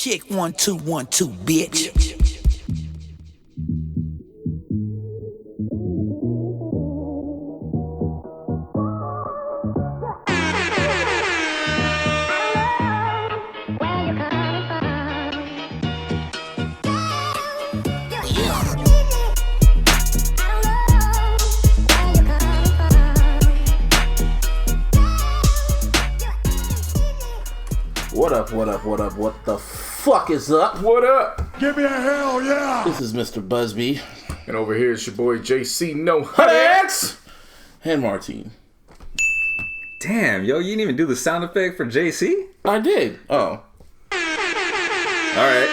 Check 1 2 1 2, bitch. What the fuck is up? What up? Give me a hell yeah! This is Mr. Busby. And over here is your boy JC No Huts and Martine. Damn, yo, you didn't even do the sound effect for JC? I did. Oh. Alright.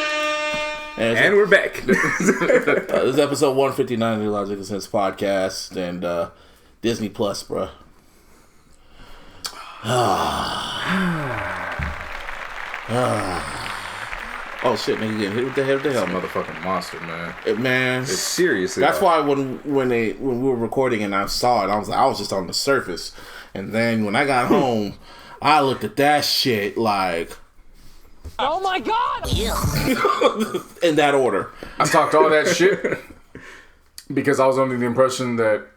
And we're back. This is episode 159 of the iLLogical Sense podcast and Disney Plus, bruh. Oh shit, man! You getting hit with the head of the helmet? Motherfucking monster, man. Man, it's seriously. That's why when we were recording and I saw it, I was just on the surface, and then when I got home, I looked at that shit like, oh my god! In that order. I talked all that shit because I was under the impression that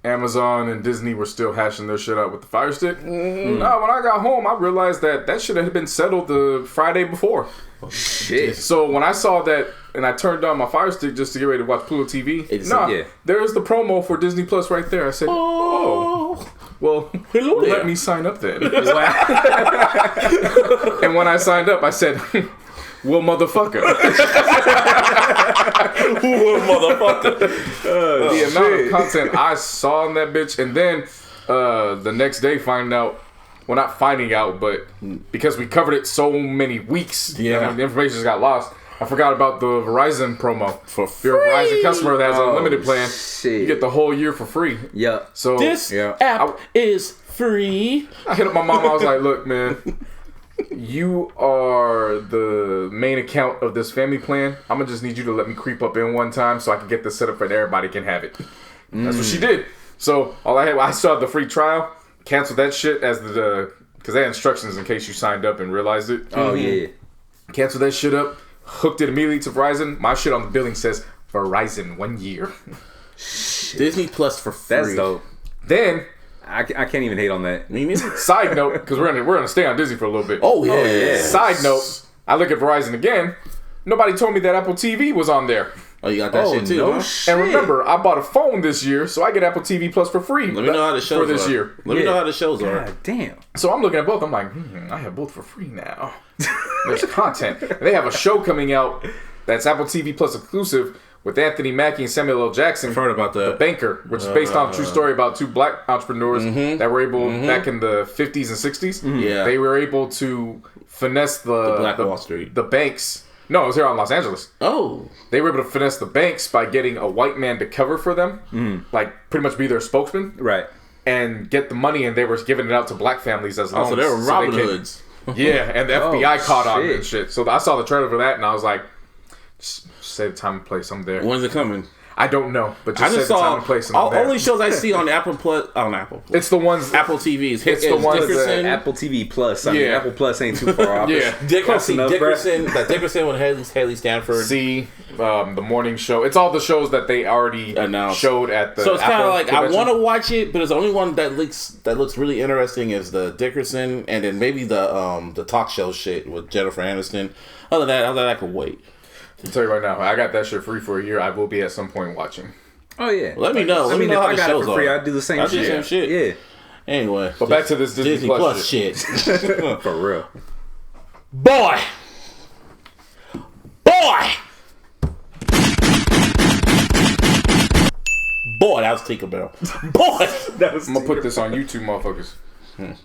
Amazon and Disney were still hashing their shit out with the Fire Stick. Mm-hmm. No, when I got home, I realized that shit had been settled the Friday before. Oh, shit. So when I saw that and I turned on my Fire Stick just to get ready to watch Pluto TV, there's the promo for Disney Plus right there. I said, well, let me sign up then. And when I signed up, I said, well, motherfucker. The amount of content I saw on that bitch, and then the next day not finding out, but because we covered it so many weeks, and the information just got lost. I forgot about the Verizon promo. For free. If you're a Verizon customer that has an unlimited plan, you get the whole year for free. Yeah. So this app is free. I hit up my mom. I was like, look, man, you are the main account of this family plan. I'm going to just need you to let me creep up in one time so I can get this set up and everybody can have it. That's what she did. So I still have the free trial. Canceled that shit as because they had instructions in case you signed up and realized it. Oh, yeah. Canceled that shit up. Hooked it immediately to Verizon. My shit on the billing says Verizon 1 year. Disney Plus for free. That's dope. Then I can't even hate on that. Side note, because we're gonna stay on Disney for a little bit. Oh yeah. Side note, I look at Verizon again. Nobody told me that Apple TV was on there. Oh, you got that shit too, no huh? shit. And remember, I bought a phone this year, so I get Apple TV Plus for free. Let me know how the shows for this are. year. Let me know how the shows are. God damn. So I'm looking at both. I'm like, I have both for free now. There's content. And they have a show coming out that's Apple TV Plus exclusive with Anthony Mackie and Samuel L. Jackson. I've heard about that. The Banker, which is based on a true story about two black entrepreneurs that were able, back in the 50s and 60s, they were able to finesse the Black Wall Street. The banks. No, it was here on Los Angeles. Oh. They were able to finesse the banks by getting a white man to cover for them, like pretty much be their spokesman. Right. And get the money, and they were giving it out to black families as loans. Oh, so they were Robin Hoods. Yeah, and the FBI caught on shit. and shit. So I saw the trailer for that, and I was like, just save time and place. I'm there. When's it coming? I don't know, but just save the time and place. All only shows I see on Apple Plus. It's the ones. Apple TVs. It's the ones Dickerson. Apple TV Plus. I mean, Apple Plus ain't too far off. Dickerson. Dickerson with Haley Stanford. The morning show. It's all the shows that they already showed at the. So it's kind of like convention. I want to watch it, but it's the only one that looks really interesting is the Dickerson, and then maybe the talk show shit with Jennifer Aniston. Other than that, I could wait. I'll tell you right now, I got that shit free for a year. I will be at some point watching. Oh yeah. Let me know. I mean, if how I got it for free, are. I'd do the same shit. Yeah. Anyway, but back to this Disney Plus shit. For real. Boy. Boy, that was Tinkerbell. Boy, I'm gonna put this on YouTube, motherfuckers.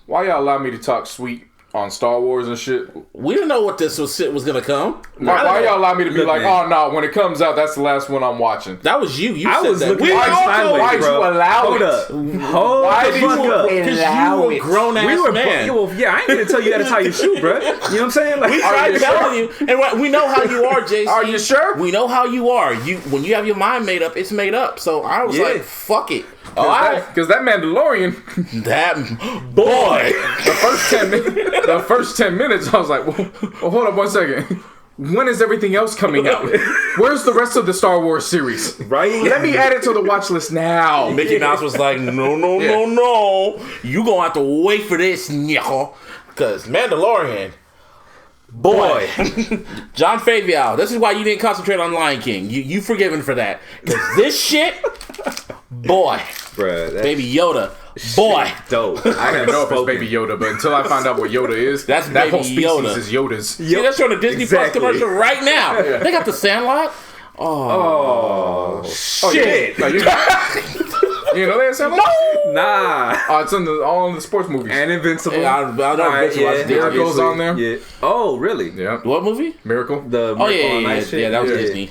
Why y'all allow me to talk sweet on Star Wars and shit? We didn't know what this was gonna come. Why y'all allow me to be like, oh no, when it comes out, that's the last one I'm watching? That was you. You I said was that. looking at sideways, why'd bro. you allow Hold it? up. Why did you allow it? Because you were a grown ass man. I ain't gonna tell you how to tie your shoe, bro. You know what I'm saying? Like, We tried telling you, and we know how you are, JC. Are you sure? We know how you are. When you have your mind made up, it's made up. So I was like, fuck it. Because that Mandalorian, that boy, the first 10 minutes, I was like, well, hold up 1 second. when is everything else coming out? Where's the rest of the Star Wars series? Right? Let me add it to the watch list now. Mickey Mouse was like, no. You gonna have to wait for this, nigga. Because Mandalorian, boy. John Favreau, this is why you didn't concentrate on Lion King. You forgiven for that. Because this shit, boy. Bruh, Baby Yoda, boy. Dope. I don't know if it's Baby Yoda, but until I find out what Yoda is, That's that whole Baby species Yoda. is Yoda's. See, they're showing a Disney Plus commercial right now. They got the Sandlot. Oh, shit. No, you know that Sandlot? Nah. Oh, it's all in the sports movies. And Invincible. I know Invincible. I just did Miracle's on there. Yeah. Oh, really? Yeah. What movie? Miracle. The Oh Miracle on yeah, Ice shit? that was Disney.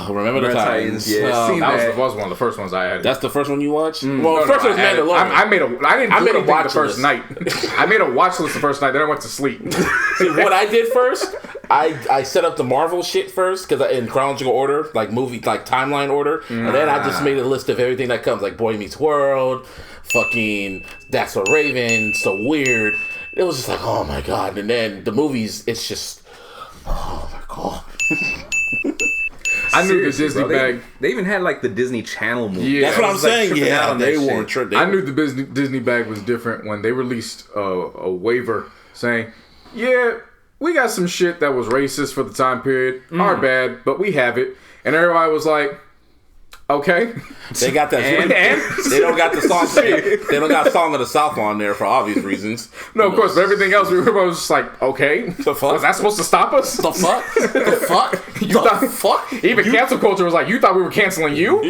Remember the Red Titans? Titans, yeah. Seen That was one of the first ones I had. That's the first one you watched. Well, No, first no, one was I added- Mandalorian. I made a watch the first list. night. I made a watch list the first night, then I went to sleep. See, what I did first, I set up the Marvel shit first because in chronological order, like movie, like timeline order, and then I just made a list of everything that comes, like Boy Meets World, fucking That's So Raven, So Weird. It was just like, oh my god, and then the movies, it's just, oh my god. I knew the Seriously, Disney bro, bag. They even had like the Disney Channel movie. Yeah. That's what I'm was, like, saying. tripping Yeah, out on they that weren't shit. tripping. I knew the Disney bag was different when they released a waiver saying, yeah, we got some shit that was racist for the time period. Our bad, but we have it. And everybody was like, okay. They got that. And? They don't got the song. They don't got Song of the South on there for obvious reasons. No, of course, but everything else, everybody was just like, okay. The fuck? Was that supposed to stop us? The fuck? The fuck? The fuck? Even cancel culture was like, you thought we were canceling you?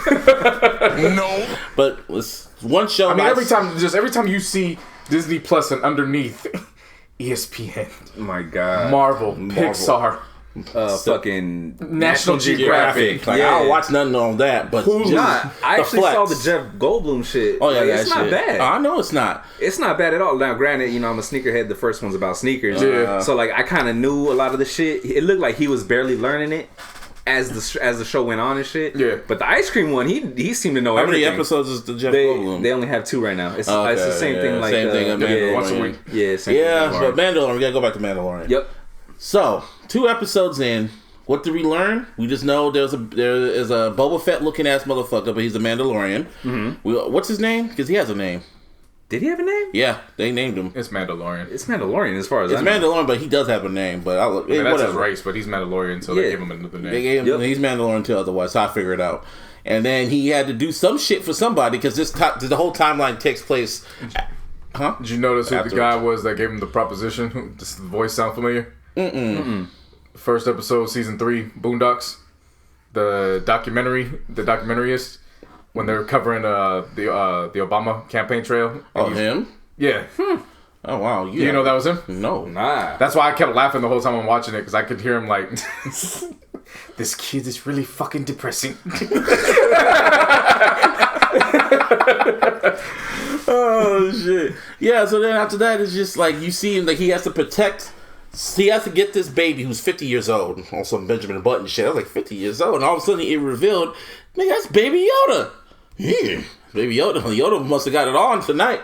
No. But it's one show. I mean, every time you see Disney Plus and underneath ESPN, Oh my god. Marvel, Pixar, Fucking National Geographic. Like, I don't watch nothing on that, but just Nah, I the actually flex. saw the Jeff Goldblum shit. Oh yeah, Like, that it's not shit. bad. I know it's not. It's not bad at all. Now, granted, you know, I'm a sneakerhead. The first one's about sneakers. Yeah. So, like, I kind of knew a lot of the shit. It looked like he was barely learning it as the show went on and shit. Yeah. But the ice cream one, he seemed to know How everything. many episodes is the Jeff They Goldblum? only have 2 right now. It's Okay, the same yeah, thing. Like same thing as yeah, Mandalorian. Once a week. Yeah, same Yeah, thing. but Mandalorian. We gotta go back to Mandalorian. Yep. So 2 episodes in, what did we learn? We just know there is a Boba Fett looking ass motherfucker, but he's a Mandalorian. Mm-hmm. What's his name? Because he has a name. Did he have a name? Yeah, they named him. It's Mandalorian. It's Mandalorian as far as It's I know. Mandalorian, but he does have a name. But I mean, that's his whatever. race, but he's Mandalorian, so Yeah. they gave him another name. They gave him, Yep. he's Mandalorian too, otherwise, so I figured it out. And then he had to do some shit for somebody because the whole timeline takes place. Huh? Did you notice who Afterwards. the guy was that gave him the proposition? Does the voice sound familiar? First episode, season 3, Boondocks. The documentarist, when they're covering the Obama campaign trail. Oh, And him? Yeah. Oh, wow. Do you know that was him? No. Nah. That's why I kept laughing the whole time I'm watching it, because I could hear him like, this kid is really fucking depressing. Oh, shit. Yeah, so then after that, it's just like you see him, like he has to protect. He has to get this baby who's 50 years old on some Benjamin Button shit. I was like, 50 years old. And all of a sudden, it revealed, nigga, that's Baby Yoda. Baby Yoda. Yoda must have got it on tonight.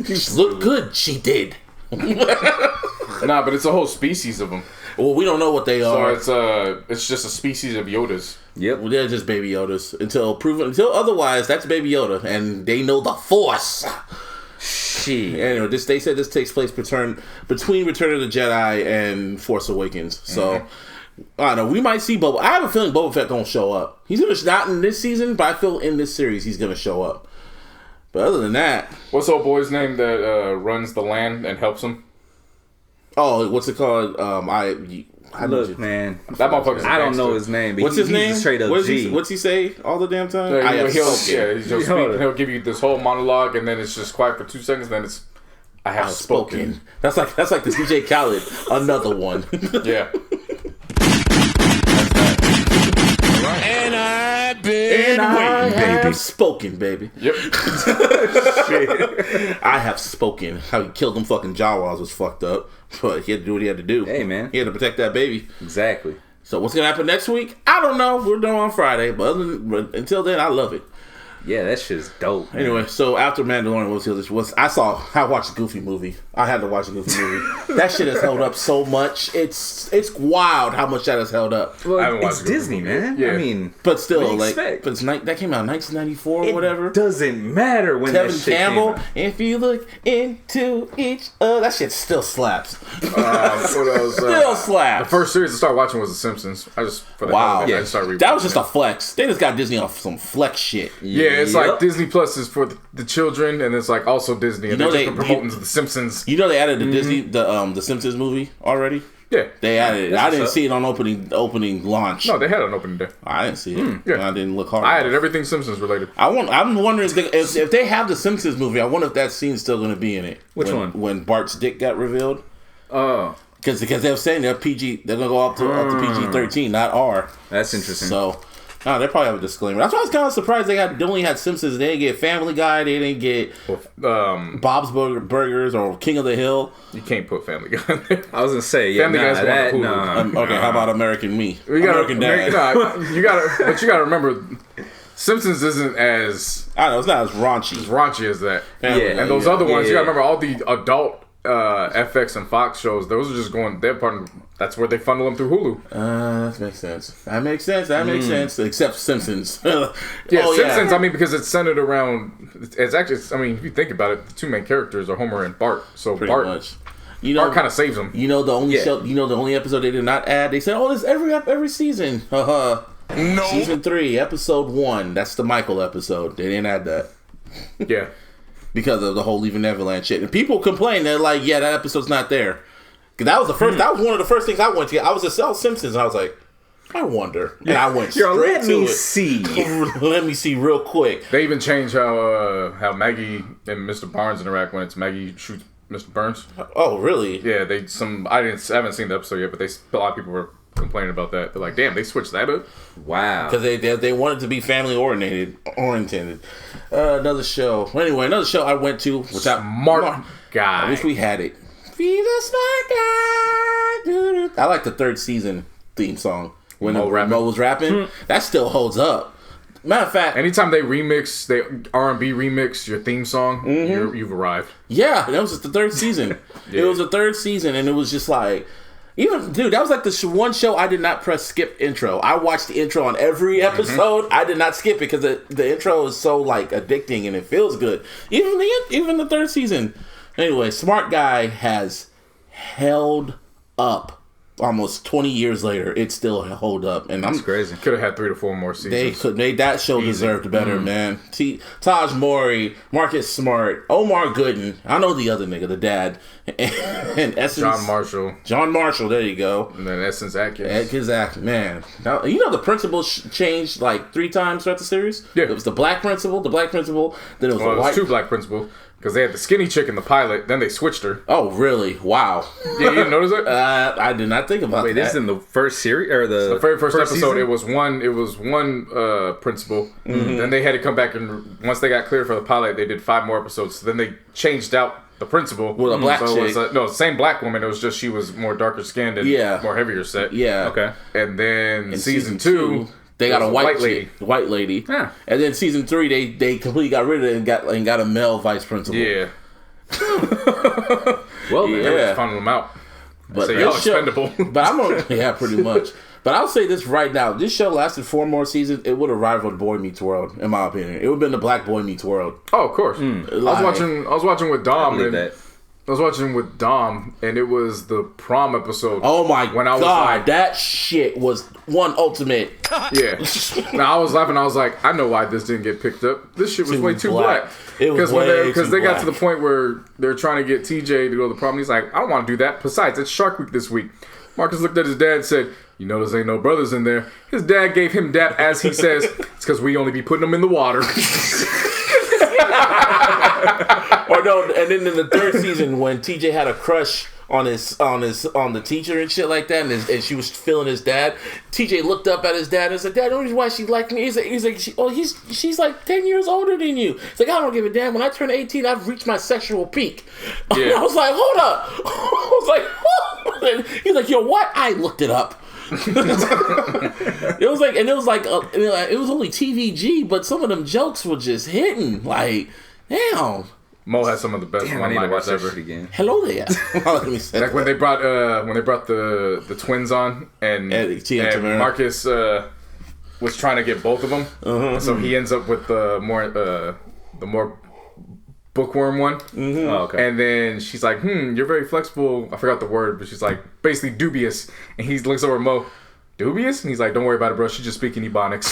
She looked good. She did. Nah, but it's a whole species of them. Well, we don't know what they are. So it's just a species of Yodas. Yep. Well, they're just Baby Yodas. Until otherwise, that's Baby Yoda. And they know the Force. Shit. Anyway, they said this takes place between Return of the Jedi and Force Awakens. So, I don't know. We might see Boba. I have a feeling Boba Fett gonna show up. He's gonna not in this season, but I feel in this series he's gonna show up. But other than that, What's the old boy's name that runs the land and helps him? oh, what's it called? Look, man. That motherfucker's a I don't gangster. know his name, but What's his he's name? a straight up What's G. what's he say all the damn time? Yeah, I have he'll spoken. he'll give you this whole monologue, and then it's just quiet for 2 seconds. Then it's I have spoken. That's like the DJ Khaled, another one. Yeah. And I've been I waiting, have baby. spoken, baby. Yep. I have spoken. How he killed them fucking Jawas was fucked up, but he had to do what he had to do. Hey, man. He had to protect that baby. Exactly. So what's gonna happen next week? I don't know. We're done on Friday, but until then, I love it. Yeah, that shit's dope. Man. Anyway, so after Mandalorian, what was the other? I watched the Goofy movie. I had to watch the Goofy movie. That shit has held up so much. It's wild how much that has held up. Well, I haven't watched it's the Goofy Disney, movie. man. Yeah. I mean, But still, what do you like, expect? that came out in 1994 or whatever. It doesn't matter when Kevin that shit Campbell, came out. if you look into each other, that shit still slaps. What else? Still slaps. The first series I started watching was The Simpsons. I just for the hell Wow. of it, I Yeah. just started That was just rewatching a flex. They just got Disney off some flex shit. Yeah, it's Yep. like Disney Plus is for the children, and it's like also Disney, and know they're they- just promoting The Simpsons. You know they added the Disney the Simpsons movie already. Yeah, They added it. That's I what's didn't up. see it on opening launch. no, they had an opening day. I didn't see it. Yeah. I didn't look hard. I enough. added everything Simpsons related. I'm wondering if they have the Simpsons movie. I wonder if that scene's still going to be in it. Which when, one? When Bart's dick got revealed. Oh, Because they were saying they're PG. They're going to go up to PG-13, not R. that's interesting. So, they probably have a disclaimer. That's why I was kind of surprised they only had Simpsons. They didn't get Family Guy. They didn't get Bob's Burgers or King of the Hill. You can't put Family Guy in there. I was gonna say, yeah, Family Guy's going that, to Hulu. nah. Okay, how about American Me? We gotta, American Dad. but you gotta remember, Simpsons isn't as I know it's not as raunchy. raunchy as that. Family Yeah. Guy, And those yeah. other ones, you Yeah. gotta remember all the adult FX and Fox shows. Those are just going. They're part of, that's where they funnel them through Hulu. That makes sense. That makes sense. Except Simpsons. Yeah, Oh, Simpsons. I mean, because it's centered around. It's actually. I mean, if you think about it, the two main characters are Homer and Bart. So Pretty Bart much. You know, kind of saves them. You know the only Yeah. show. You know the only episode they did not add. They said, "Oh, this every season." No. Season 3, episode 1. That's the Michael episode. They didn't add that Yeah. because of the whole Leaving Neverland shit. And people complain. They're like, "Yeah, that episode's not there." 'Cause that was the first. That was one of the first things I went to. I was at Simpsons, and I was like, "I wonder." And I went Yo, straight let to me it. see. Let me see real quick. They even change how Maggie and Mr. Barnes interact when it's Maggie shoots Mr. Burns. Oh, really? Yeah, I haven't seen the episode yet, but a lot of people were complaining about that. They're like, "Damn, they switched that up." Wow. Because they wanted to be family oriented. Another show. Anyway, another show I went to. Which Smart guy. I wish we had it. Be the smart guy. I like the 3rd season theme song when Mo rapping. Mo was rapping. That still holds up. Matter of fact, Anytime they R&B remix your theme song, you've arrived. yeah, that was just the 3rd season. Yeah. It was the 3rd season, and it was just like. Even, dude, that was like the one show I did not press skip intro. I watched the intro on every episode. I did not skip it because the intro is so like addicting and it feels good. Even the 3rd season. Anyway, Smart Guy has held up. Almost 20 years later, it still hold up, and That's crazy. Could have had 3 to 4 more seasons. That show deserved better, man. Taj Mowry, Marcus Smart, Omar Gooden. I know the other nigga, the dad, and Essence. John Marshall. There you go. And then Essence Atkins. Exactly, man. Now, you know the principal changed like 3 times throughout the series. Yeah. It was the black principal. Then it was Well, the it was white. 2 black principals. Because they had the skinny chick in the pilot, then they switched her. Oh, really? Wow. Yeah, you didn't notice it? I did not think about Wait, that. this is in the first series or the The very first episode, season? it was one principal. Then they had to come back and once they got cleared for the pilot, they did 5 more episodes. So then they changed out the principal With a black so it was, chick. no, same black woman. It was just she was more darker skinned and Yeah. more heavier set. Yeah. Okay. And then In season 2, they got a was white lady. Yeah. And then season 3, they completely got rid of it and got a male vice principal. Yeah. Well, then. They were Yeah. just funneling them out. But So this y'all show- expendable. But I'm gonna, yeah, pretty much. But I'll say this right now: this show lasted 4 more seasons. It would have rivaled Boy Meets World, in my opinion. It would have been the Black Boy Meets World. Oh, of course. I was watching with Dom. believe And that. I was watching with Dom, and it was the prom episode. Oh my When I was god, like- that shit was one ultimate. Yeah. Now I was laughing. I was like, I know why this didn't get picked up. This shit was Too way too black. black. It was Because way they too got to the black. point where they're trying to get TJ to go to the prom. He's like, I don't want to do that. Besides, it's Shark Week this week. Marcus looked at his dad and said, "You notice ain't no brothers in there." His dad gave him dap as he says, "It's because we only be putting them in the water." Or no, and then in the 3rd season when TJ had a crush on the teacher and shit like that, and she was feeling his dad. TJ looked up at his dad and said, "Dad, the only reason why she liked me." He's like, she's like 10 years older than you. He's like, "I don't give a damn. When I turn 18, I've reached my sexual peak." Yeah. I was like, hold up. I was like, what? He's like, "Yo, what?" I looked it up. It was like, it was only TVG, but some of them jokes were just hitting. Like, damn. Mo has some of the best Damn, I need to watch one-liners that ever. shit again. Hello there. Let me say Like when they brought the twins on and Marcus was trying to get both of them, so he ends up with the more bookworm one. Oh, okay. And then she's like, you're very flexible. I forgot the word, but she's like basically dubious. And he looks over at Mo, dubious? And he's like, don't worry about it, bro. She's just speaking Ebonics.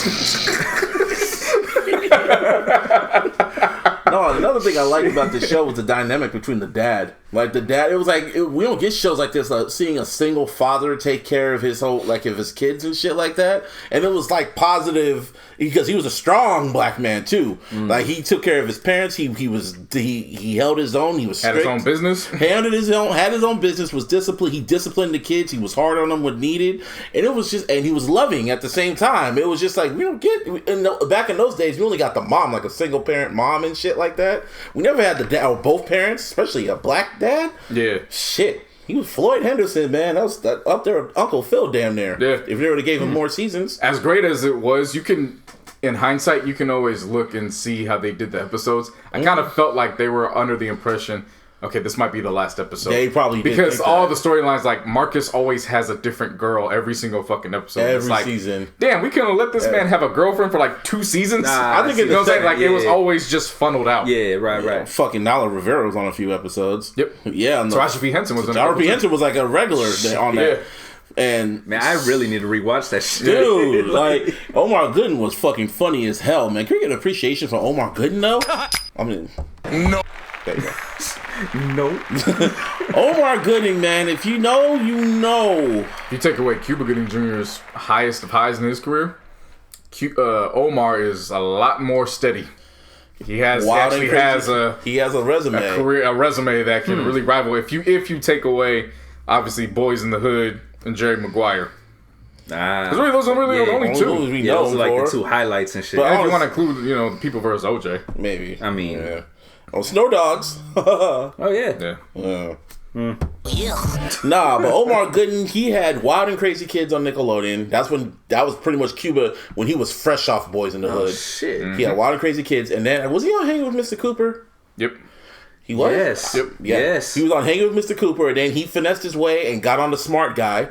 No, another thing I liked about the show was the dynamic between the dad. Like the dad, it was like we don't get shows like this. Seeing a single father take care of his whole, like, of his kids and shit like that, and it was like positive because he was a strong black man too. Like he took care of his parents. He held his own. He was strict. Had his own business. Had his own business. Was disciplined. He disciplined the kids. He was hard on them when needed, and it was just, and he was loving at the same time. It was just like we don't get back in those days. We only got the mom, like a single parent mom and shit like that. We never had the dad or both parents, especially a black dad. Yeah. Shit. He was Floyd Henderson, man. That was up there with Uncle Phil damn near. Yeah. If they would have gave him more seasons. As great as it was, you can, in hindsight, you can always look and see how they did the episodes. I kind of felt like they were under the impression, okay, this might be the last episode. They probably did because think all that. the storylines, like Marcus always has a different girl every single fucking episode. Every it's like, season. Damn, we couldn't let this man have a girlvand for like 2 seasons. Nah, I think you in know the what I'm saying? Like it was yeah. always just funneled out. Yeah, right. Fucking Nala Rivera was on a few episodes. Yep. Yeah. Taraji P. Henson was on Taraji P. Henson was like a regular on that. Yeah. And Man, I really need to rewatch that shit. dude, like Omar Gooden was fucking funny as hell, man. Can we get appreciation for Omar Gooden though? I mean, No. there you go. No. Omar Gooden, man. If you know, you know. If you take away Cuba Gooding Jr.'s highest of highs in his career, Omar is a lot more steady. He has Wild and actually crazy. he has a resume. a resume that can really rival. If you take away obviously Boys in the Hood and Jerry Maguire, Nah. because really those are really the only Only two. movies we Yeah, know those are him like for. the two highlights and shit. But And if you honest- want to include the People versus OJ, Maybe. I mean- yeah. Oh, Snow Dogs. Oh yeah. yeah. Nah, but Omar Gooden, he had Wild and Crazy Kids on Nickelodeon. That was pretty much Cuba when he was fresh off Boys in the Hood. Shit. He had Wild and Crazy Kids, and then was he on Hanging with Mr. Cooper? Yep. He was. Yes. Yep. Yeah. Yes. He was on Hanging with Mr. Cooper, and then he finessed his way and got on the Smart Guy,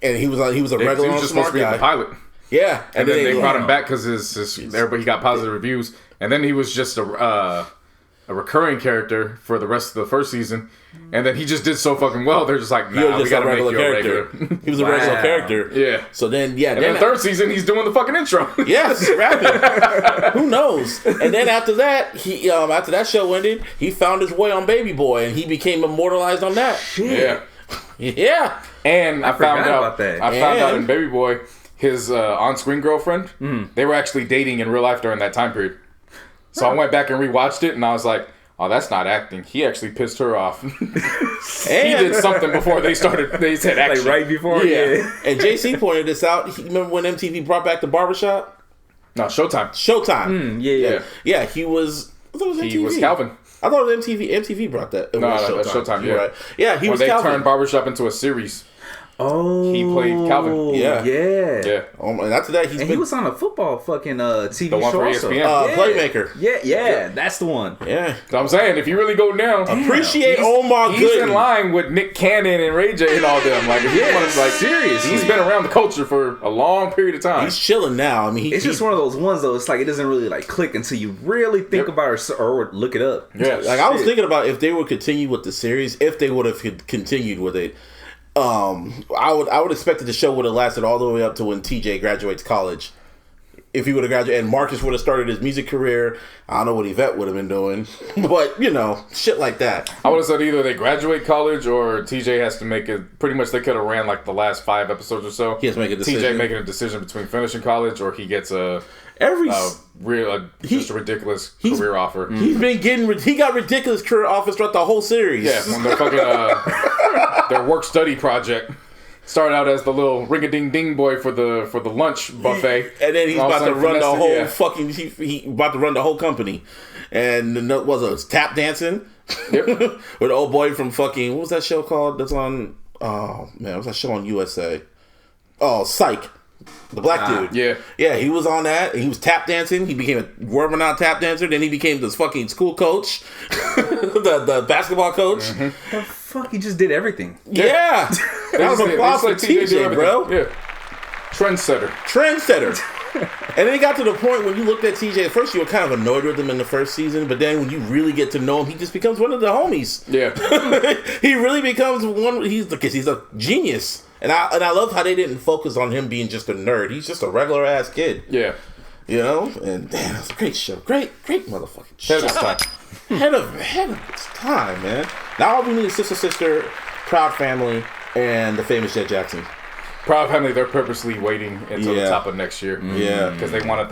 and he was a He regular was on just Smart supposed to be in the Guy. pilot, Yeah, and then they brought him back because everybody got positive reviews, and then he was just a recurring character for the rest of the first season, and then he just did so fucking well. They're just like, He was nah, we just gotta a make regular you a character. regular. He was a regular Wow. character. Yeah. So then, yeah, And then the third season, he's doing the fucking intro. yes, rapping. Who knows? And then after that, he after that show ended, he found his way on Baby Boy, and he became immortalized on that. Yeah. Yeah. And I found forgot out about that. I found out And- in Baby Boy, his on-screen girlfriend, they were actually dating in real life during that time period. So I went back and rewatched it, and I was like, oh, that's not acting. He actually pissed her off. He did something before they said action. Like right before. Yeah. And JC pointed this out. Remember when MTV brought back the barbershop? No, Showtime. Showtime. Yeah. Yeah, he was. I thought it was MTV. He was Calvin. I thought it was MTV. MTV brought that. It was that's Showtime, You're yeah. right. Yeah, he When was they Calvin. turned Barbershop into a series. Oh. He played Calvin. Yeah. Yeah. Yeah. And after that, he's And been he was on a football fucking TV The one show for also. ESPN. Yeah. Playmaker. Yeah, that's the one. Yeah. So I'm saying, if you really go down, Appreciate Omar he's Gooden. in line with Nick Cannon and Ray J and all them. Like, if you want to, like, seriously. he's been around the culture for a long period of time. He's chilling now. I mean, It's just one of those ones though. It's like it doesn't really like click until you really think about it or look it up. Yeah. Like I was thinking about if they would continue with the series, if they would have continued with it. I would expect that the show would have lasted all the way up to when TJ graduates college. If he would have graduated and Marcus would have started his music career, I don't know what Yvette would have been doing, but shit like that. I would have said either they graduate college or TJ has to make it. Pretty much, they could have ran like the last 5 episodes or so. He has to make a decision. TJ making a decision between finishing college or he gets a ridiculous career offer. He's been getting. He got ridiculous career offers throughout the whole series. Yeah, when their fucking their work study project started out as the little ring-a-ding-ding boy for the lunch buffet, And then he's all of a about to sudden run the finessed whole it, yeah. fucking. He about to run the whole company, and was it tap dancing? Yep. With the old boy from fucking what was that show called? That's on. Oh man, what was that show on USA? Oh, Psych. The black dude. Yeah. Yeah, he was on that. He was tap dancing. He became a world-renowned tap dancer. Then he became this fucking school coach. the basketball coach. Mm-hmm. The fuck, he just did everything. Yeah. That was applause for TJ, bro. Yeah. Trendsetter. And then he got to the point when you looked at TJ, at first you were kind of annoyed with him in the first season, but then when you really get to know him, he just becomes one of the homies. Yeah. He really becomes one. He's a genius. And I love how they didn't focus on him being just a nerd. He's just a regular ass kid. Yeah. You know? And damn, it's a great show. Great motherfucking show. Head of its time, man. Now all we need is Sister, Proud Family, and the famous Jet Jackson. Proud Family, they're purposely waiting until the top of next year. Yeah. Because they want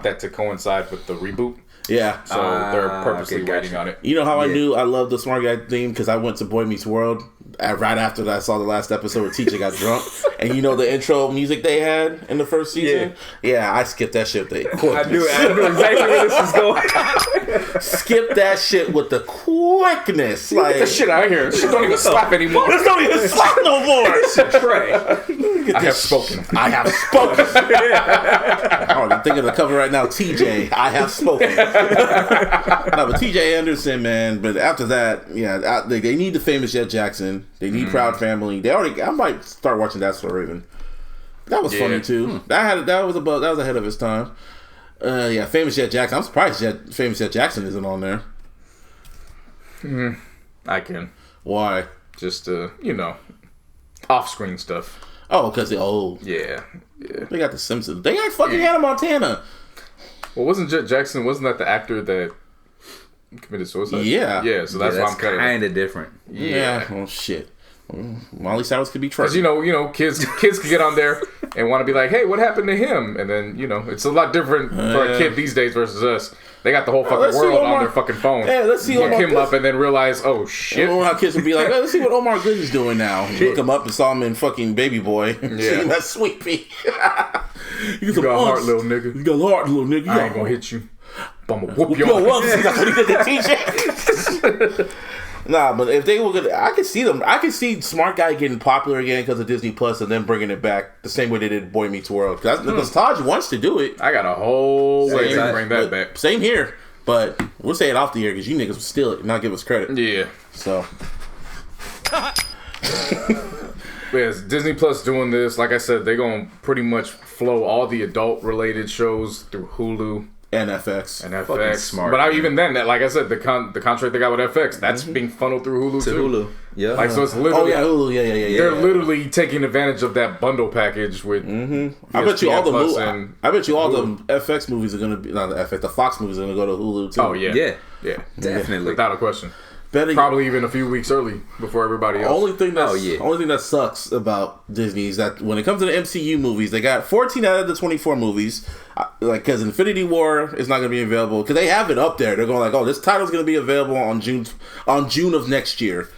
that to coincide with the reboot. Yeah. So they're purposely waiting on it. You know how I knew I loved the Smart Guy theme? Because I went to Boy Meets World right after that. I saw the last episode where TJ got drunk. And you know the intro music they had in the first season? Yeah, I skipped that shit. I knew exactly where this was going. Skip that shit with the quickness. Like, Get the shit out of here. Shit don't even slap anymore. This don't even slap no more. Trey. I have spoken. I have spoken. I'm thinking of the cover right now. TJ, I have spoken. No, but TJ Anderson, man. But after that, yeah, they need the famous Jet Jackson. They need Proud Family. I might start watching That's So Raven. That was funny too. That was ahead of its time. Yeah, famous Jet Jackson. I'm surprised famous Jet Jackson isn't on there. I can. Why? Just off-screen stuff. Oh, because they're old. Yeah. They got the Simpsons. They got fucking Hannah Montana. Well, wasn't Jet Jackson? Wasn't that the actor that committed suicide? Yeah. Yeah. So that's why I'm kind of different. Yeah. Oh shit. Molly Cyrus could be trusted. Because kids could get on there and want to be like, hey, what happened to him? And then it's a lot different for a kid these days versus us. They got the whole fucking world on their fucking phone. Yeah, let's see Look him up and then realize, oh shit. I how kids would be like, let's see what Omar Good's doing now. You look him up and saw him in fucking Baby Boy. See him as Sweet Pea. You got a heart, little nigga. You got a heart, little nigga. I ain't gonna hit you. I'm gonna whoop your ass. That's what he did to TJ. Nah, but if they were gonna, I could see them. I could see Smart Guy getting popular again because of Disney Plus, and then bringing it back the same way they did Boy Meets World. Because Taj wants to do it. I got a whole way to bring that back. Same here, but we'll say it off the air because you niggas will steal it and not give us credit. Yeah. So. Yes, Disney Plus doing this. Like I said, they're gonna pretty much flow all the adult-related shows through Hulu. And FX. And FX. Smart. But even then, like I said, the contract they got with FX, that's being funneled through Hulu too. Hulu. Yeah. Like, so it's literally... Oh, yeah, Hulu. Yeah. They're literally taking advantage of that bundle package with... I bet you all the FX movies are going to be... Not the FX, the Fox movies are going to go to Hulu too. Oh, yeah. Yeah. Definitely. Without a question. Probably even a few weeks early before everybody else. Only thing that sucks about Disney is that when it comes to the MCU movies, they got 14 out of the 24 movies. Because Infinity War is not going to be available. Because they have it up there. They're going like, oh, this title's going to be available on June of next year.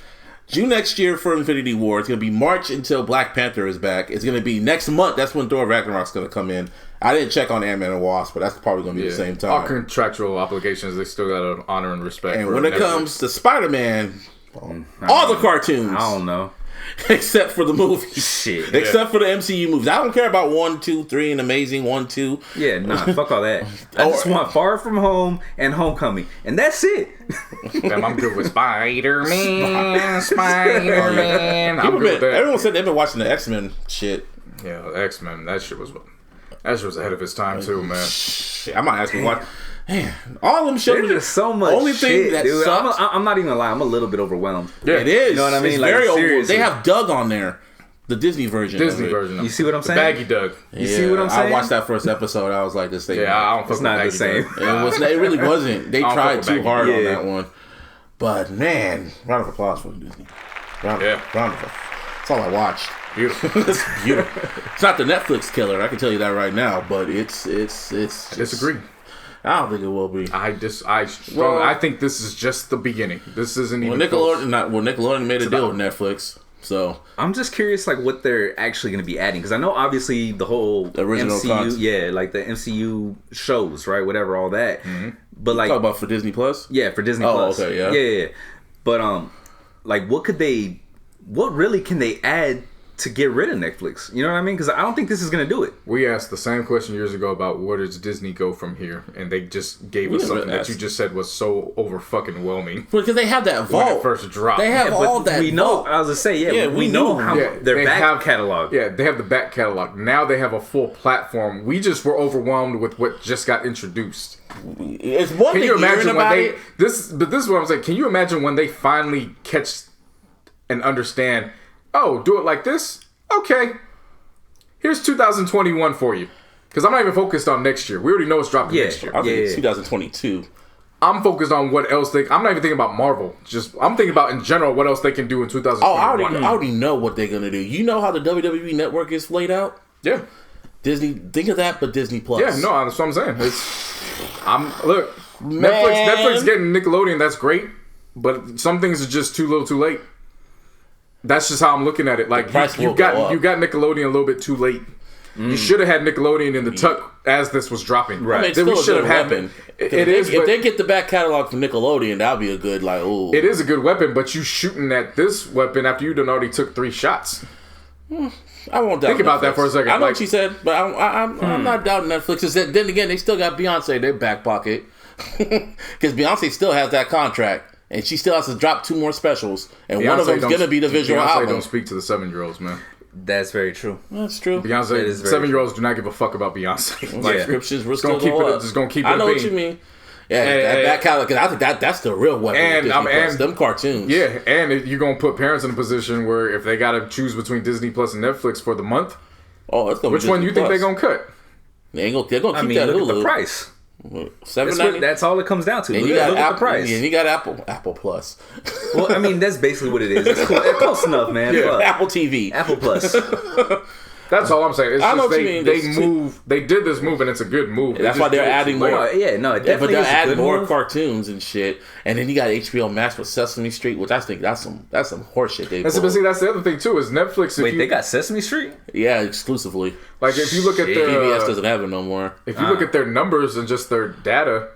June next year for Infinity War. It's going to be March until Black Panther is back. It's going to be next month. That's when Thor Ragnarok's going to come in. I didn't check on Ant-Man and Wasp, but that's probably going to be the same time. All contractual obligations, they still got to honor and respect. And when it comes to Spider-Man, all the cartoons. I don't know. Except for the movies. Shit. Except for the MCU movies. I don't care about 1, 2, 3 and Amazing 1, 2. Yeah, nah, fuck all that. I just want Far From Home and Homecoming. And that's it. Damn, I'm good with Spider-Man. Spider-Man. I'm good with that. Everyone said they've been watching the X-Men shit. Yeah, X-Men. That shit was ahead of its time too, man. Shit, I might ask you what. Man, all of them shows. There's just so much only shit, thing that dude. sucks. I'm not even gonna lie. I'm a little bit overwhelmed. Yeah, it is. You know what I mean? It's Like, very seriously. They have Doug on there, the Disney version. You see what I'm saying? Baggy Doug. You see what I'm saying? I watched that first episode. I was like, this thing. Yeah, I don't. It's not the same. It really wasn't. They tried too hard on Yeah. that one. But man, round of applause for Disney. Round of applause. That's all I watched. Beautiful. It's beautiful. It's not the Netflix killer. I can tell you that right now. But it's. I disagree. I don't think it will be. I think this is just the beginning. This isn't even. Nickelodeon made a deal with Netflix, so I'm just curious, like what they're actually going to be adding, because I know obviously the whole original MCU, content. like the MCU shows, right? Whatever, all that. Mm-hmm. But like, talk about for Disney Plus. Yeah, for Disney Plus. Okay, yeah. But like, what really can they add to get rid of Netflix. You know what I mean? Because I don't think this is gonna do it. We asked the same question years ago about where does Disney go from here, and they just gave us something that you just said was so over fucking whelming. Because they have that When vault. it first dropped. They have all that. We know. vault. I was gonna say, we we know knew. how Yeah, their they back have- catalog. Yeah, they have the back catalog. Now they have a full platform. We just were overwhelmed with what just got introduced. It's one Can thing you imagine hearing when about they it. this? But this is what I'm saying. Can you imagine when they finally catch and understand? Oh, do it like this. Okay, here's 2021 for you. Because I'm not even focused on next year. We already know it's dropping next year. I think it's 2022. I'm focused on what else they. I'm not even thinking about Marvel. I'm thinking about in general what else they can do in 2021. I already know what they're gonna do. You know how the WWE network is laid out? Yeah. Disney, think of that, but Disney Plus. Yeah, no, that's what I'm saying. Look, Netflix getting Nickelodeon, that's great, but some things are just too little, too late. That's just how I'm looking at it. Like you got Nickelodeon a little bit too late. You should have had Nickelodeon in the tuck as this was dropping. Right. I mean, it's then we still should a have good had. weapon. If they get the back catalog from Nickelodeon, that'd be a good ooh. It is a good weapon, but you shooting at this weapon after you done already took 3 shots. I won't doubt. Think about Netflix. that for a second. I know what you said, but I'm not doubting Netflix. 'Cause then again, they still got Beyonce in their back pocket because Beyonce still has that contract, and she still has to drop 2 more specials, and Beyonce one of them's don't- gonna be the visual Beyonce album. don't speak to the 7-year-olds, man. That's very true. That's true. Beyonce, That is very 7-year-olds do not give a fuck about Beyonce. Like, Subscriptions were just still gonna keep going it. up. Just gonna keep it. I know a what bean. you mean. Yeah, that back catalog. Because I think that's the real weapon. And- with Disney Plus. and- Them cartoons. Yeah, and you're gonna put parents in a position where if they gotta choose between Disney Plus and Netflix for the month, Oh, it's gonna which be one Disney you think Plus. they're gonna cut? They're gonna I keep mean, that look Hulu. at the price. $7.99. That's all it comes down to. And Look you got at Apple. the price. And you got Apple Plus. Well, I mean, that's basically what it is. It's close enough, man. Fuck. Apple TV. Apple Plus. That's all I'm saying. It's I know just what you mean. they It's move. They did this move and it's a good move. That's They why just they're did it adding too more. late. Yeah, no, it But definitely they're is a adding good more move. cartoons and shit, and then you got HBO Max with Sesame Street, which I think that's some horseshit they But pulled. see, that's the other thing too. Is Netflix? Wait, they got Sesame Street? Yeah, exclusively. like if you look at their PBS doesn't have it no more. if you look at their numbers and just their data,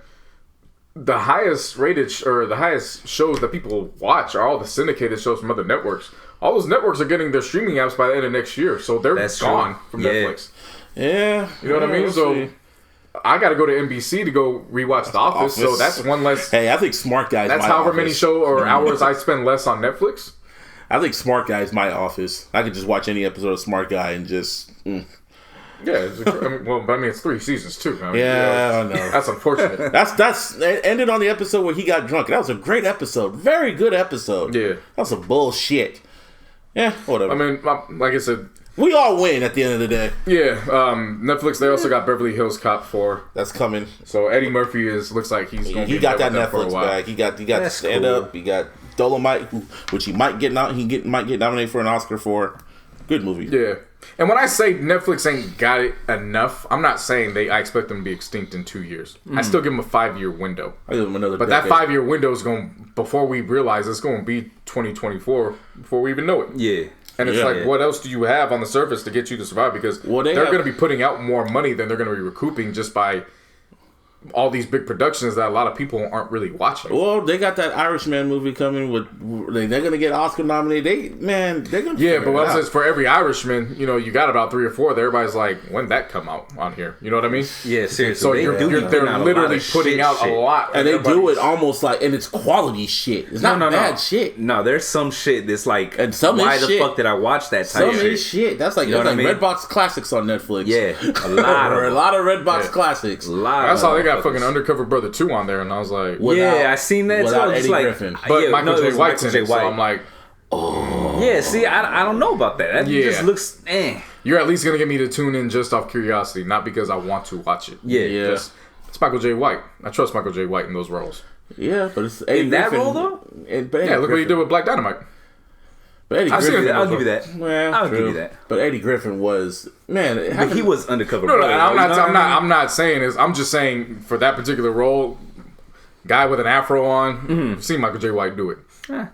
the highest rated or the highest shows that people watch are all the syndicated shows from other networks. All those networks are getting their streaming apps by the end of next year, so they're That's gone true. from Yeah. Netflix. Yeah, You know what I mean? we'll So see. I got to go to NBC to go rewatch The Office. So that's one less. Hey, I think Smart Guys. That's my however office. many show or hours I spend less on Netflix. I think Smart Guy is my office. I could just watch any episode of Smart Guy and just. Yeah, but it's 3 seasons too. I mean, Yeah, I know. That's unfortunate. That's it ended on the episode where he got drunk. That was a great episode, very good episode. Yeah. that was some bullshit. Yeah, whatever. I mean, like I said, we all win at the end of the day. yeah. Netflix. They also got Beverly Hills Cop 4. That's coming. So Eddie Murphy looks like he's going to He be got that there with them for a Netflix while. back. He got That's Stand cool. Up. He got Dolomite, which he might get might get nominated for an Oscar for. Good movie. Yeah. And when I say Netflix ain't got it enough, I'm not saying I expect them to be extinct in 2 years. I still give them a 5-year window. I give him another. But that 5-year window is going before we realize it's going to be 2024 before we even know it. Yeah. And it's Yeah. like, what else do you have on the surface to get you to survive? Because Well, they they're have- going to be putting out more money than they're going to be recouping just by all these big productions that a lot of people aren't really watching. Well, they got that Irishman movie coming. They're gonna get Oscar nominated. They're gonna. Yeah, but what I'm else saying is for every Irishman, you got about 3 or 4 that everybody's like, when did that come out on here? You know what I mean? Yeah, seriously. So they do be they're putting out a lot literally of putting shit, out a lot. and they do everybody's- it almost like, and it's quality shit. It's not bad shit. No, there's some shit that's like, And some why is the shit. fuck did I watch that type Some of of shit? this shit. That's like, You know that's what like I mean? Redbox classics on Netflix. Yeah, a lot Or a of lot of Redbox Yeah. classics. That's how they got fucking Undercover Brother 2 on there, and I was like, Yeah, I seen that too. without I was Eddie like, Griffin. but yeah, Michael no, it J. was White's Michael in it, so I'm like, yeah, see, I don't know about that. That Yeah. just looks, you're at least gonna get me to tune in just off curiosity, not because I want to watch it. Yeah. Yeah. Just, it's Michael J. White. I trust Michael J. White in those roles. Yeah, but it's Eddie In that Griffin. role, though? But Eddie Yeah, look what he Griffin. did with Black Dynamite. But Eddie I've seen Griffin. it. I'll give you that. Well, I'll true. give you that. But Eddie Griffin was But he was undercover. No, brother, I'm though, not. you know I'm what I not. mean? I'm not saying this. I'm just saying for that particular role, guy with an afro on. You've seen Michael J. White do it.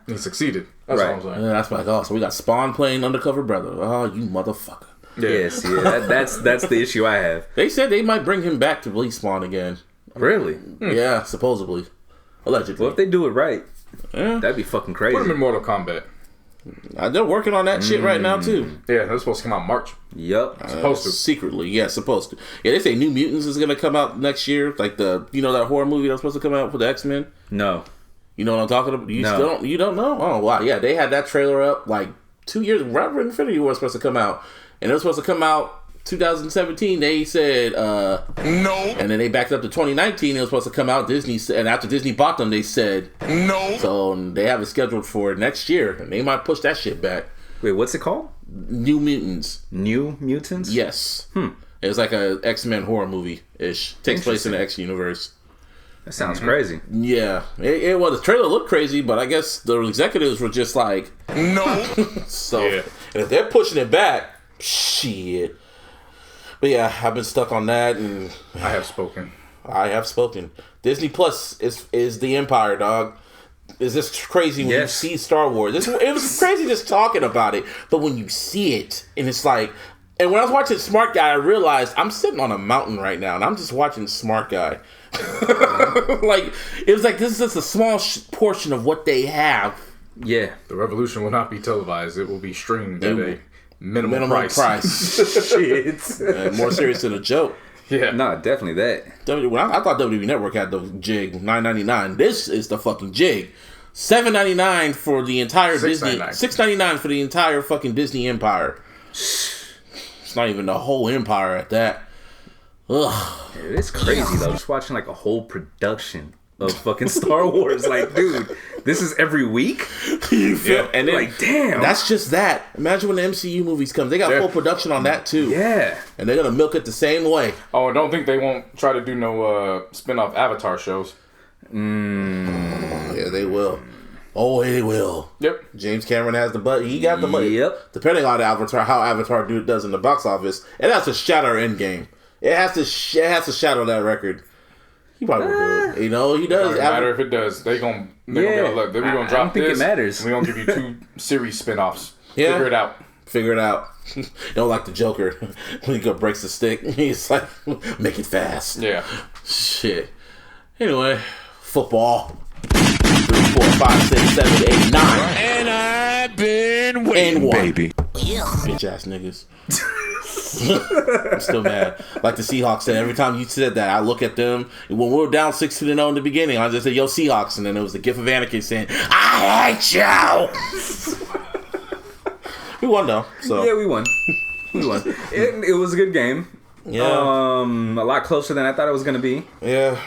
He succeeded. That's Right. all I'm saying. Yeah, that's like, oh, so we got Spawn playing Undercover Brother. Oh, you motherfucker. Yeah, see, that's the issue I have. They said they might bring him back to play Spawn again. Really? Yeah, supposedly. Allegedly. Well, if they do it right, Yeah. that'd be fucking crazy. Put him in Mortal Kombat. They're working on that shit right now too. Yeah, they're supposed to come out in March. Yep. Supposed to. Secretly, yeah, supposed to. Yeah, they say New Mutants is gonna come out next year. Like that horror movie that's supposed to come out for the X-Men. No. You know what I'm talking about? No. You don't know? Oh wow, yeah, they had that trailer up like 2 years. Right when Infinity War was supposed to come out, and it was supposed to come out 2017. They said No. and then they backed up to 2019. It was supposed to come out. Disney, and after Disney bought them, they said No. so they have it scheduled for next year, and they might push that shit back. Wait, what's it called? New Mutants. New Mutants? Yes. It's like a X-Men horror movie ish. Takes place in the X universe. That sounds crazy. Yeah, it well, the trailer looked crazy, but I guess the executives were just like, No. so. Yeah. And if they're pushing it back, shit. But yeah, I've been stuck on that, and I have spoken. Disney Plus is the empire, dog. Is this crazy when Yes. you see Star Wars? It was crazy just talking about it, but when you see it, and it's like, and when I was watching Smart Guy, I realized I'm sitting on a mountain right now, and I'm just watching Smart Guy. Like, it was like, this is just a small portion of what they have. Yeah. The revolution will not be televised. It will be streamed at a minimum price. Shit. More serious than a joke. Yeah. Nah, definitely that. I thought WWE Network had the jig, $9.99. This is the fucking jig. $7.99 for the entire Disney. $6.99 for the entire fucking Disney empire. It's not even the whole empire at that. Ugh. It's crazy though, just watching like a whole production of fucking Star Wars. Like, dude, this is every week? You feel? And then, like, damn. that's just that. Imagine when the MCU movies come. They got full production on that too. Yeah. And they're gonna milk it the same way. Oh, don't think they won't try to do no spin-off Avatar shows. Yeah, they will. Oh, they will. Yep. James Cameron has the money. He got the money. Yep. Depending on how Avatar does in the box office, it has to shatter Endgame. It has to shadow that record. He probably will do it. You know, he does. Doesn't matter if it does. They're gonna be like, look, we're gonna drop think this. it matters. We're gonna give you 2 series spin-offs. Yeah. Figure it out. You don't like the Joker when he breaks the stick. He's like, make it fast. Yeah. Shit. Anyway, football. 3, 4, 5, 6, 7, 8, 9. And I've been waiting, And 1. baby. Bitch ass niggas. I'm still mad. Like the Seahawks said, every time you said that, I look at them. When we were down 6-0 in the beginning, I just said, yo, Seahawks. And then it was the gif of Anakin saying, I hate you. We won, though. So. Yeah, we won. It was a good game. Yeah. A lot closer than I thought it was going to be. Yeah.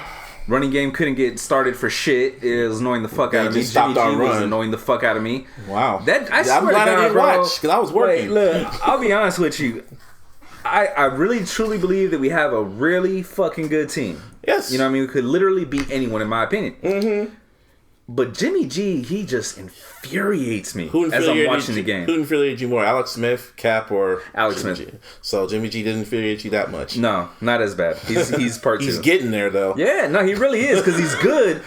Running game couldn't get started for shit. It was annoying the fuck out of me. just stopped Jimmy our G was run. annoying the fuck out of me. Wow. That I I'm swear to glad I God, didn't bro. watch because I was working. Wait, look, I'll be honest with you. I really truly believe that we have a really fucking good team. Yes. You know what I mean? We could literally beat anyone, in my opinion. Mm-hmm. But Jimmy G, he just infuriates me as I'm watching the game. Who infuriated you more, Alex Smith, Cap, or Alex Jimmy Smith? G? So Jimmy G didn't infuriate you that much. No, not as bad. He's part 2. He's getting there though. Yeah, no, he really is because he's good.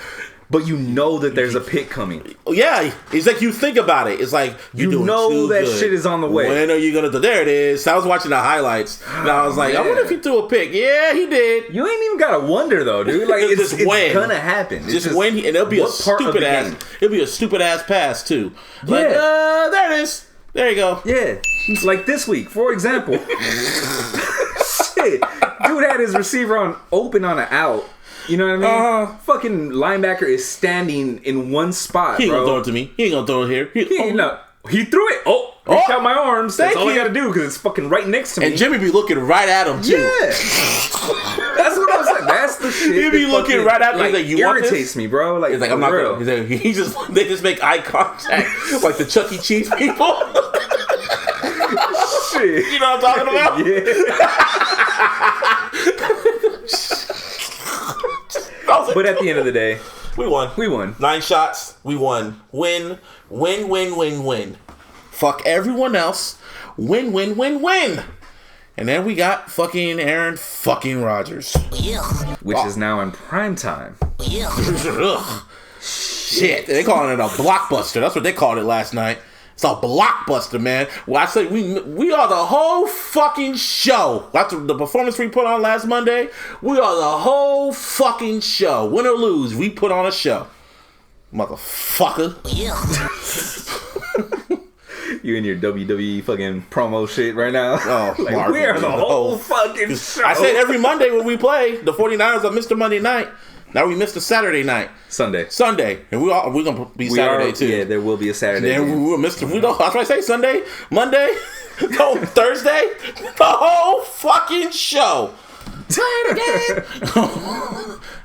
But you know that there's a pick coming. Yeah, it's like you think about it. It's like You doing know too that good. shit is on the way. When are you gonna do? There it is. I was watching the highlights, and I was like, I wonder if he threw a pick. Yeah, he did. You ain't even gotta wonder though, dude. Like it's when. gonna happen. It's Just when, and it'll be a what part of stupid the ass. game? It'll be a stupid ass pass too. Like, Yeah. there it is. There you go. Yeah, like this week, for example. Shit, dude had his receiver on open on an out. You know what I mean? Fucking linebacker is standing in one spot, He ain't bro. gonna throw it to me. He ain't gonna throw it here. He threw it. Reach out my arms. That's Thank all I you. gotta do because it's fucking right next to me. And Jimmy be looking right at him too. Yeah. That's what I'm saying. That's the shit. He be that looking fucking, right at me. like, He's like, "You want this?" irritates me, bro. Like, He's like, I'm not real. gonna. He's like, they just make eye contact like the Chuck E. Cheese people. Shit. You know what I'm talking about? Yeah. But at the end of the day, we won. we won. 9 shots. We won. Win. Fuck everyone else. Win. And then we got fucking Aaron fucking Rodgers. Which is now in prime time. Ugh. Shit. They calling it a blockbuster. That's what they called it last night. It's a blockbuster, man. Well, I say we are the whole fucking show. After the performance we put on last Monday, we are the whole fucking show. Win or lose, we put on a show. Motherfucker. You in your WWE fucking promo shit right now? Oh, like, we are the whole fucking show. I said every Monday when we play, the 49ers are Mr. Monday night. Now we missed a Saturday night. Sunday. And we're going to be Saturday too. Yeah, there will be a Saturday. Then we'll miss we don't. That's why I say Sunday, Monday, no, Thursday, the whole fucking show. Tired again.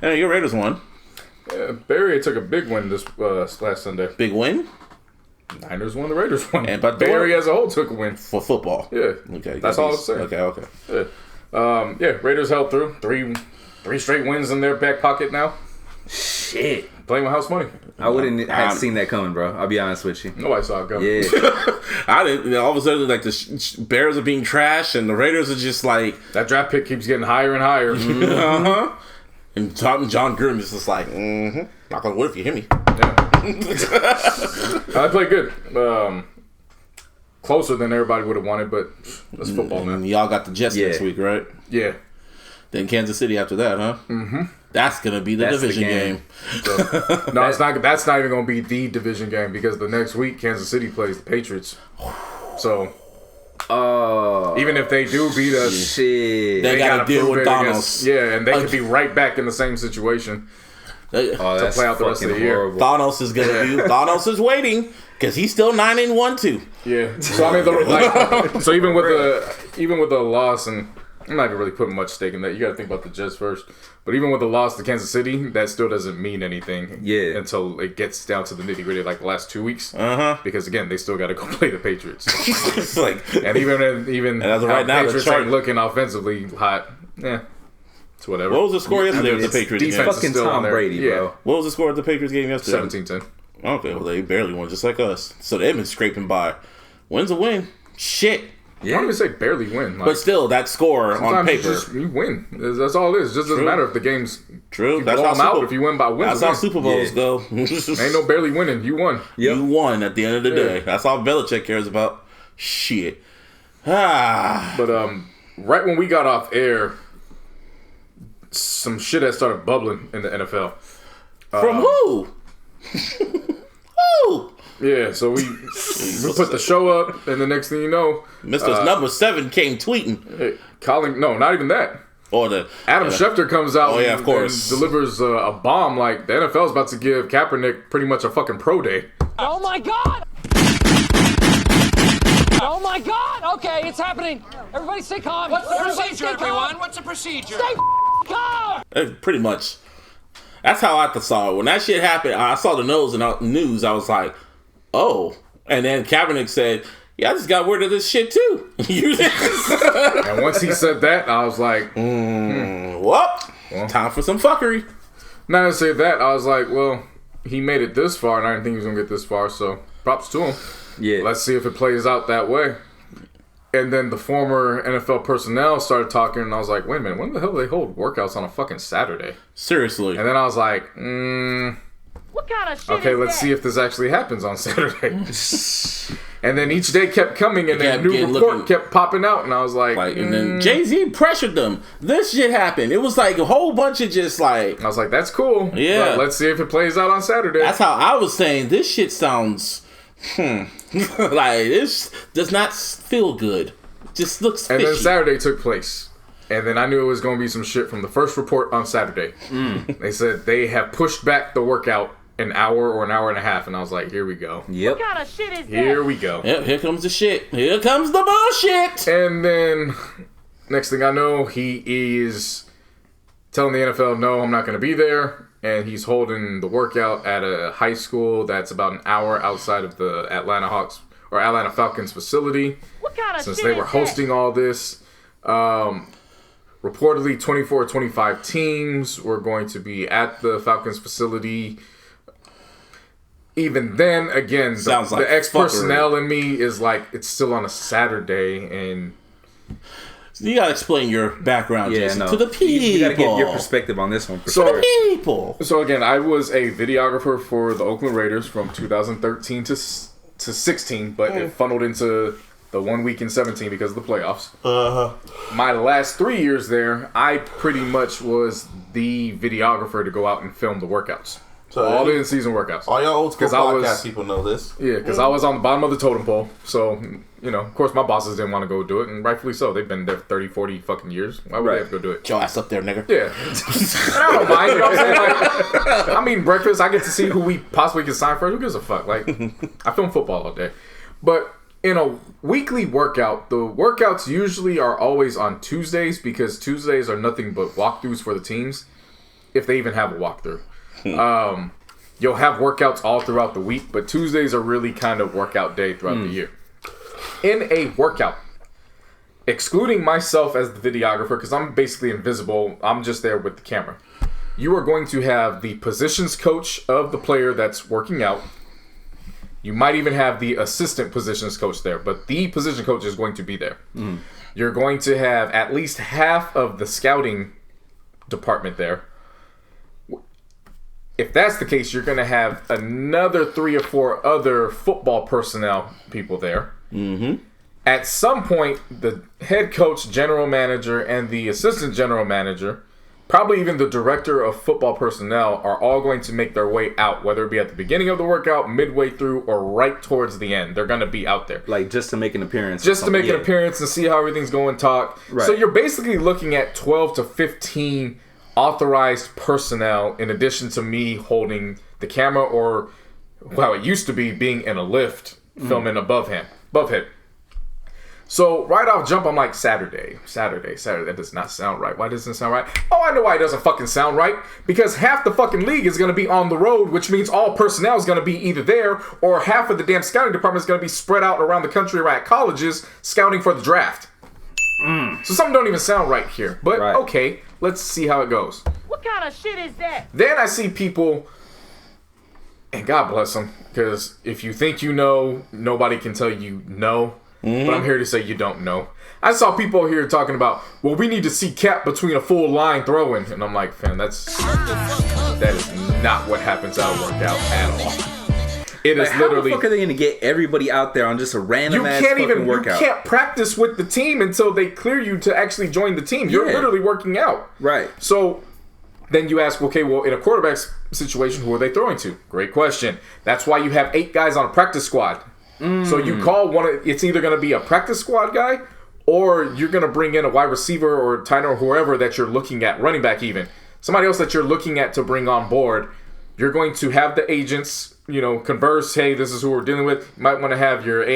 Hey, your Raiders won. Yeah, Barry took a big win this last Sunday. Big win? Niners won, the Raiders won. But Barry as a whole took a win. For football. Yeah. Okay. That's all I was saying. Okay. Yeah. Raiders held through. Three straight wins in their back pocket now. Shit. Playing with house money. I wouldn't have seen that coming, bro. I'll be honest with you. Nobody saw it coming. Yeah. I didn't. All of a sudden, like the Bears are being trashed, and the Raiders are just like that draft pick keeps getting higher and higher. And John Gruden is just like, not gonna win if you hit me. Yeah. I played good. Closer than everybody would have wanted, but that's football, man. Y'all got the Jets next week, right? Yeah. Then Kansas City after that, huh? Mm-hmm. That's gonna be the division game. So, no, it's not. That's not even gonna be the division game because the next week Kansas City plays the Patriots. So, even if they do beat us, they gotta deal with Thanos. And they could be right back in the same situation to play out the rest of the year. Horrible. Thanos is gonna be. Thanos is waiting because he's still 9-1 too. Yeah. So I mean, so even with the loss, and I'm not even really putting much stake in that. You got to think about the Jets first. But even with the loss to Kansas City, that still doesn't mean anything. Yeah. Until it gets down to the nitty gritty, like the last 2 weeks. Because again, they still got to go play the Patriots. It's like, and even as of right now, the Patriots ain't looking offensively hot. Yeah. It's whatever. What was the score yesterday with the Patriots game? Defense fucking Tom Brady, bro. What was the score of the Patriots game yesterday? 17-10. Okay, well they barely won, just like us. So they've been scraping by. Win's a win. Shit. Yeah. I don't even say barely win. But still, that score on paper. You win. That's all it is. It just doesn't matter if the game's... True. That's how out if you win by wins. That's how Super Bowls go. Ain't no barely winning. You won. You won at the end of the day. That's all Belichick cares about. Shit. But right when we got off air, some shit had started bubbling in the NFL. From who? Who? Yeah, so we put the show up, and the next thing you know, Mr. Number 7 came tweeting. Hey, Colin, no, not even that. Or the Adam Schefter comes out of course. and delivers a bomb like the NFL's about to give Kaepernick pretty much a fucking pro day. Oh my god! Oh my god! Okay, it's happening. Everybody stay calm. What's the procedure, everyone? What's the procedure? Stay calm! Pretty much. That's how I saw it. When that shit happened, I saw the news. I was like, oh. And then Kaepernick said, yeah, I just got word of this shit too. And once he said that, I was like, well, time for some fuckery. Not to say that, I was like, well, he made it this far, and I didn't think he was going to get this far, so props to him. Yeah. Let's see if it plays out that way. And then the former NFL personnel started talking, and I was like, wait a minute, when the hell do they hold workouts on a fucking Saturday? Seriously. And then I was like, What kind of shit okay, is let's that? see if this actually happens on Saturday. And then each day kept coming, and then a new report kept popping out, and I was like, and then Jay-Z pressured them. This shit happened. It was like a whole bunch of just like... I was like, that's cool. Yeah. But let's see if it plays out on Saturday. That's how I was saying, this shit sounds... like, this does not feel good. It just looks fishy. And then Saturday took place. And then I knew it was going to be some shit from the first report on Saturday. They said they have pushed back the workout an hour or an hour and a half, and I was like, here we go. Yep. What kind of shit is Here that? we go. Yep, here comes the shit. Here comes the bullshit. And then, next thing I know, he is telling the NFL, no, I'm not going to be there. And he's holding the workout at a high school that's about an hour outside of the Atlanta Falcons facility. What kind of Since shit they were is hosting all this. Reportedly, 24 or 25 teams were going to be at the Falcons facility. Even then, again, the ex-personnel in me is like, it's still on a Saturday, and... You gotta explain your background, Jason, to the people. You gotta get your perspective on this one. To the people. So again, I was a videographer for the Oakland Raiders from 2013 to 16, but it funneled into the 1 week in 17 because of the playoffs. My last 3 years there, I pretty much was the videographer to go out and film the workouts. So all the in-season workouts. All y'all old school podcast people know this. Yeah, because I was on the bottom of the totem pole. So, of course my bosses didn't want to go do it, and rightfully so. They've been there 30, 40 fucking years. Why would they have to go do it? Get your ass up there, nigga. Yeah. And I don't mind, you know what I'm saying? Like, I'm eating breakfast. I get to see who we possibly can sign first. Who gives a fuck? Like, I film football all day. But in a weekly workout, the workouts usually are always on Tuesdays because Tuesdays are nothing but walkthroughs for the teams, if they even have a walkthrough. You'll have workouts all throughout the week, but Tuesdays are really kind of workout day throughout the year. In a workout, excluding myself as the videographer, because I'm basically invisible, I'm just there with the camera. You are going to have the positions coach of the player that's working out. You might even have the assistant positions coach there, but the position coach is going to be there. You're going to have at least half of the scouting department there. If that's the case, you're going to have another 3 or 4 other football personnel people there. At some point, the head coach, general manager, and the assistant general manager, probably even the director of football personnel, are all going to make their way out, whether it be at the beginning of the workout, midway through, or right towards the end. They're going to be out there. Like, just to make an appearance. Just to make an appearance and see how everything's going, talk. Right. So you're basically looking at 12 to 15 authorized personnel in addition to me holding the camera, or how it used to be being in a lift filming above him. So right off jump, I'm like, Saturday. That does not sound right. Why doesn't it sound right? Oh, I know why it doesn't fucking sound right. Because half the fucking league is going to be on the road, which means all personnel is going to be either there, or half of the damn scouting department is going to be spread out around the country or at colleges scouting for the draft. So something don't even sound right here. But okay, let's see how it goes. What kind of shit is that? Then I see people, and God bless them, because if you think you know, nobody can tell you no. But I'm here to say you don't know. I saw people here talking about, well, we need to see Cap between a full line throwing. And I'm like, fam, that is not what happens at a workout at all. It is literally. How the fuck are they going to get everybody out there on just a random ass fucking workout? You can't practice with the team until they clear you to actually join the team. You're literally working out. Right. So then you ask, okay, well, in a quarterback situation, who are they throwing to? Great question. That's why you have 8 guys on a practice squad. So you call it's either going to be a practice squad guy, or you're going to bring in a wide receiver or tight end or whoever that you're looking at, running back even. Somebody else that you're looking at to bring on board. You're going to have the agents, converse, hey, this is who we're dealing with. You might want to have your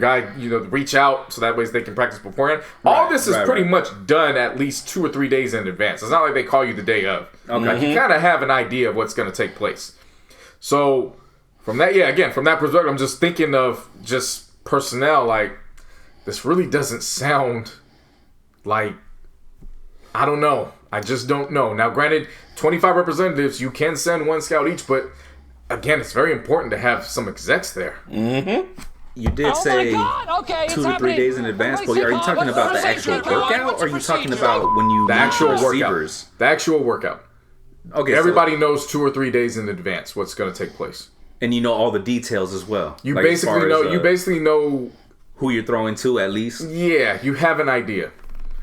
guy, reach out so that way they can practice beforehand. All this is pretty much done at least 2 or 3 days in advance. It's not like they call you the day of. Okay. Like, you kind of have an idea of what's going to take place. So from that, from that perspective, I'm just thinking of just personnel. Like, this really doesn't sound like, I don't know. I just don't know. Now, granted, 25 representatives, you can send 1 scout each, but again, it's very important to have some execs there. You did say 2 to 3 days in advance, but are you talking about the actual workout, or are you talking about when you the actual receivers? The actual workout. Okay, everybody knows 2 or 3 days in advance what's going to take place, and you know all the details as well. You basically know. You basically know who you're throwing to at least. Yeah, you have an idea.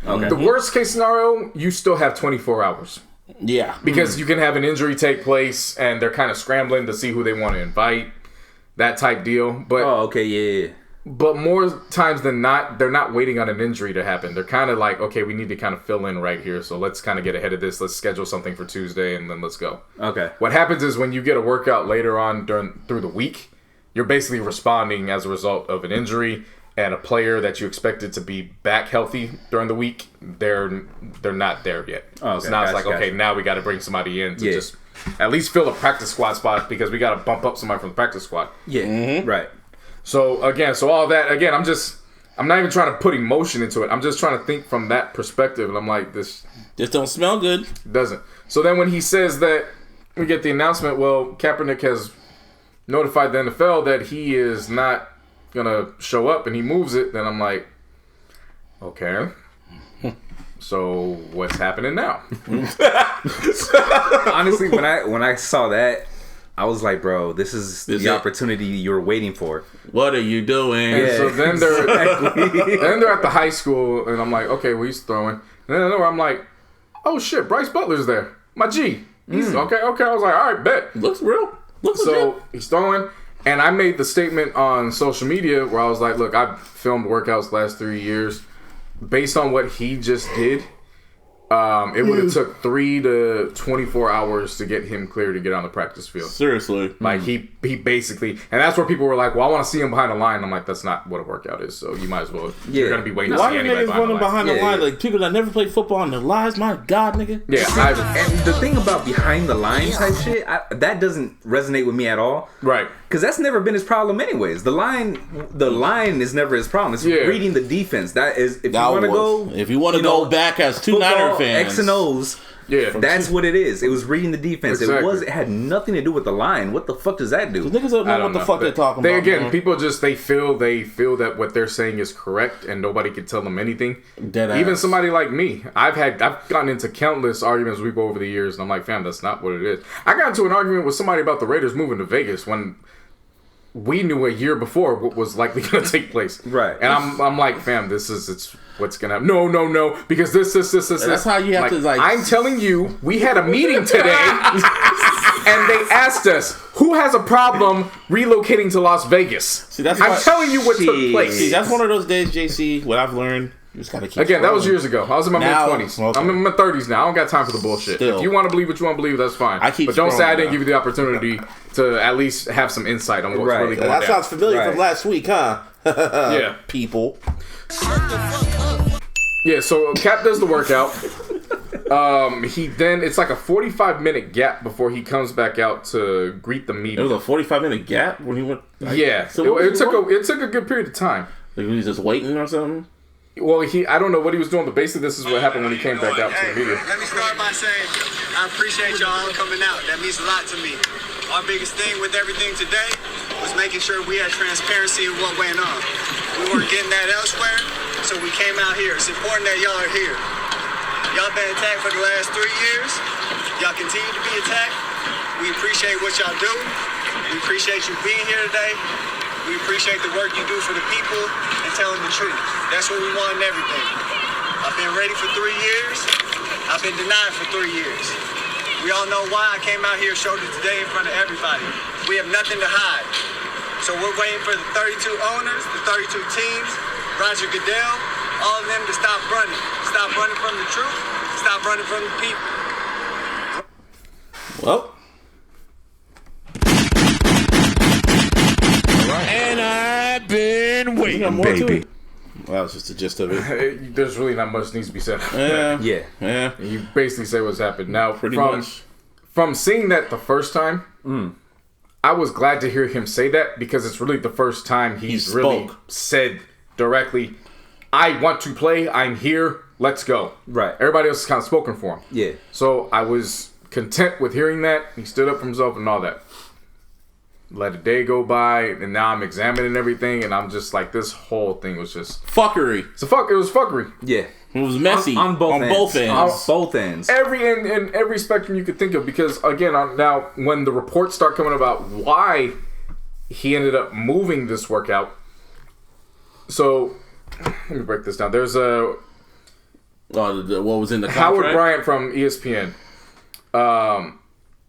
Okay. The worst case scenario, you still have 24 hours. Yeah, because you can have an injury take place, and they're kind of scrambling to see who they want to invite. That type deal. But yeah. But more times than not, they're not waiting on an injury to happen. They're kind of like, okay, we need to kind of fill in right here. So let's kind of get ahead of this. Let's schedule something for Tuesday, and then let's go. Okay. What happens is when you get a workout later on through the week, you're basically responding as a result of an injury, and a player that you expected to be back healthy during the week, they're not there yet. Oh, okay. So now it's like, okay, now we got to bring somebody in to just at least fill a practice squad spot, because we got to bump up somebody from the practice squad. Yeah, right. So all that, I'm not even trying to put emotion into it. I'm just trying to think from that perspective. And I'm like, this don't smell good. Doesn't. So then when he says that, we get the announcement, well, Kaepernick has notified the NFL that he is not going to show up, and he moves it, then I'm like, okay. So what's happening now? Honestly, when I saw that, I was like, bro, this is the opportunity you were waiting for. What are you doing? And so then they're at the high school, and I'm like, okay, well, he's throwing. And then I'm like, oh shit, Bryce Butler's there. my G. He's okay. I was like, all right, bet. Looks real. Looks so legit. he's throwing, and I made the statement on social media where I was like, look, I've filmed workouts the last 3 years. Based on what he just did, it would have took 3 to 24 hours to get him clear to get on the practice field. Seriously. Like, he basically... And that's where people were like, well, I want to see him behind the line. I'm like, that's not what a workout is, so you might as well... Yeah. You're going to be waiting to see anybody behind the line. Like, people that never played football in their lives, my God, nigga. Yeah. And the thing about behind the line type shit, that doesn't resonate with me at all. Right. Because that's never been his problem anyways. The line is never his problem. It's reading the defense. That is... If you want to go back as two Niner fans... X and O's... Yeah, that's what it is. It was reading the defense. Exactly. It had nothing to do with the line. What the fuck does that do? The niggas don't know what the fuck they're talking about. Again, people just they feel that what they're saying is correct, and nobody can tell them anything. Even somebody like me, I've gotten into countless arguments we go over the years, and I'm like, fam, that's not what it is. I got into an argument with somebody about the Raiders moving to Vegas when we knew a year before what was likely going to take place. Right. And I'm like, fam, it's what's going to happen. No, because this. That's how you have to, like... I'm telling you, we had a meeting today, and they asked us, who has a problem relocating to Las Vegas? See, I'm telling you what took place. See, that's one of those days, JC, what I've learned... You just gotta keep Again, that was years ago. I was in my mid-20s. Okay. I'm in my 30s now. I don't got time for the bullshit. Still. If you want to believe what you want to believe, that's fine. But don't say I didn't give you the opportunity to at least have some insight on what's really going on. That sounds familiar from last week, huh? Yeah. People. Yeah, so Cap does the workout. It's like a 45-minute gap before he comes back out to greet the media. It was a 45-minute gap when he went... So it took a good period of time. Like he was just waiting or something? Well, I don't know what he was doing, but basically this is what happened when he came back out to the media. Let me start by saying I appreciate y'all coming out. That means a lot to me. Our biggest thing with everything today was making sure we had transparency in what went on. We weren't getting that elsewhere, so we came out here. It's important that y'all are here. Y'all been attacked for the last 3 years. Y'all continue to be attacked. We appreciate what y'all do. We appreciate you being here today. We appreciate the work you do for the people and telling the truth. That's what we want in everything. I've been ready for 3 years. I've been denied for 3 years. We all know why I came out here, showed it today in front of everybody. We have nothing to hide. So we're waiting for the 32 owners, the 32 teams, Roger Goodell, all of them to stop running. Stop running from the truth. Stop running from the people. Well. And I've been waiting, baby. Well, that was just the gist of it. There's really not much needs to be said. Yeah. You basically say what's happened. Now, pretty much. From seeing that the first time, I was glad to hear him say that because it's really the first time he's really said directly, I want to play, I'm here, let's go. Right. Everybody else has kind of spoken for him. Yeah. So I was content with hearing that. He stood up for himself and all that. Let a day go by, and now I'm examining everything, and I'm just like, this whole thing was just fuckery. It was fuckery. Yeah, it was messy on both ends. Every spectrum you could think of. Because again, now when the reports start coming about why he ended up moving this workout, so let me break this down. There's what was in the contract? Howard Bryant from ESPN.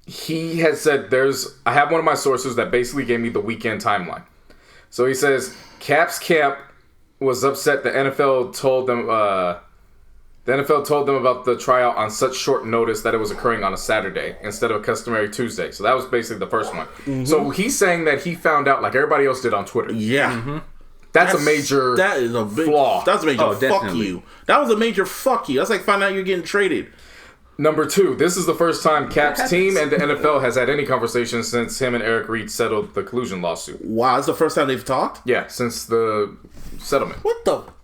He has said I have one of my sources that basically gave me the weekend timeline. So he says Cap's camp was upset the NFL told them about the tryout on such short notice that it was occurring on a Saturday instead of a customary Tuesday. So that was basically the first one. Mm-hmm. So he's saying that he found out like everybody else did on Twitter. Yeah. Mm-hmm. That's a major flaw. That's a major fuck you. That was a major fuck you. That's like finding out you're getting traded. Number 2, this is the first time Cap's team and the NFL has had any conversation since him and Eric Reed settled the collusion lawsuit. Wow, it's the first time they've talked? Yeah, since the settlement. What kind of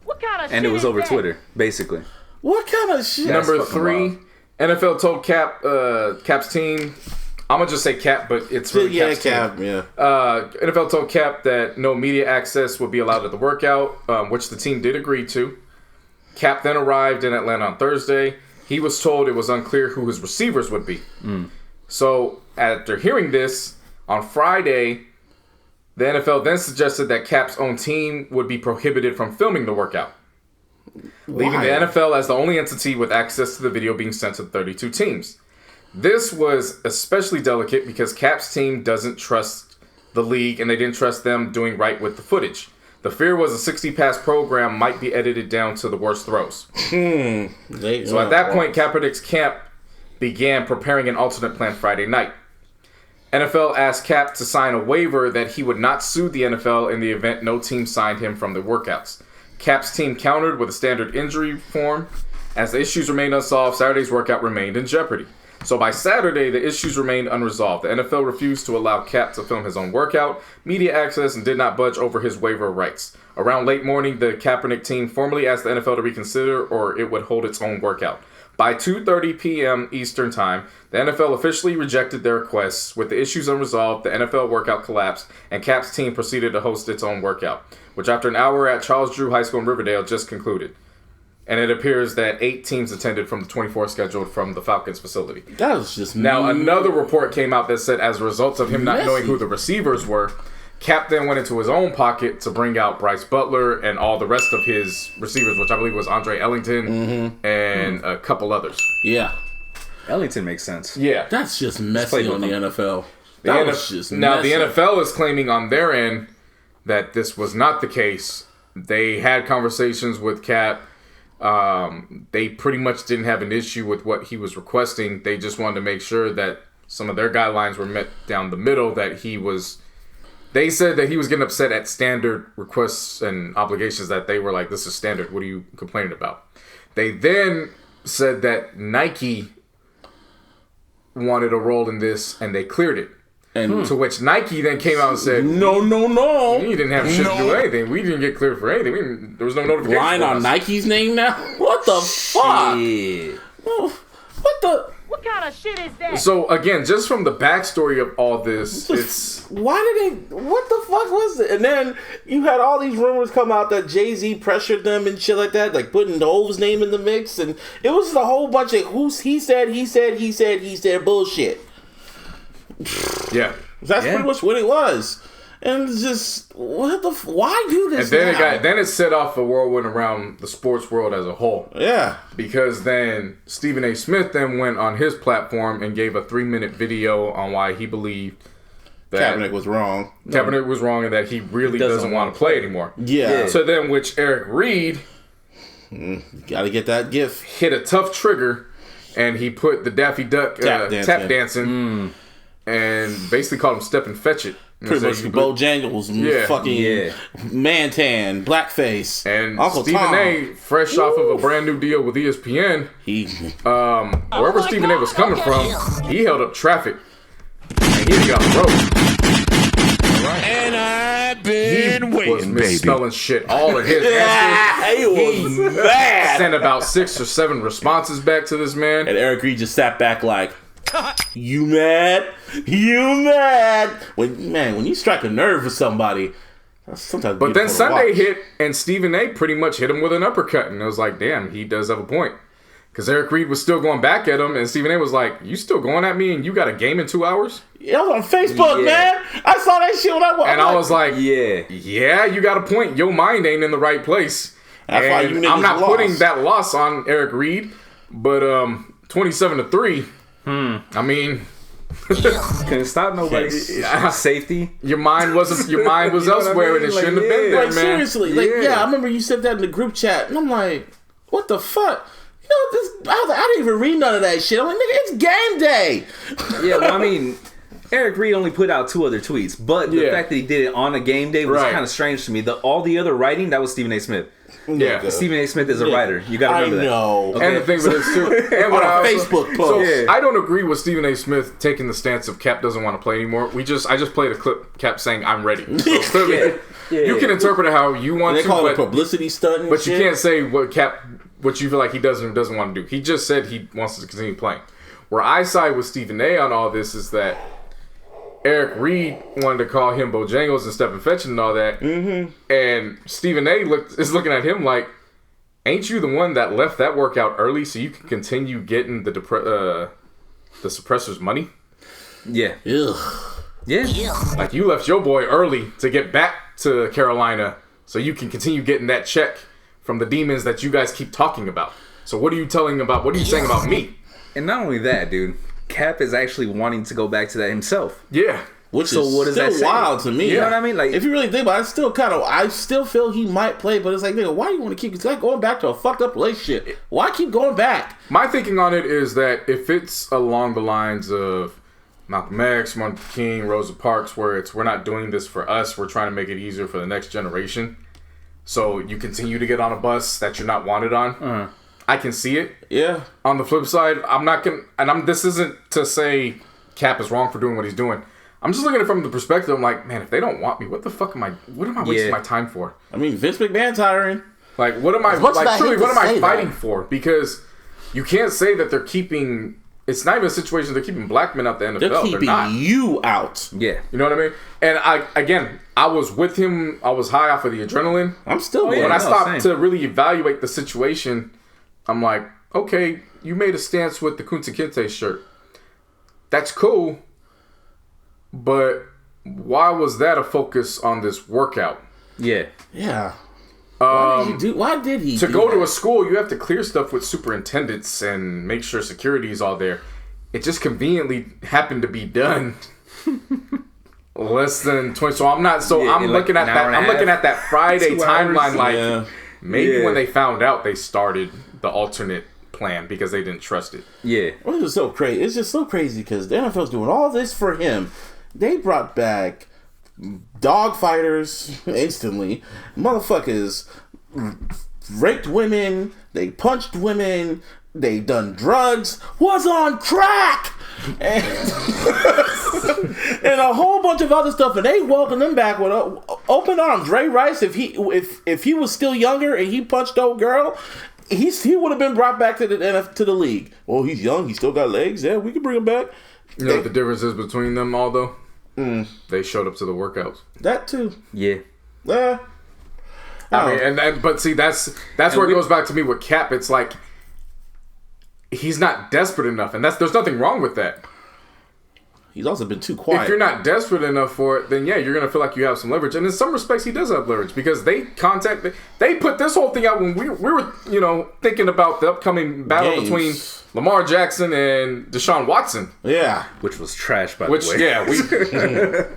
shit? And it was over Twitter, basically. What kind of shit? Number 3, NFL told Cap's team, I'm going to just say Cap, but it's really Cap's team. NFL told Cap that no media access would be allowed at the workout, which the team did agree to. Cap then arrived in Atlanta on Thursday. He was told it was unclear who his receivers would be. So, after hearing this, on Friday, the NFL then suggested that Cap's own team would be prohibited from filming the workout. Leaving the NFL as the only entity with access to the video being sent to 32 teams. This was especially delicate because Cap's team doesn't trust the league, and they didn't trust them doing right with the footage. The fear was a 60-pass program might be edited down to the worst throws. So at that point, Kaepernick's camp began preparing an alternate plan Friday night. NFL asked Cap to sign a waiver that he would not sue the NFL in the event no team signed him from the workouts. Cap's team countered with a standard injury form. As the issues remained unsolved, Saturday's workout remained in jeopardy. So by Saturday, the issues remained unresolved. The NFL refused to allow Cap to film his own workout, media access, and did not budge over his waiver rights. Around late morning, the Kaepernick team formally asked the NFL to reconsider or it would hold its own workout. By 2:30 p.m. Eastern Time, the NFL officially rejected their requests. With the issues unresolved, the NFL workout collapsed, and Cap's team proceeded to host its own workout, which after an hour at Charles Drew High School in Riverdale just concluded. And it appears that 8 teams attended from the 24 scheduled from the Falcons facility. That was just Now, another report came out that said as a result of him not knowing who the receivers were, Cap then went into his own pocket to bring out Bryce Butler and all the rest of his receivers, which I believe was Andre Ellington and a couple others. Yeah. Ellington makes sense. Yeah. That's just messy on the NFL. The NFL is claiming on their end that this was not the case. They had conversations with Cap. They pretty much didn't have an issue with what he was requesting. They just wanted to make sure that some of their guidelines were met down the middle, that he was... They said that he was getting upset at standard requests and obligations, that they were like, this is standard. What are you complaining about? They then said that Nike wanted a role in this, and they cleared it. And to which Nike then came out and said, No. You didn't have shit to do anything. We didn't get cleared for anything. There was no notification. Line on Nike's name now? What the fuck? What the... What kind of shit is that? So again, just from the backstory of all this, it's why did they? What the fuck was it? And then you had all these rumors come out that Jay-Z pressured them and shit like that, like putting Hove's name in the mix, and it was a whole bunch of he said bullshit. Yeah, that's pretty much what it was. And it's just why do this? And then it set off a whirlwind around the sports world as a whole. Yeah, because then Stephen A. Smith then went on his platform and gave a 3-minute video on why he believed that Kaepernick was wrong. Kaepernick was wrong, and that he really doesn't want to play anymore. Yeah. So then, which Eric Reed, gotta get that gif, hit a tough trigger, and he put the Daffy Duck tap dancing, and basically called him Step and Fetch It. Pretty much Bojangles, fucking Mantan, Blackface, and Uncle Stephen Tom. A. fresh off of a brand new deal with ESPN. Wherever Stephen A. was coming from, he held up traffic and he got the road. And I've been waiting, was misspelling shit all in his answers. He was bad. Sent about 6 or 7 responses back to this man, and Eric Reed just sat back like, You mad? You mad? When you strike a nerve with somebody, sometimes. But then Sunday hit, and Stephen A. pretty much hit him with an uppercut, and it was like, damn, he does have a point. Because Eric Reed was still going back at him, and Stephen A. was like, you still going at me, and you got a game in 2 hours? Yeah, I was on Facebook, man. I saw that shit when I was. And I was like, yeah, you got a point. Your mind ain't in the right place. That's why you I'm not putting that loss on Eric Reed, but 27-3. I mean, couldn't stop nobody's safety. Your mind was elsewhere, and it shouldn't have been there, man. Seriously, I remember you said that in the group chat, and I'm like, what the fuck? You know, I didn't even read none of that shit. I'm like, nigga, it's game day. Yeah, well, I mean, Eric Reed only put out 2 other tweets, but the fact that he did it on a game day was kind of strange to me. All the other writing, that was Stephen A. Smith. Yeah, Stephen A. Smith is a writer. You got to remember that. I know. Okay. And the thing with this too, and on a Facebook post. So I don't agree with Stephen A. Smith taking the stance of Cap doesn't want to play anymore. I just played a clip, Cap saying I'm ready. So clearly, you can interpret it how you want they to. Call it publicity stunt, but you can't say what you feel like he doesn't want to do. He just said he wants to continue playing. Where I side with Stephen A. on all this is that Eric Reed wanted to call him Bojangles and Step and Fetch and all that. Mm-hmm. And Stephen A. is looking at him like, ain't you the one that left that workout early so you can continue getting the suppressor's money? Yeah. Ugh. Yeah. Like, you left your boy early to get back to Carolina so you can continue getting that check from the demons that you guys keep talking about. So what are you saying about me? And not only that, dude. Cap is actually wanting to go back to that himself. Yeah. Which is what still wild to me. You know what I mean? Like, if you really think about it, I still feel he might play, but it's like, nigga, why do you want to keep going back to a fucked up relationship? Why keep going back? My thinking on it is that if it's along the lines of Malcolm X, Martin Luther King, Rosa Parks, where we're not doing this for us, we're trying to make it easier for the next generation. So you continue to get on a bus that you're not wanted on. I can see it. Yeah. On the flip side, I'm not gonna, this isn't to say Cap is wrong for doing what he's doing. I'm just looking at it from the perspective. I'm like, man, if they don't want me, what am I wasting my time for? I mean, Vince McMahon's hiring. Like, what am I fighting for? Because you can't say that they're keeping. It's not even a situation they're keeping black men out the NFL. They're keeping you out. Yeah, you know what I mean. And I was with him. I was high off of the adrenaline. I'm still. When I stopped to really evaluate the situation, I'm like, okay, you made a stance with the Kunta Kinte shirt. That's cool. But why was that a focus on this workout? Yeah. Why did he to go to a school, you have to clear stuff with superintendents and make sure security is all there. It just conveniently happened to be done less than 20. So I'm not. So I'm looking at that. I'm looking at that Friday timeline. Like maybe when they found out, they started the alternate plan because they didn't trust it. Yeah. Well, it's so crazy. It's just so crazy because the NFL's doing all this for him. They brought back dog fighters instantly. Motherfuckers raped women. They punched women. They done drugs. Was on crack. And, and a whole bunch of other stuff. And they welcomed them back with open arms. Ray Rice, if he was still younger and he punched old girl, he would have been brought back to the league. Well, he's young. He still got legs. Yeah, we can bring him back. You know what the difference is between them all, though? They showed up to the workouts. That too. Yeah. I mean, but see, that's where it goes back to me with Cap. It's like he's not desperate enough, and there's nothing wrong with that. He's also been too quiet. If you're not desperate enough for it, then yeah, you're gonna feel like you have some leverage. And in some respects, he does have leverage because they put this whole thing out when we were thinking about the upcoming battle between Lamar Jackson and Deshaun Watson. Yeah. Which was trash, by the way. Yeah, we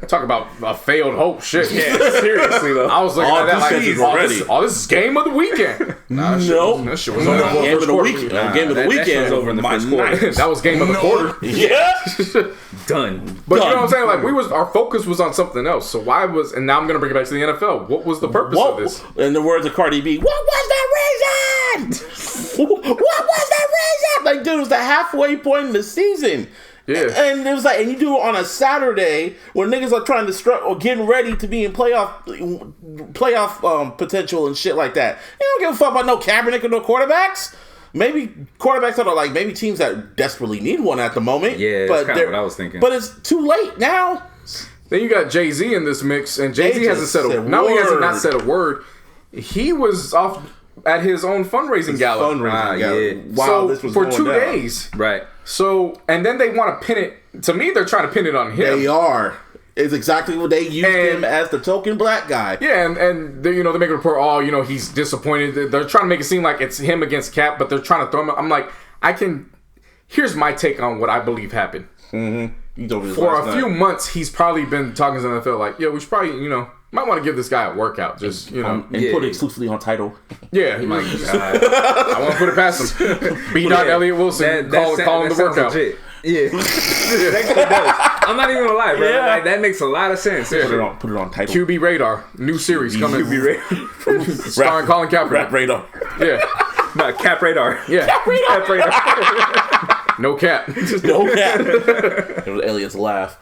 talk about a failed hope shit. Yeah, seriously, though. I was looking at that like, this is game of the weekend. That shit was over. Game of the weekend. Game of the weekend was over in the first quarter. That was game of the quarter. Yeah. Done. But you know what I'm saying? Like our focus was on something else. So and now I'm gonna bring it back to the NFL. What was the purpose of this? In the words of Cardi B, what was the reason? What was the reason? Like, dude, it was the halfway point in the season. Yeah. And it was like, and you do it on a Saturday when niggas are trying to or getting ready to be in playoff potential and shit like that. You don't give a fuck about no Kaepernick or no quarterbacks. Maybe quarterbacks that are like maybe teams that desperately need one at the moment. Yeah, but that's kind of what I was thinking. But it's too late now. Then you got Jay-Z in this mix, and Jay-Z hasn't said a word. Not only has he not said a word, he was off at his own fundraising gala. Wow, this was for going 2 down. days. Right. So, and then they want to pin it. To me, they're trying to pin it on him. They are. It's exactly what they used him as the token black guy. Yeah, and they make a report. He's disappointed. They're trying to make it seem like it's him against Cap, but they're trying to throw him. I'm like, here's my take on what I believe happened. Mm-hmm. For a few months, he's probably been talking to the NFL like, we should probably, might want to give this guy a workout. Just, and put it exclusively on title. Yeah, he might. I want to put it past him. B. Elliott Wilson, call him the workout. Yeah. I'm not even gonna lie, bro. Yeah. Like, that makes a lot of sense. Yeah. Put it on title. QB Radar, new series coming. QB Radar. Starring Colin Kaepernick. Rap Radar. Yeah. No, Cap Radar. Yeah. Cap Radar. Cap Radar. No cap. No cap. It was Elliot's laugh.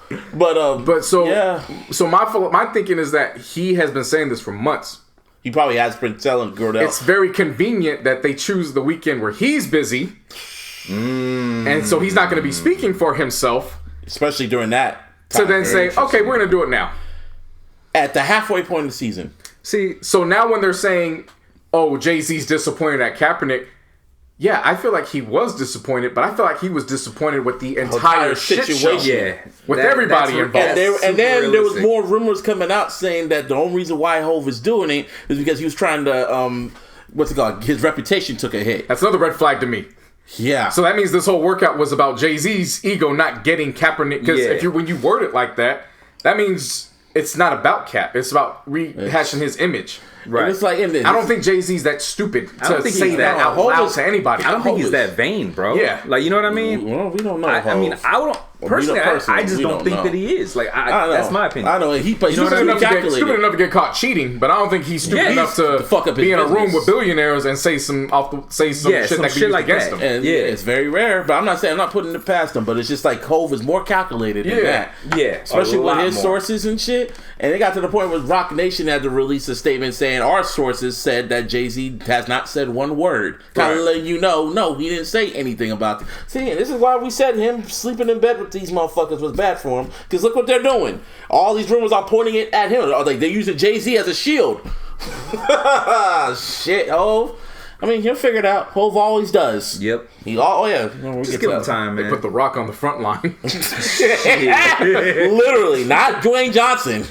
So my thinking is that he has been saying this for months. He probably has been telling Gordell. It's very convenient that they choose the weekend where he's busy. And so he's not going to be speaking for himself. Especially during that time. To then say, okay, we're going to do it now. At the halfway point of the season. See, so now when they're saying, Jay-Z's disappointed at Kaepernick, yeah, I feel like he was disappointed, but I feel like he was disappointed with the entire situation. Yeah. With everybody involved. And then there was more rumors coming out saying that the only reason why Hov is doing it is because he was trying to, his reputation took a hit. That's another red flag to me. Yeah. So that means this whole workout was about Jay-Z's ego not getting Kaepernick. Because when you word it like that, that means it's not about Cap. It's about rehashing his image. Right. And it's like, I don't think Jay-Z's that stupid to say that out loud to anybody. I don't think he's that vain, bro. Yeah. Like, you know what I mean? Well, we don't know. I mean, I don't. Personally, I just don't think that he is. Like, that's my opinion. I know. He plays stupid enough to get caught cheating, but I don't think he's stupid enough to fuck up be in a room with billionaires and say some shit that could be used against him. And it's very rare. But I'm not putting it past him. But it's just like Hov is more calculated than that. Yeah, especially with his sources and shit. And it got to the point where Rock Nation had to release a statement saying our sources said that Jay-Z has not said one word, kind of letting you know, no, he didn't say anything about it. See, this is why we said him sleeping in bed with these motherfuckers was bad for him, because look what they're doing. All these rumors are pointing it at him. Like, they're using Jay-Z as a shield. Shit, Hov. I mean, he'll figure it out. Hov always does. Yep. Just give him time, man. They put The Rock on the front line. Literally, not Dwayne Johnson.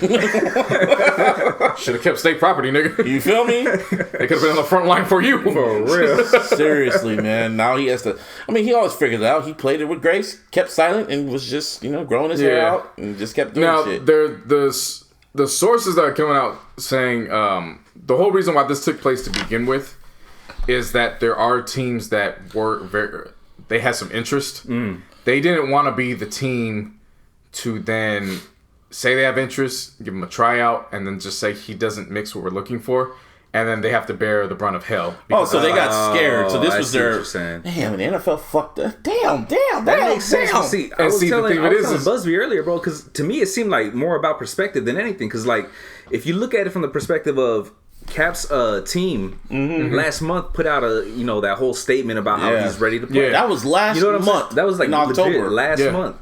Should have kept state property, nigga. You feel me? They could have been on the front line for you. For real. Seriously, man. Now he has to. I mean, he always figured it out. He played it with grace, kept silent, and was just, growing his hair out, and just kept doing shit. Now, the sources that are coming out saying the whole reason why this took place to begin with is that there are teams that they had some interest. They didn't want to be the team to then say they have interest, give him a tryout, and then just say he doesn't mix what we're looking for, and then they have to bear the brunt of hell. So they got scared. So this was their. Damn, the NFL fucked up. Damn. That makes sense. See, I was telling Busby earlier, bro, because to me it seemed like more about perspective than anything. Because like, if you look at it from the perspective of Cap's team last month put out that whole statement about how he's ready to play. Yeah, that was last month. That was like in October last month.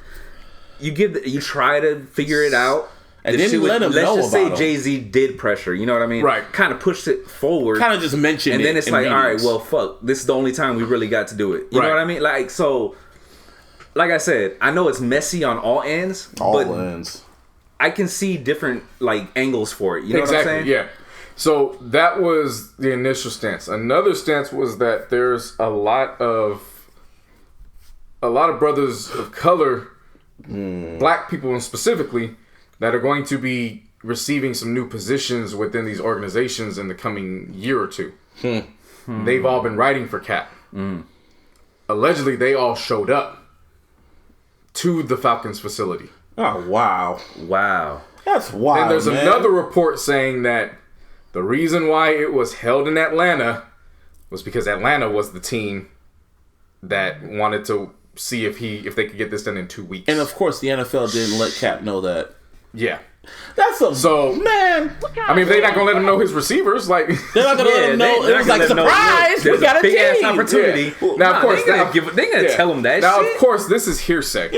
You try to figure it out, and then let him know about it. Let's just say Jay-Z did pressure. You know what I mean? Right. Kind of pushed it forward. Kind of just mentioned it. And then it's like, all right, well, fuck. This is the only time we really got to do it. You know what I mean? Like, so, like I said, I know it's messy on all ends. I can see different angles for it. You know what I'm saying? Yeah. So that was the initial stance. Another stance was that there's a lot of brothers of color, black people specifically, that are going to be receiving some new positions within these organizations in the coming year or two. They've all been writing for Cap. Allegedly, they all showed up to the Falcons facility. Oh, wow. That's wild. And there's another report saying that the reason why it was held in Atlanta was because Atlanta was the team that wanted to see if they could get this done in 2 weeks. And of course, the NFL didn't let Cap know that. Yeah. That's man. I mean, they're not gonna let him know his receivers. Like, they're not gonna let him know. It was like, surprise, we got a big ass team. opportunity. Yeah. Now, of course, they're gonna tell him that. Now, shit. of course, this is hearsay.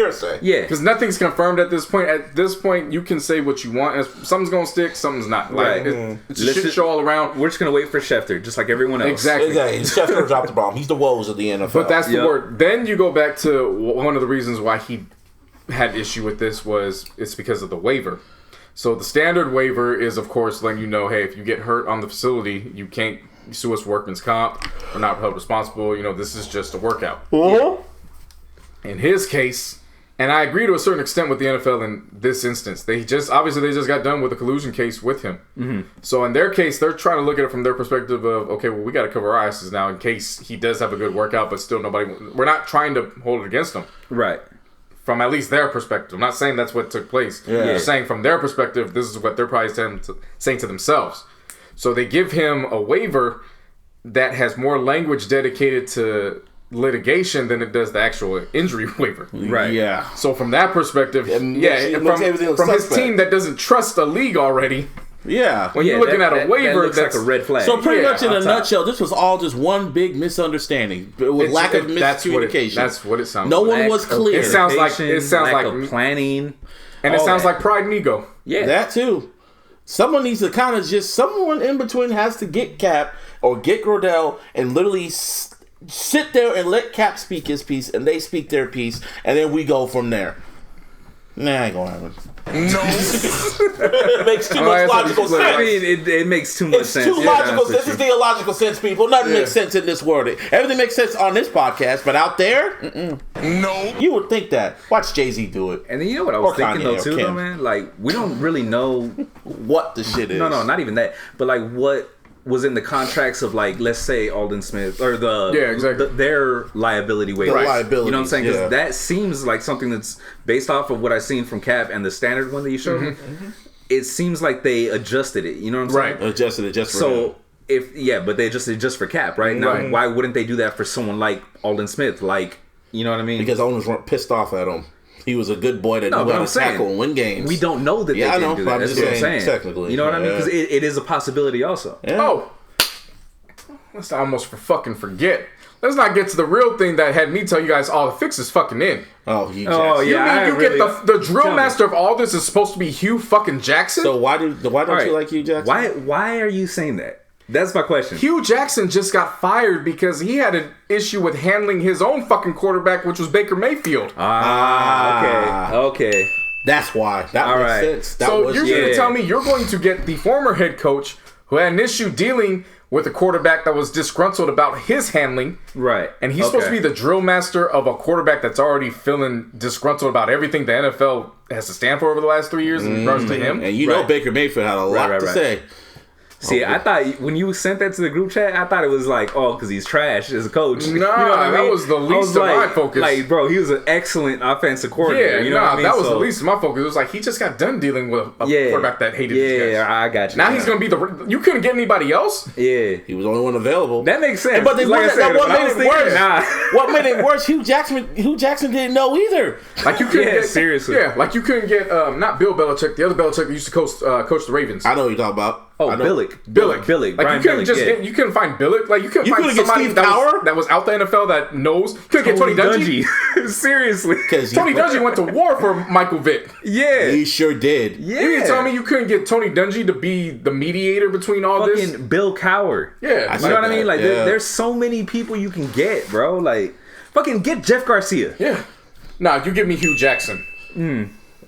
Yeah, because nothing's confirmed at this point. At this point, you can say what you want. Something's gonna stick. Something's not. Like, it's a shit show all around. We're just gonna wait for Schefter, just like everyone else. Exactly. Schefter dropped the bomb. He's the woes of the NFL. But that's the word. Then you go back to one of the reasons why he had issue with this it's because of the waiver. So the standard waiver is, of course, letting you know, hey, if you get hurt on the facility, you can't sue us workman's comp. We're not held responsible. This is just a workout. In his case, and I agree to a certain extent with the NFL in this instance, they just got done with a collusion case with him. So in their case, they're trying to look at it from their perspective of, okay, well, we got to cover our asses now in case he does have a good workout, but still we're not trying to hold it against him. Right. From at least their perspective. I'm not saying that's what took place. I'm saying from their perspective, this is what they're probably saying to themselves. So they give him a waiver that has more language dedicated to litigation than it does the actual injury waiver. Right. Yeah. So from that perspective, from his team that doesn't trust a league already. Yeah. When you're looking at a waiver, that's like a red flag. So pretty much in a nutshell, this was all just one big misunderstanding with lack of miscommunication. That's what it sounds like. No one was clear. It sounds like planning. And it sounds like pride and ego. Yeah. That too. Someone needs to kind of someone in between has to get Cap or get Grodell and literally sit there and let Cap speak his piece and they speak their piece and then we go from there. Nah, ain't gonna happen. No. It makes too much logical sense. I mean, it makes too much sense. It's too logical. This is the illogical sense, people. Nothing makes sense in this world. Everything makes sense on this podcast, but out there, no. You would think that. Watch Jay-Z do it. And then you know what I was thinking though too, though, man? Like, we don't really know what the shit is. No, not even that. But like, what was in the contracts of, like, let's say Alden Smith or their liability waiver. Liability. You know what I'm saying? Because that seems like something that's based off of what I've seen from Cap and the standard one that you showed me. It seems like they adjusted it. You know what I'm saying? Right. Adjusted it just for him. But they adjusted it just for Cap, right? Now, why wouldn't they do that for someone like Alden Smith? Like, you know what I mean? Because owners weren't pissed off at him. He was a good boy that knew how to tackle and win games. We don't know that they didn't do that. That's what I'm saying. Technically. You know what I mean? Because it is a possibility also. Yeah. Oh. Let's almost fucking forget. Let's not get to the real thing that had me tell you guys all the fix is fucking in. Oh, Hugh Jackson. You mean you get the drill master of all this is supposed to be Hugh fucking Jackson? So why don't you like Hugh Jackson? Why are you saying that? That's my question. Hugh Jackson just got fired because he had an issue with handling his own fucking quarterback, which was Baker Mayfield. Okay. That's why. That makes sense. So you're going to tell me you're going to get the former head coach who had an issue dealing with a quarterback that was disgruntled about his handling. Right. And he's supposed to be the drill master of a quarterback that's already feeling disgruntled about everything the NFL has to stand for over the last 3 years in regards to him. And you know Baker Mayfield had a lot to say. See, I thought when you sent that to the group chat, I thought it was like, because he's trash as a coach. Nah, you know what I mean? That was the least of my focus. Like, bro, he was an excellent offensive coordinator. Yeah, you know what I mean? That was the least of my focus. It was like he just got done dealing with a quarterback that hated these guys. Yeah, I got you. Now he's going to be you couldn't get anybody else? Yeah. He was the only one available. That makes sense. But what made it worse? What made it worse? Hugh Jackson didn't know either. Like you couldn't get seriously. Yeah, like you couldn't get not Bill Belichick, the other Belichick that used to coach the Ravens. I know what you're talking about. Billick. Like you couldn't find Billick. Like you couldn't find somebody that was out the NFL that knows. You couldn't get Tony Dungy. Seriously, Tony Dungy went to war for Michael Vick. Yeah, he sure did. Yeah, you mean tell me you couldn't get Tony Dungy to be the mediator between all this? Bill Cowher. Yeah, you know what I mean. Like there's so many people you can get, bro. Like fucking get Jeff Garcia. Yeah. Nah, you give me Hugh Jackson.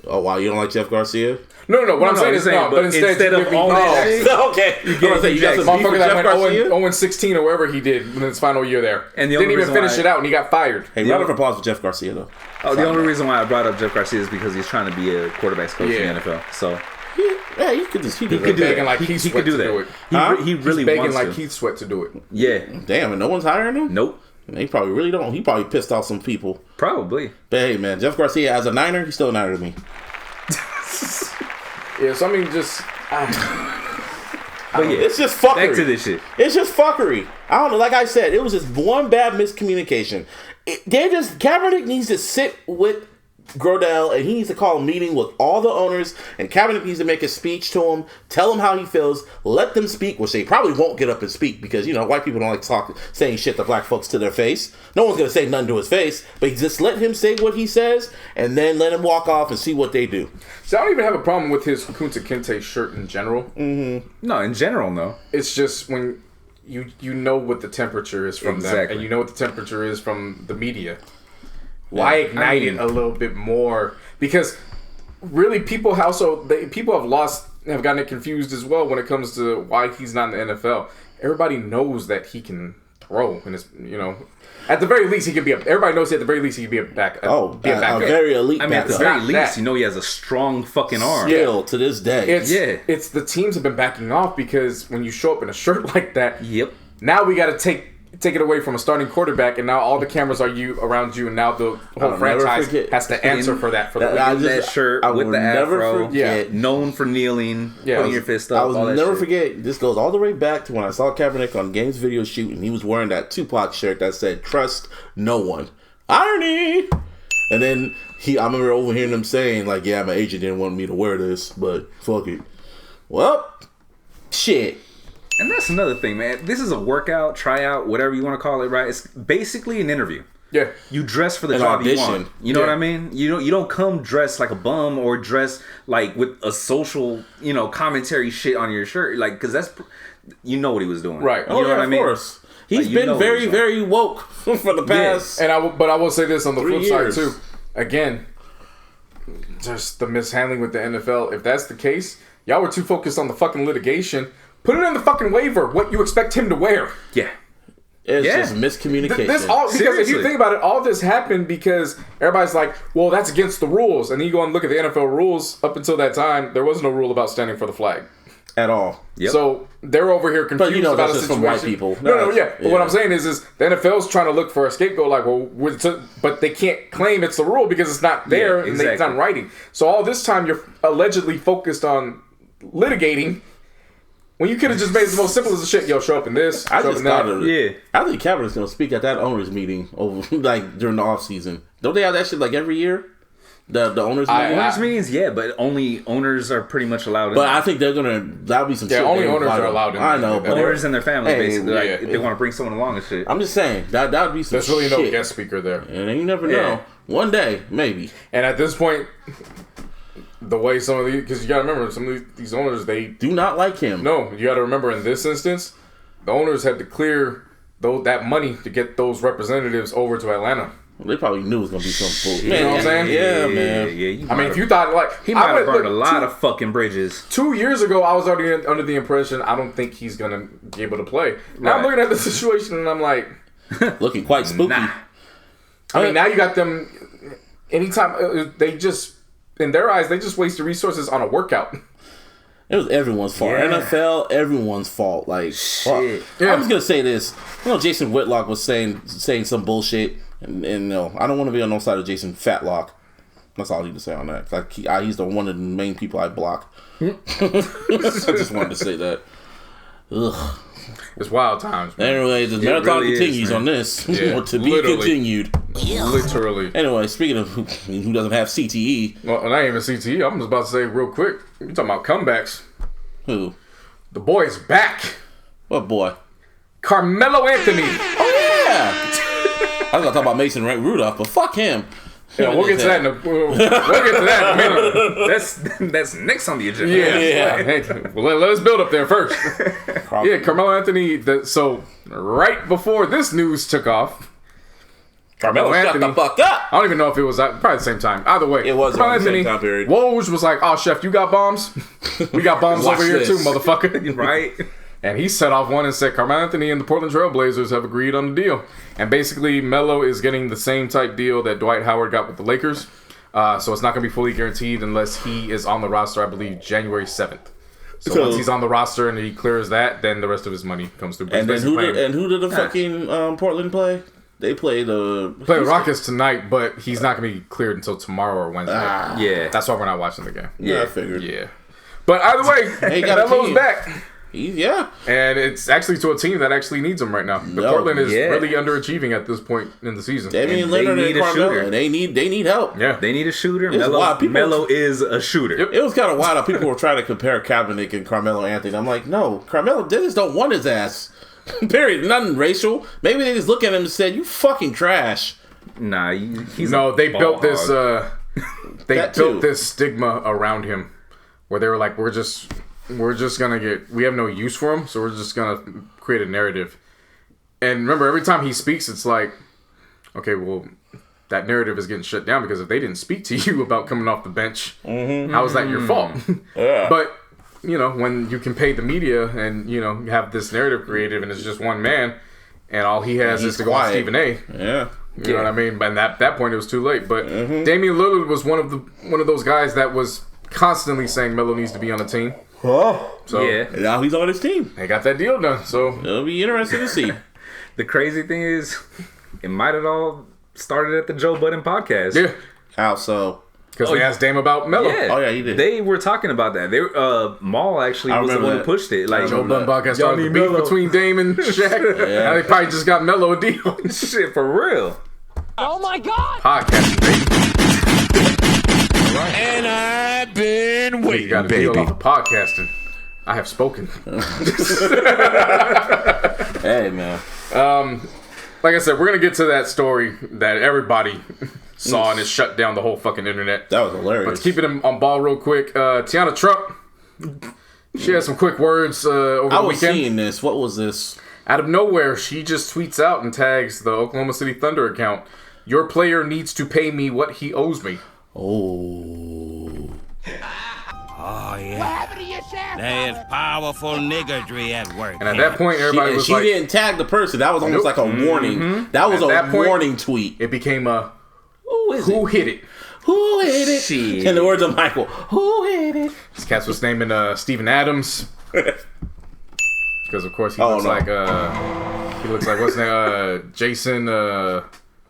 Oh wow, you don't like Jeff Garcia? No. What I'm saying is but instead of all that, okay, you got the motherfucker that went 0-16 or wherever he did in his final year there, and didn't even finish it out, and he got fired. Hey, round of applause for Jeff Garcia though. The only reason why I brought up Jeff Garcia is because he's trying to be a quarterback's coach in the NFL. So yeah, he could do begging like Keith Sweat to do it. He really begging wants like to. Keith Sweat to do it. Yeah. Damn, and no one's hiring him. Nope. He probably really don't. He probably pissed off some people. Probably. But hey, man, Jeff Garcia as a Niner, he's still a Niner to me. Yeah, so I mean, just. But yeah, it's just fuckery. Back to this shit. It's just fuckery. I don't know. Like I said, it was just one bad miscommunication. Kaepernick needs to sit with Grodell and he needs to call a meeting with all the owners, and Kaepernick needs to make a speech to him, tell him how he feels, let them speak, which they probably won't get up and speak because, you know, white people don't like saying shit to black folks to their face. No one's going to say nothing to his face, but just let him say what he says and then let him walk off and see what they do. So I don't even have a problem with his Kunta Kinte shirt in general. Mm-hmm. No, in general, no. It's just when you know what the temperature is from them, and you know what the temperature is from the media. Why ignite it a little bit more? Because really, people have gotten it confused as well when it comes to why he's not in the NFL. Everybody knows that he can throw, and at the very least he can be. Everybody knows at the very least he can be a back. A very elite. I mean, at the very least, you know, he has a strong fucking arm. Still to this day, it's the teams have been backing off because when you show up in a shirt like that, yep. Now we got to take it away from a starting quarterback, and now all the cameras are around you, and now the whole franchise has to answer for that. For that shirt with the afro, known for kneeling, putting your fist up. I will never forget. This goes all the way back to when I saw Kaepernick on Games Video Shoot, and he was wearing that Tupac shirt that said "Trust no one." Irony. And then I remember overhearing him saying like, "Yeah, my agent didn't want me to wear this, but fuck it." Well, shit. And that's another thing, man. This is a workout, tryout, whatever you want to call it, right? It's basically an interview. Yeah. You dress for the job you want. You know what I mean? You don't come dressed like a bum or dress like with a social, commentary shit on your shirt. Like, because that's, what he was doing. Right. You know what I mean? Of course. He's been very, very woke for the past. And I will say this on the flip years. side too. Again, just the mishandling with the NFL. If that's the case, y'all were too focused on the fucking litigation. Put it in the fucking waiver. What you expect him to wear? Yeah. It's just miscommunication. Because if you think about it, all this happened because everybody's like, well, that's against the rules. And then you go and look at the NFL rules. Up until that time, there was no rule about standing for the flag. At all. Yep. So they're over here confused but, about a that's situation. just from white people. But what I'm saying is the NFL's trying to look for a scapegoat. Like, well, but they can't claim it's the rule because it's not there and it's not in writing. So all this time you're allegedly focused on litigating when you could have just made it the most simple as the shit. Yo, show up in this. I just thought of it. Yeah. I think Kaepernick's gonna speak at that owners meeting over like during the off season. Don't they have that shit like every year? The owners meeting? Owners meetings, yeah, but only owners are pretty much allowed. But I think they're gonna. That'll be some shit. Yeah, only owners are allowed in. I know, but owners and their family basically. If they want to bring someone along and shit. I'm just saying that would be some. There's really shit. no guest speaker there, and you never know. One day, maybe. And at this point, the way some of these, because you got to remember, some of these owners, they do not like him. No, you got to remember in this instance, the owners had to clear that money to get those representatives over to Atlanta. Well, they probably knew it was gonna be some bullshit. You know what I'm saying? Yeah, man. Yeah, I mean, if you thought like he might have burned a lot of fucking bridges. 2 years ago, I was already under the impression I don't think he's gonna be able to play. Now I'm looking at the situation and I'm like, looking quite spooky. Nah. I mean, now you got them. Anytime they just, in their eyes, they just wasted resources on a workout. It was everyone's fault. Yeah. NFL, everyone's fault. Like, shit. Yeah. I'm just gonna say this. Jason Whitlock was saying some bullshit, and no, I don't want to be on no side of Jason Fatlock. That's all I need to say on that. Like, he's the one of the main people I block. I just wanted to say that. Ugh. It's wild times, man. Anyway, the marathon really continues on this. Yeah, to be continued. Literally. Anyway, speaking of who doesn't have CTE. Well, not even CTE. I'm just about to say real quick. You talking about comebacks. Who? The boy's back. What boy? Carmelo Anthony. Oh, yeah. I was going to talk about Mason Rudolph, but fuck him. Yeah, we'll get to that in a minute. That's next on the agenda. Yeah. Hey, well, let's build up there first. Yeah, Carmelo Anthony. So right before this news took off, Carmelo shut the fuck up. I don't even know if it was probably the same time. Either way, it was Carmelo the same time period. Woj was like, "Oh, chef, you got bombs? We got bombs over here too, motherfucker." Right. And he set off one and said, Carmelo Anthony and the Portland Trail Blazers have agreed on the deal. And basically, Melo is getting the same type deal that Dwight Howard got with the Lakers. So it's not going to be fully guaranteed unless he is on the roster, I believe, January 7th. So once he's on the roster and he clears that, then the rest of his money comes through. And then who did the fucking Portland play? They play the Rockets tonight, but he's not going to be cleared until tomorrow or Wednesday. Yeah. That's why we're not watching the game. Yeah, I figured. Yeah. But either way, Melo's back. Yeah. And it's actually to a team that actually needs him right now. Portland is really underachieving at this point in the season. Damian Lillard and Carmelo, they need help. Yeah. They need a shooter. Melo is a shooter. Yep. It was kind of wild how people were trying to compare Kaepernick and Carmelo Anthony. I'm like, no, Carmelo, they just don't want his ass. Period. Nothing racial. Maybe they just look at him and said, "You fucking trash." Nah, he's they built this. They built this stigma around him, where they were like, we're just gonna we have no use for him, so we're just gonna create a narrative. And remember, every time he speaks, it's like, okay, well, that narrative is getting shut down because if they didn't speak to you about coming off the bench, how is that your fault? Yeah. But when you can pay the media and you have this narrative created and it's just one man, and all he has is to go on Stephen A. Yeah. You know what I mean? And at that point, it was too late. But Damian Lillard was one of those guys that was constantly saying Melo needs to be on the team. Oh, so and now he's on his team. They got that deal done. So it'll be interesting to see. The crazy thing is, it might have all started at the Joe Budden podcast. Yeah. How so? Because they asked Dame about Melo. Yeah. Oh yeah, he did. They were talking about that. They Maul actually was the one who pushed it. Like Joe Budden podcast started the beef between Dame and Shaq. Now they probably just got Melo a deal. Shit, for real. Oh my God! Podcast, baby. Right. And I've been waiting, you got a deal off of podcasting. I have spoken. Hey man. Like I said, we're gonna get to that story that everybody saw and it shut down the whole fucking internet. That was hilarious. But to keep it on ball real quick, Tiana Trump, she had some quick words over the weekend. I was seeing this. What was this? Out of nowhere, she just tweets out and tags the Oklahoma City Thunder account, "Your player needs to pay me what he owes me." Oh. Oh, yeah. There's powerful niggardry at work. And at that point, everybody was like... She didn't tag the person. That was almost like a warning. Mm-hmm. That was a warning tweet. It became a... Who hit it? Who hit it? Shit. In the words of Michael, who hit it? This cat was naming Steven Adams. Because, of course, he looks like... He looks like, what's his name? Jason...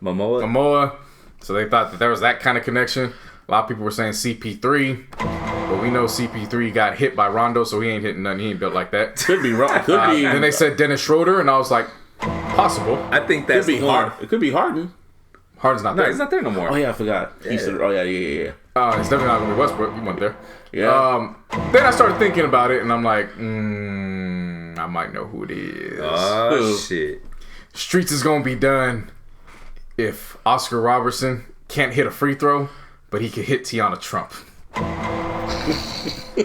Momoa. So they thought that there was that kind of connection. A lot of people were saying CP3. But we know CP3 got hit by Rondo, so he ain't hitting nothing. He ain't built like that. Could be wrong. Could be. Then they said Dennis Schroeder, and I was like, possible. I think that's could be hard. It could be Harden. Harden's not there. No, he's not there no more. Oh yeah, I forgot. Yeah. It's definitely not gonna be Westbrook. He went there. Yeah. Then I started thinking about it, and I'm like, I might know who it is. Oh shit. Streetz is gonna be done if Oscar Robertson can't hit a free throw, but he can hit Tiana Trump.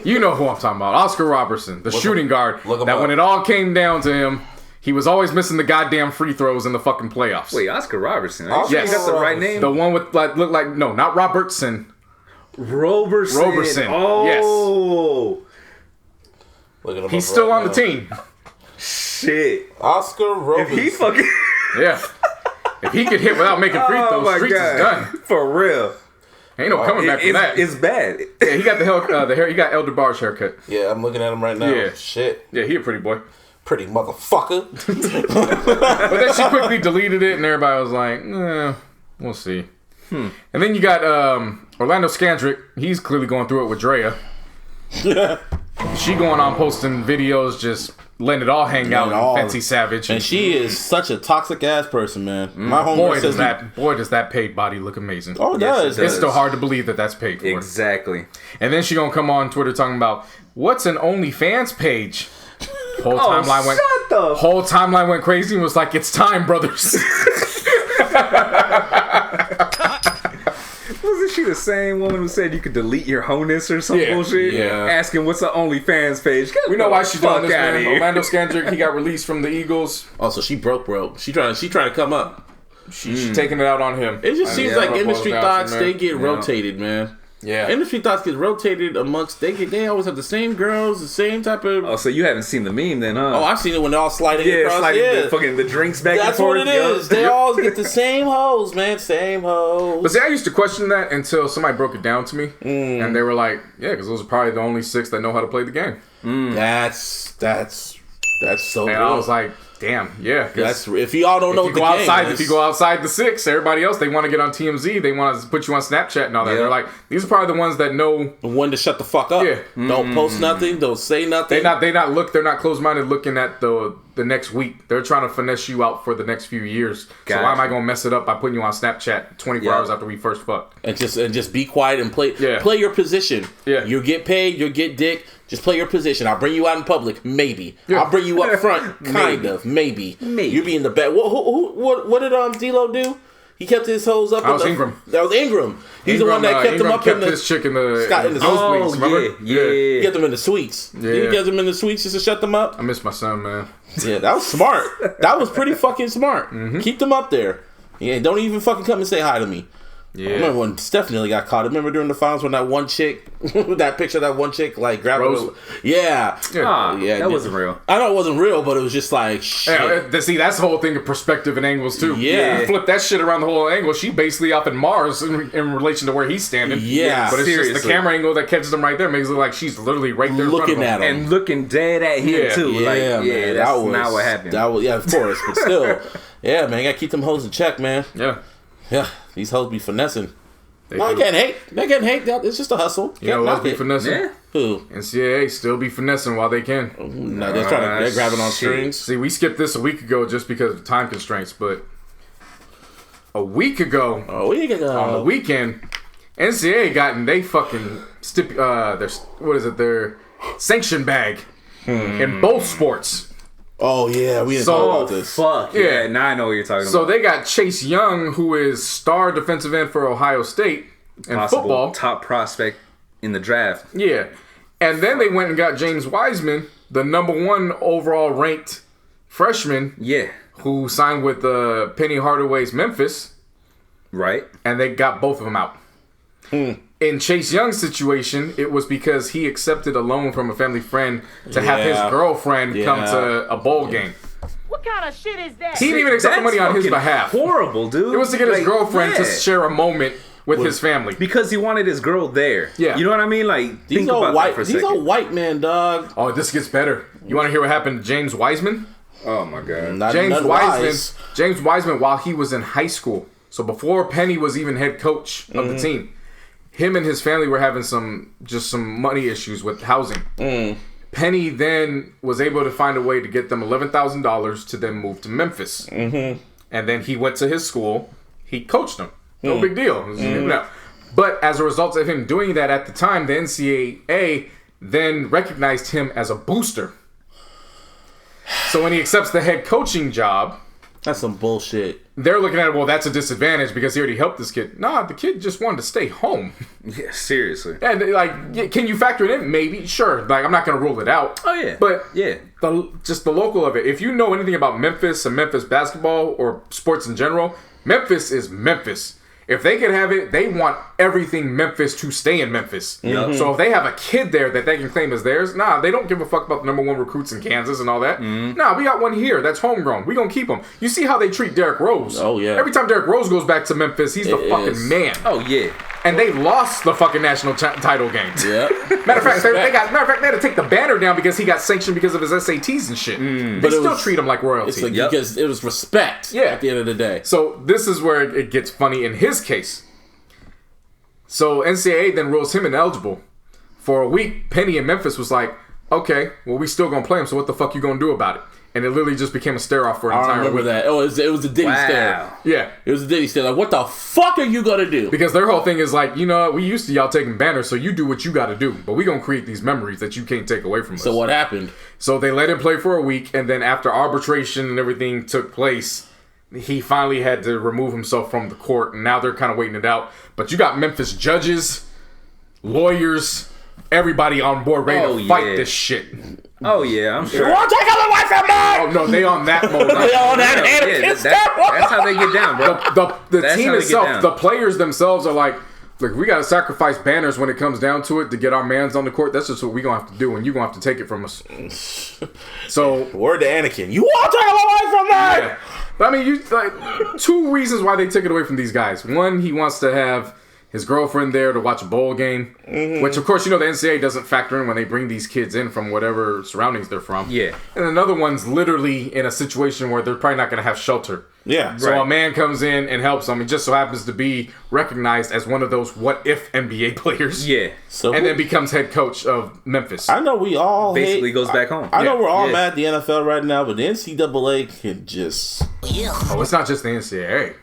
You know who I'm talking about. Oscar Robertson, the shooting guard. That when it all came down to him, he was always missing the goddamn free throws in the fucking playoffs. Wait, Oscar Robertson? Yes. That's the right name? The one with looked like not Robertson. Roberson. Oh. Yes. He's still on the team. Shit. Oscar Robertson. If he fucking... Yeah. If he could hit without making free throws, Streetz is done. For real. Ain't no coming back from that. It's bad. Yeah, he got the hair. He got Elder Barge haircut. Yeah, I'm looking at him right now. Yeah. Shit. Yeah, he a pretty boy. Pretty motherfucker. But then she quickly deleted it, and everybody was like, we'll see. And then you got Orlando Scandrick. He's clearly going through it with Drea. She going on posting videos, just letting it all hang out in Fancy Savage. And she is such a toxic ass person, man. My homeboy says does that paid body look amazing. Oh, it does. It's still hard to believe that that's paid for. Exactly. And then she gonna come on Twitter talking about what's an OnlyFans page. Whole timeline went crazy and was like, it's time, brothers. Wasn't she the same woman who said you could delete your honus or some bullshit? Yeah. Asking what's an OnlyFans page. We know why she's doing this, man. Orlando Scandrick, he got released from the Eagles. Oh, so she broke. She trying to come up. She's taking it out on him. It just seems like industry thoughts, they get rotated, man. Yeah. Industry thoughts get rotated amongst, they always have the same girls, the same type of... Oh, so you haven't seen the meme then, huh? Oh, I've seen it when they're all sliding across. The drinks back and forth. That's what it is. They all get the same hoes, man. Same hoes. But see, I used to question that until somebody broke it down to me. And they were like, yeah, because those are probably the only 6 that know how to play the game. That's so And real. I was like, damn, yeah. That's if y'all don't know the game. If you go outside the 6, everybody else, they want to get on TMZ. They want to put you on Snapchat and all that. Yeah. They're like, these are probably the ones that know when to shut the fuck up. Yeah. Don't post nothing. Don't say nothing. They're not closed-minded looking at the next week. They're trying to finesse you out for the next few years. Gotcha. So why am I gonna mess it up by putting you on Snapchat 24 hours after we first fucked? And just be quiet and play your position. Yeah. You get paid, you get dick. Just play your position. I'll bring you out in public, maybe. Yeah. I'll bring you up front, maybe. You be in the back. What did D-Lo do? He kept his hoes up. That was Ingram. He's the one that kept him up in the this chick in the suites. Remember? Yeah. He kept them in the suites. Yeah. He kept them in the suites just to shut them up. I miss my son, man. Yeah, that was smart. That was pretty fucking smart. Keep them up there. Yeah, don't even fucking come and say hi to me. Yeah. I remember when Steph nearly got caught. Remember during the finals when that one chick, that picture of that one chick, like grabbed her. Yeah. That wasn't real. I know it wasn't real, but it was just like, shit. Yeah, see, that's the whole thing of perspective and angles, too. Yeah. You flip that shit around the whole angle. She basically up in Mars in relation to where he's standing. Yeah. But it's just the camera angle that catches them right there. Makes it look like she's literally right there looking at him. And looking dead at him, too. Yeah, man. That's not what happened. Of course. But still, yeah, man, you gotta keep them hoes in check, man. Yeah. Yeah, these hoes be finessing. They're getting hate. It's just a hustle. You know who else be finessing? Yeah. Who? NCAA still be finessing while they can. No, they're grabbing on strings. See, we skipped this a week ago just because of time constraints, but a week ago on the weekend, NCAA got in they fucking their sanction bag in both sports. Oh yeah, we didn't talk about this. Fuck yeah! Now I know what you're talking about. So they got Chase Young, who is star defensive end for Ohio State in football, top prospect in the draft. Yeah, and then they went and got James Wiseman, the #1 overall ranked freshman. Yeah, who signed with Penny Hardaway's Memphis. Right, and they got both of them out. In Chase Young's situation, it was because he accepted a loan from a family friend to have his girlfriend come to a bowl game. What kind of shit is that? He didn't even accept the money on his behalf. Horrible, dude. It was to get his girlfriend to share a moment with his family. Because he wanted his girl there. Yeah. You know what I mean? Like, These think are about that for a second. These are white men, dog. Oh, this gets better. You want to hear what happened to James Wiseman? Oh, my God. James Wiseman, while he was in high school, so before Penny was even head coach of the team, him and his family were having some money issues with housing. Penny then was able to find a way to get them $11,000 to then move to Memphis. And then he went to his school. He coached them. No big deal. No. But as a result of him doing that at the time, the NCAA then recognized him as a booster. So when he accepts the head coaching job, that's some bullshit. They're looking at it, well, that's a disadvantage because he already helped this kid. Nah, the kid just wanted to stay home. Yeah, seriously. And like, can you factor it in? Maybe, sure. Like, I'm not going to rule it out. Oh, yeah. But yeah, just the local of it. If you know anything about Memphis and Memphis basketball or sports in general, Memphis is Memphis. If they can have it, they want everything Memphis to stay in Memphis. So if they have a kid there that they can claim as theirs, nah, they don't give a fuck about the number one recruits in Kansas and all that. Nah, we got one here that's homegrown. We gonna keep him. You see how they treat Derrick Rose? Oh, yeah. Every time Derrick Rose goes back to Memphis, he's the fucking man. Oh, yeah. And they lost the fucking national title game. Yeah. Matter of fact, they had to take the banner down because he got sanctioned because of his SATs and shit. They still treat him like royalty. It's like, because it was respect at the end of the day. So this is where it gets funny in his case. So NCAA then rules him ineligible. For a week, Penny in Memphis was like, okay, well, we still gonna play him, so what the fuck you gonna do about it? And it literally just became a stare-off for an entire week. I remember that. Oh, it was a Diddy stare. Yeah. It was a Diddy stare. Like, what the fuck are you gonna do? Because their whole thing is like, you know, we used to y'all taking banners, so you do what you gotta do. But we gonna create these memories that you can't take away from us. So what happened? So they let him play for a week, and then after arbitration and everything took place, he finally had to remove himself from the court, and now they're kind of waiting it out. But you got Memphis judges, lawyers, everybody on board ready to fight this shit. Oh, yeah, I'm sure. You want to take him away from me? Oh, no, they on that mode. They on that that's how they get down, bro. The team itself, the players themselves are like, look, we got to sacrifice banners when it comes down to it to get our mans on the court. That's just what we going to have to do, and you're going to have to take it from us. So, word to Anakin. You want to take him away from me? Yeah. But I mean, you like two reasons why they took it away from these guys. One, he wants to have his girlfriend there to watch a bowl game, which of course, you know, the NCAA doesn't factor in when they bring these kids in from whatever surroundings they're from. Yeah. And another one's literally in a situation where they're probably not going to have shelter. Yeah. So a man comes in and helps them. He just so happens to be recognized as one of those what-if NBA players. Yeah. And then becomes head coach of Memphis. I know we all basically goes back home. I know we're all mad at the NFL right now, but the NCAA can just... Oh, it's not just the NCAA.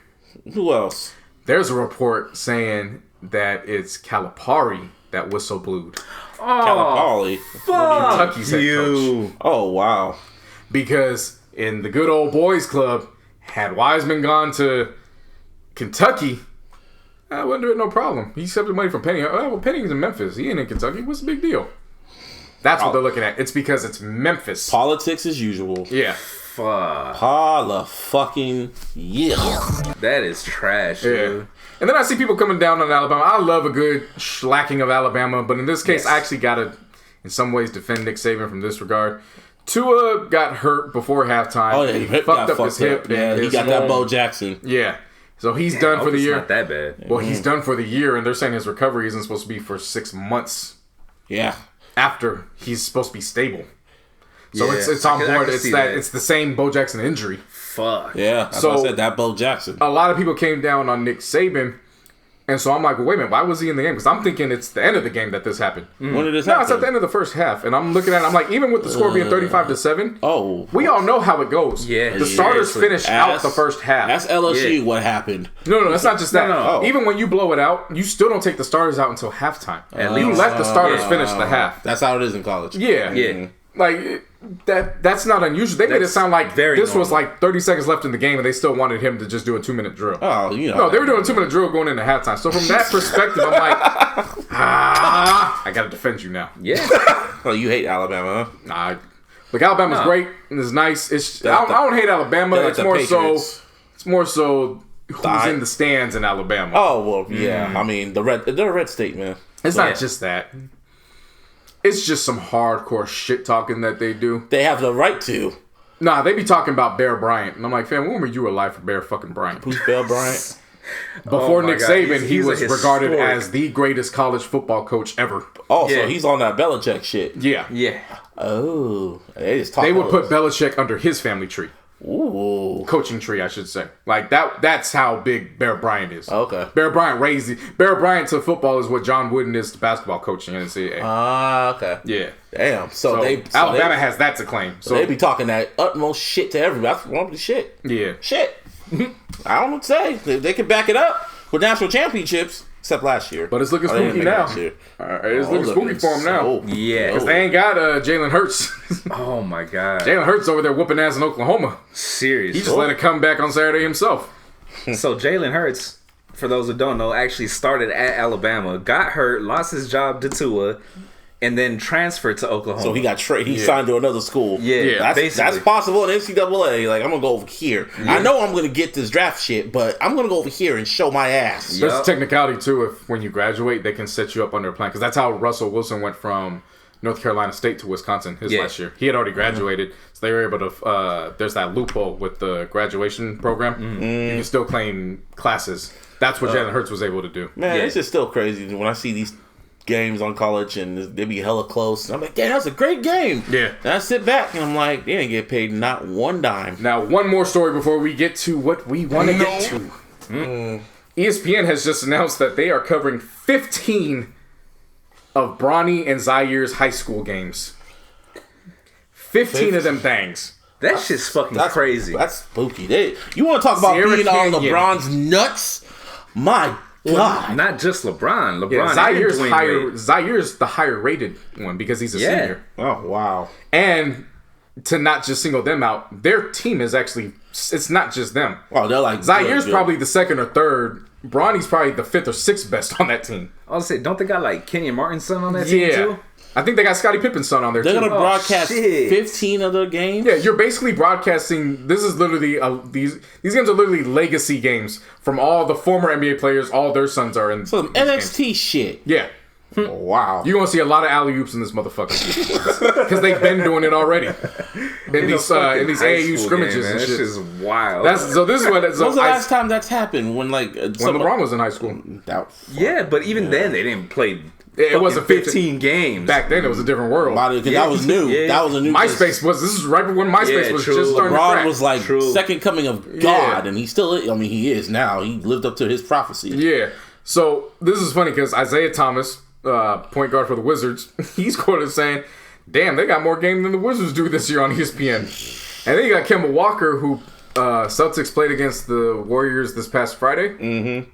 Who else? There's a report saying that it's Calipari that whistle blewed. Oh, Calipari. Fuck Kentucky's head coach. Oh, wow. Because in the good old boys club, had Wiseman gone to Kentucky, I wouldn't do it no problem. He accepted money from Penny. Oh, well, Penny's in Memphis. He ain't in Kentucky. What's the big deal? That's what they're looking at. It's because it's Memphis. Politics as usual. Yeah. Fuck. Fucking yeah. That is trash, dude. And then I see people coming down on Alabama. I love a good slacking of Alabama, but in this case, I actually got to, in some ways, defend Nick Saban from this regard. Tua got hurt before halftime. Oh, yeah, he fucked up his hip. Yeah, he got that Bo Jackson. Yeah. So he's done for the year. Not that bad. Well, he's done for the year, and they're saying his recovery isn't supposed to be for 6 months. Yeah. After he's supposed to be stable. So it's on board. It's the same Bo Jackson injury. Fuck. Yeah. So I said that Bo Jackson. A lot of people came down on Nick Saban. And so I'm like, well, wait a minute, why was he in the game? Because I'm thinking it's the end of the game that this happened. When did this happen? No, it's at the end of the first half. And I'm looking at it, I'm like, even with the score being 35-7, we all know how it goes. Yeah. The starters finish out the first half. That's LSU what happened. No, that's not just that. No. Even when you blow it out, you still don't take the starters out until halftime. You let the starters finish the half. That's how it is in college. Yeah. Yeah. Like, that's not unusual. They made it sound like this was like 30 seconds left in the game and they still wanted him to just do a 2-minute drill. Oh, you know. No, they were doing a 2-minute drill going into halftime. So from that perspective, I'm like, I got to defend you now. Yeah. Oh, you hate Alabama, huh? Nah. Look, Alabama's great and it's nice. I don't hate Alabama. It's more so who's in the stands in Alabama. Oh well, yeah. I mean, they're a red state, man. It's not just that. It's just some hardcore shit talking that they do. They have the right to. Nah, they be talking about Bear Bryant, and I'm like, fam, when were you alive for Bear fucking Bryant? Who's Bear Bryant? Before Nick Saban, he was regarded as the greatest college football coach ever. Oh, so he's on that Belichick shit. Yeah. Oh, they would put Belichick under his family tree. Ooh. Coaching tree, I should say. Like that's how big Bear Bryant is. Okay. Bear Bryant to football is what John Wooden is to basketball coaching in the NCAA. Okay. Yeah. Damn. So Alabama has that to claim. So they be talking that utmost shit to everybody. That's one of the shit. Yeah. Shit. I don't know what to say. They can back it up with national championships, except last year. But it's looking spooky now. It's looking spooky for them now. Yeah. Because they ain't got Jalen Hurts. Oh, my God. Jalen Hurts over there whooping ass in Oklahoma. Seriously. He just let it come back on Saturday himself. So Jalen Hurts, for those who don't know, actually started at Alabama, got hurt, lost his job to Tua, and then transferred to Oklahoma. So he got he signed to another school. Yeah, that's possible in NCAA. Like, I'm gonna go over here. Yeah. I know I'm gonna get this draft shit, but I'm gonna go over here and show my ass. There's a technicality too. If when you graduate, they can set you up under a plan, because that's how Russell Wilson went from North Carolina State to Wisconsin last year. He had already graduated, so they were able to. There's that loophole with the graduation program. You can still claim classes. That's what Jalen Hurts was able to do. Man, it's just still crazy when I see these games on college and they be hella close. And I'm like, damn, that was a great game. Yeah. And I sit back and I'm like, they didn't get paid not one dime. Now, one more story before we get to what we want to get to. ESPN has just announced that they are covering 15 of Bronny and Zaire's high school games. 15 of them things. That shit's fucking crazy. That's spooky. You want to talk about being on LeBron's nuts? My God. Not just LeBron. Yeah, Zaire's the higher rated one because he's a senior. Oh, wow. And to not just single them out, their team is actually, it's not just them. Oh, they're like Zaire's probably the second or third. Bronny's probably the fifth or sixth best on that team. I was say, don't they got like Kenyon Martin's son on that team too? I think they got Scottie Pippen's son on there They're too. They're going to broadcast 15 of their games? Yeah, you're basically broadcasting. This is literally, these games are literally legacy games from all the former NBA players. All their sons are in. Some NXT games. Shit. Yeah. Oh, wow. You're going to see a lot of alley-oops in this motherfucker. Because they've been doing it already. In these AAU scrimmages and shit. This is wild. So this is what... When's the last time that's happened? When LeBron was in high school. Yeah, but even then they didn't play... It wasn't 15 games. Back then, it was a different world. That was new. Yeah. That was a new. MySpace was. This is right when MySpace was just starting LeBron to crack. was like second coming of God, and he still. I mean, he is now. He lived up to his prophecy. Yeah. So this is funny because Isaiah Thomas, point guard for the Wizards, he's quoted saying, "Damn, they got more game than the Wizards do this year on ESPN." And then you got Kemba Walker, who Celtics played against the Warriors this past Friday. Mm-hmm.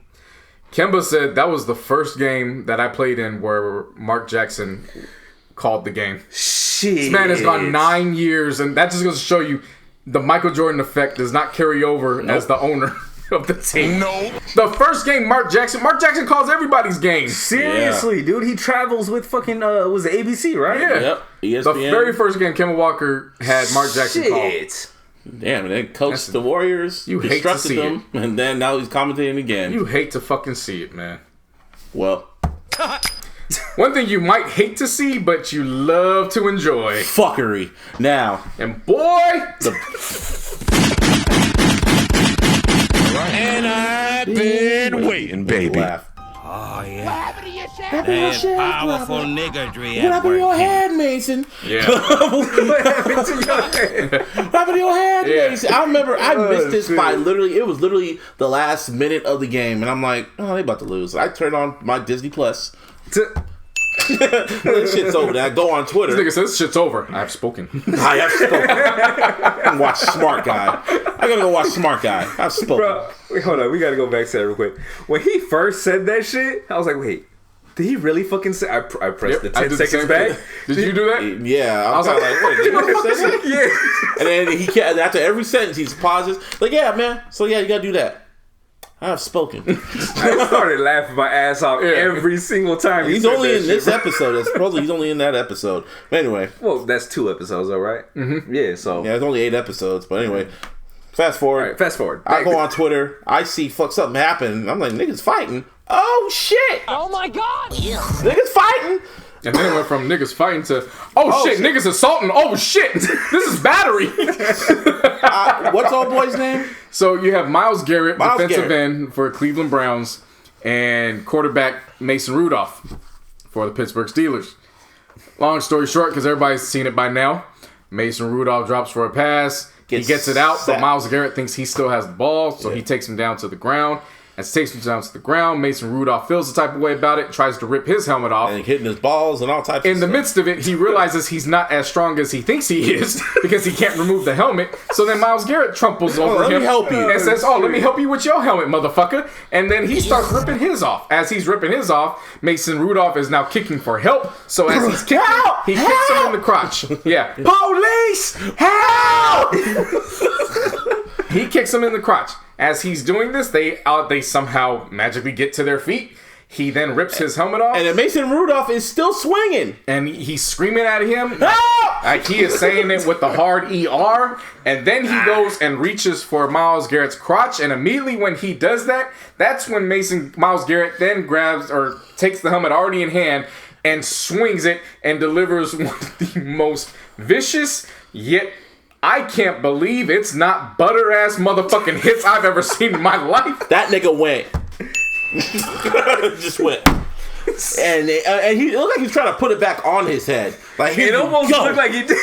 Kemba said that was the first game that I played in where Mark Jackson called the game. Shit. This man has gone 9 years, and that just goes to show you the Michael Jordan effect does not carry over as the owner of the team. No. The first game, Mark Jackson calls everybody's game. Seriously, dude. He travels with fucking, was it ABC, right? Yeah. Yep. ESPN. The very first game Kemba Walker had Mark Jackson call. Damn, and then coached the Warriors, you hate to see them, and then now he's commentating again. You hate to fucking see it, man. Well, one thing you might hate to see, but you love to enjoy. Fuckery. Now. And boy... And I've been waiting, baby. Oh, yeah. There's powerful niggardry What happened to your head, Mason? Yeah. What happened to your head? What happened to your head, Mason? I remember I missed this by it was literally the last minute of the game, and I'm like, oh, they about to lose. I turned on my Disney Plus. This shit's over. Then I go on Twitter. This nigga says this shit's over. I have spoken. I have spoken. Watch Smart Guy. I gotta go watch Smart Guy. I've spoken. Bro, wait, hold on. We gotta go back to that real quick. When he first said that shit, I was like, wait. Did he really fucking say? I pressed the 10 seconds back. Did you do that? Yeah. I was like, wait, did you say that? Yeah. And then he kept, after every sentence, he pauses. Like, yeah, man. So, yeah, you gotta do that. I have spoken. I started laughing my ass off every single time. He's only in this episode. Supposedly, he's only in that episode. But anyway. Well, that's 2 episodes, though, right? Mm-hmm. Yeah, so. Yeah, it's only 8 episodes. But anyway. Fast forward. All right, fast forward. I go on Twitter. I see something happen. I'm like, niggas fighting. Oh shit! Oh my god! Niggas fighting. And then it went from niggas fighting to, oh shit, niggas assaulting. Oh shit, this is battery. What's old boy's name? So you have Myles Garrett, defensive end for Cleveland Browns, and quarterback Mason Rudolph for the Pittsburgh Steelers. Long story short, because everybody's seen it by now, Mason Rudolph drops for a pass. He gets it out, but Myles Garrett thinks he still has the ball, so he takes him down to the ground. As he takes him down to the ground, Mason Rudolph feels the type of way about it, tries to rip his helmet off. And hitting his balls and all types of stuff. In the midst of it, he realizes he's not as strong as he thinks he is because he can't remove the helmet. So then Myles Garrett tramples over him and says, let me help you with your helmet, motherfucker. And then he starts ripping his off. As he's ripping his off, Mason Rudolph is now kicking for help. So as he's kicking, he kicks him in the crotch. Yeah. Police! Help! He kicks him in the crotch. As he's doing this, they somehow magically get to their feet. He then rips his helmet off. And then Mason Rudolph is still swinging. And he's screaming at him. Like he is saying it with the hard ER. And then he goes and reaches for Myles Garrett's crotch. And immediately when he does that, that's when Myles Garrett then grabs or takes the helmet already in hand and swings it and delivers one of the most vicious yet I can't believe it's not butter ass motherfucking hits I've ever seen in my life. That nigga went. Just went. And he looked like he was trying to put it back on his head. Like it almost looked like he did.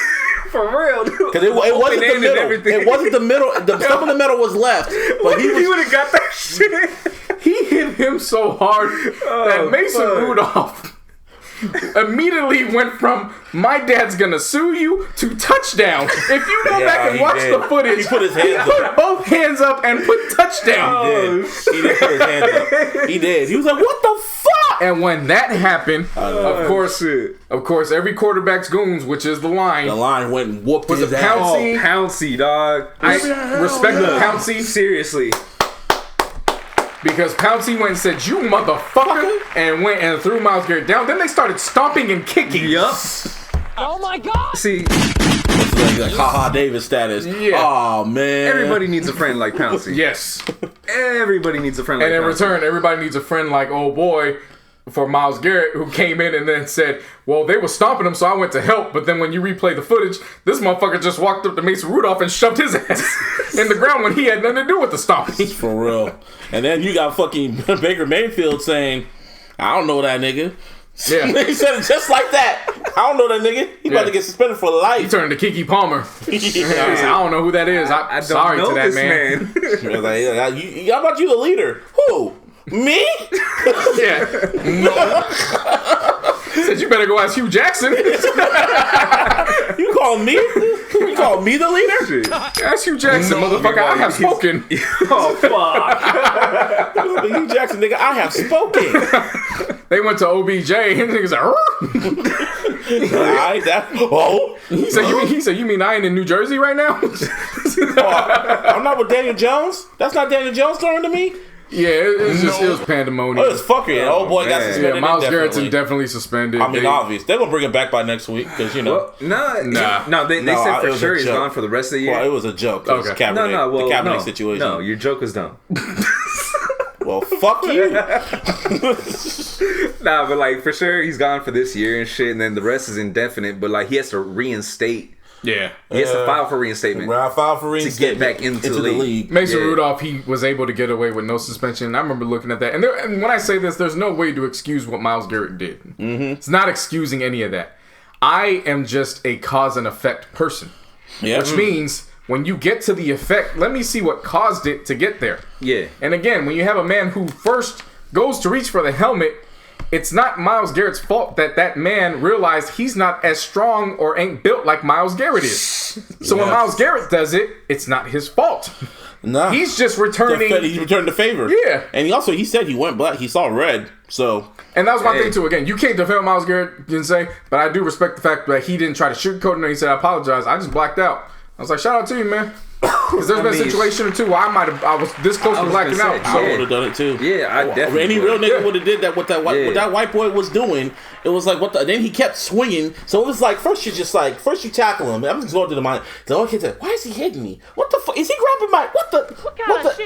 For real, dude. Because it wasn't the middle. It wasn't the middle. Some of the middle was left. But he would have got that shit. He hit him so hard that Mason Rudolph immediately went from my dad's gonna sue you to touchdown. If you go back and watch the footage, he put his hands up. Both hands up and put touchdown. He did put his hands up. He did. He was like, what the fuck? And when that happened, of course, every quarterback's goons, which is the line went and whooped his ass. Pouncey, dog. I respect Pouncey. Seriously. Because Pouncey went and said, you motherfucker, and went and threw Myles Garrett down. Then they started stomping and kicking. Yup. Oh my god! See, like haha Davis status. Yeah. Oh man. Everybody needs a friend like Pouncey. Yes. Everybody needs a friend like Pouncey. And in return, everybody needs a friend like old boy for Myles Garrett, who came in and then said, well, they were stomping him, so I went to help. But then when you replay the footage, this motherfucker just walked up to Mason Rudolph and shoved his ass in the ground when he had nothing to do with the stomping. For real. And then you got fucking Baker Mayfield saying, I don't know that nigga. Yeah. He said it just like that. I don't know that nigga. He about to get suspended for life. He turned to Keke Palmer. I don't know who that is. I'm sorry to that man. Like, how about you the leader? Who? Me? Yeah. No. Said you better go ask Hugh Jackson. You call me? You call me the leader? Ask Hugh Jackson, motherfucker. I have spoken. Oh fuck. Hugh Jackson, nigga. I have spoken. They went to OBJ and niggas like, He said, you mean I ain't in New Jersey right now? I'm not with Daniel Jones. That's not Daniel Jones throwing to me. Yeah, it was pandemonium. Oh, it's fucking. Oh boy, got suspended. Yeah, Myles Garrett's definitely suspended. I mean, obvious. They're gonna bring him back by next week because you know. No, they said for sure he's gone for the rest of the year. Well, it was a joke. Okay. The Kaepernick situation. No, your joke is dumb. Well, fuck you. Nah, but like for sure he's gone for this year and shit, and then the rest is indefinite. But like he has to reinstate. Yeah, he has to file for reinstatement. To get back into the league. Mason Rudolph, he was able to get away with no suspension. I remember looking at that, and when I say this, there's no way to excuse what Myles Garrett did. Mm-hmm. It's not excusing any of that. I am just a cause and effect person, which means when you get to the effect, let me see what caused it to get there. Yeah. And again, when you have a man who first goes to reach for the helmet, it's not Myles Garrett's fault that man realized he's not as strong or ain't built like Myles Garrett is. So when Myles Garrett does it, it's not his fault. Nah. He's just returning. He's returned the favor. Yeah. And he said he went black. He saw red. So. And that was my thing too. Again, you can't defend Myles Garrett, didn't say, but I do respect the fact that he didn't try to sugarcoat it. He said, I apologize. I just blacked out. I was like, shout out to you, man. Because there's been a situation or two where I was this close to blacking out. I would have done it too. Yeah, I definitely. Any real nigga would have did that. What that white boy was doing, it was like what the. Then he kept swinging. So it was like first you tackle him. I'm just going to the mind. The other kid said, "Why is he hitting me? What the fuck is he grabbing my what the?"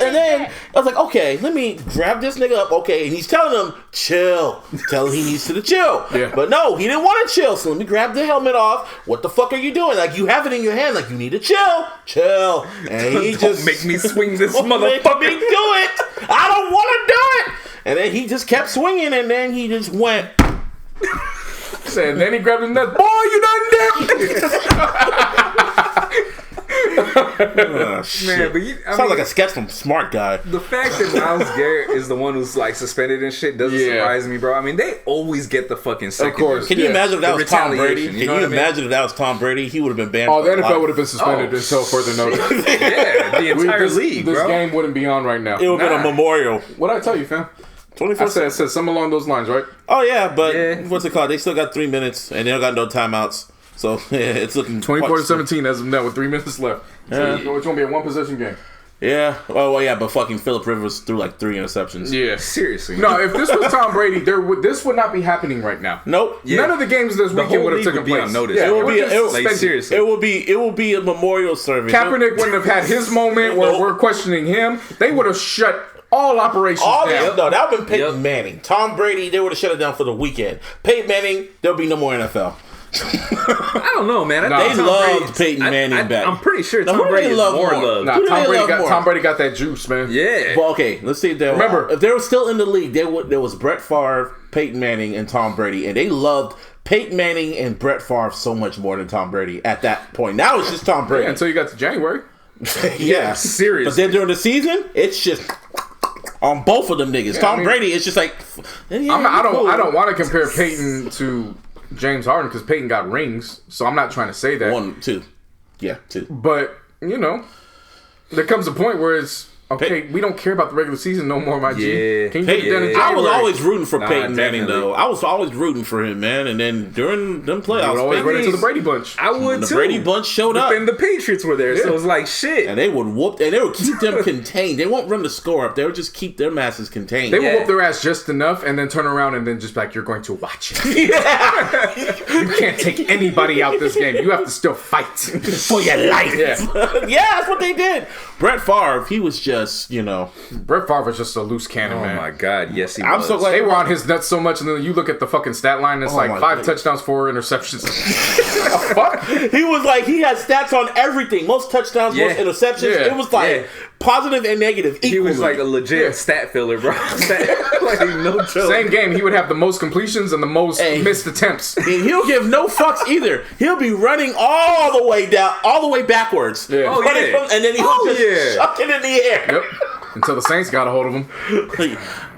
And then I was like, "Okay, let me grab this nigga up." Okay, and he's telling him chill, telling he needs to chill. Yeah. But no, he didn't want to chill. So let me grab the helmet off. What the fuck are you doing? Like you have it in your hand. Like you need to chill. And he just make me swing this motherfucker. Make me do it. I don't want to do it. And then he just kept swinging, and then he just went. And then he grabbed his nuts. Boy, you done Man, but sounds like a sketch from Smart Guy. The fact that Myles Garrett is the one who's like suspended and shit doesn't surprise me, bro. I mean, they always get the fucking second. Of course. Can you imagine if that was Tom Brady? Can you imagine if that was Tom Brady? He would have been banned. Oh, the NFL would have been suspended until further notice. Yeah, the entire league, bro. This game wouldn't be on right now. It would have been a memorial. What'd I tell you, fam? I said something along those lines, right? Oh, yeah, but what's it called? They still got 3 minutes, and they don't got no timeouts. So, it's looking 24-17 as of now with 3 minutes left. So it's going to be a one-possession game. Yeah. Oh, well, yeah, but fucking Phillip Rivers threw like 3 interceptions. Yeah. Seriously. No, if this was Tom Brady, this would not be happening right now. Nope. Yeah. None of the games this weekend would have taken place. Yeah, it will be a memorial service. Kaepernick wouldn't have had his moment where we're questioning him. They would have shut all operations down. No, that would have been Peyton Manning. Tom Brady, they would have shut it down for the weekend. Peyton Manning, there'll be no more NFL. I don't know, man. They loved Peyton Manning back. I'm pretty sure Tom Brady is more loved. Nah, Tom Brady got that juice, man. Yeah. Well, okay, let's see if they remember if they were still in the league. There was Brett Favre, Peyton Manning, and Tom Brady, and they loved Peyton Manning and Brett Favre so much more than Tom Brady at that point. Now it's just Tom Brady until you got to January. Yeah, seriously. But then during the season, it's just on both of them niggas. Yeah, Tom Brady, it's just like I don't want to compare Peyton to James Harden because Peyton got rings, so I'm not trying to say that. 2. Yeah, 2. But there comes a point where it's okay. We don't care about the regular season no more, my G. Can you get it done in January? I was always rooting for Peyton Manning, though. I was always rooting for him, man. And then during them playoffs, would always run into the Brady Bunch. I would too. The Brady Bunch showed up, and the Patriots were there, so it was like shit. And they would whoop, and they would keep them contained. They won't run the score up. They would just keep their masses contained. They would whoop their ass just enough, and then turn around and then just be like, "You're going to watch it. You can't take anybody out this game. You have to still fight for your life." Yeah, that's what they did. Brett Favre, he was just Brett Favre was just a loose cannon, man. Oh my god, yes he was. I'm so glad they were on his nuts so much, and then you look at the fucking stat line, it's like 5 touchdowns, 4 interceptions. Fuck? He was like, he had stats on everything. Most touchdowns, most interceptions. It was like positive and negative equally. He was like a legit stat filler, bro. Like no joke. Same game, he would have the most completions and the most missed attempts. And he'll give no fucks either. He'll be running all the way down, all the way backwards. Yeah. And then he'll just chuck it in the air. Yep. Until the Saints got a hold of him.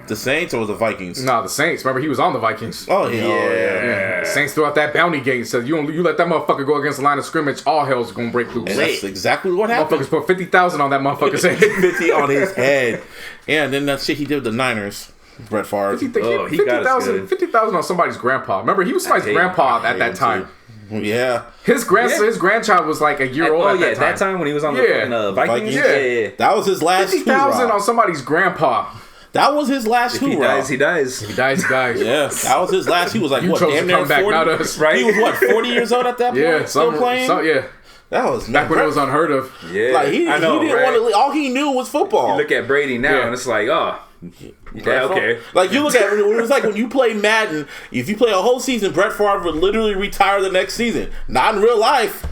The Saints or the Vikings? Nah, the Saints. Remember, he was on the Vikings. Oh, yeah. The Saints threw out that bounty gate and said, you let that motherfucker go against the line of scrimmage, all hell's gonna break loose. And that's exactly what happened. Motherfuckers put 50,000 on that motherfucker's head. 50 on his head. Yeah, and then that shit he did with the Niners. Brett Favre. 50,000 on somebody's grandpa. Remember, he was somebody's grandpa at that time. Yeah. His grandchild was like a year old at that time. That time when he was on the fucking Vikings? Yeah. That was his last 50,000 on somebody's grandpa. That was his last hoorah. He dies. If he dies, he dies. Yeah, that was his last. He was like, what, damn near 40? Back, not us, right? He was, what, 40 years old at that point? Yeah, still playing? That was back when it was unheard of. Yeah, like, he didn't want to. All he knew was football. You look at Brady now, and it's like, yeah, okay. Like, you look at it was like when you play Madden, if you play a whole season, Brett Favre would literally retire the next season. Not in real life.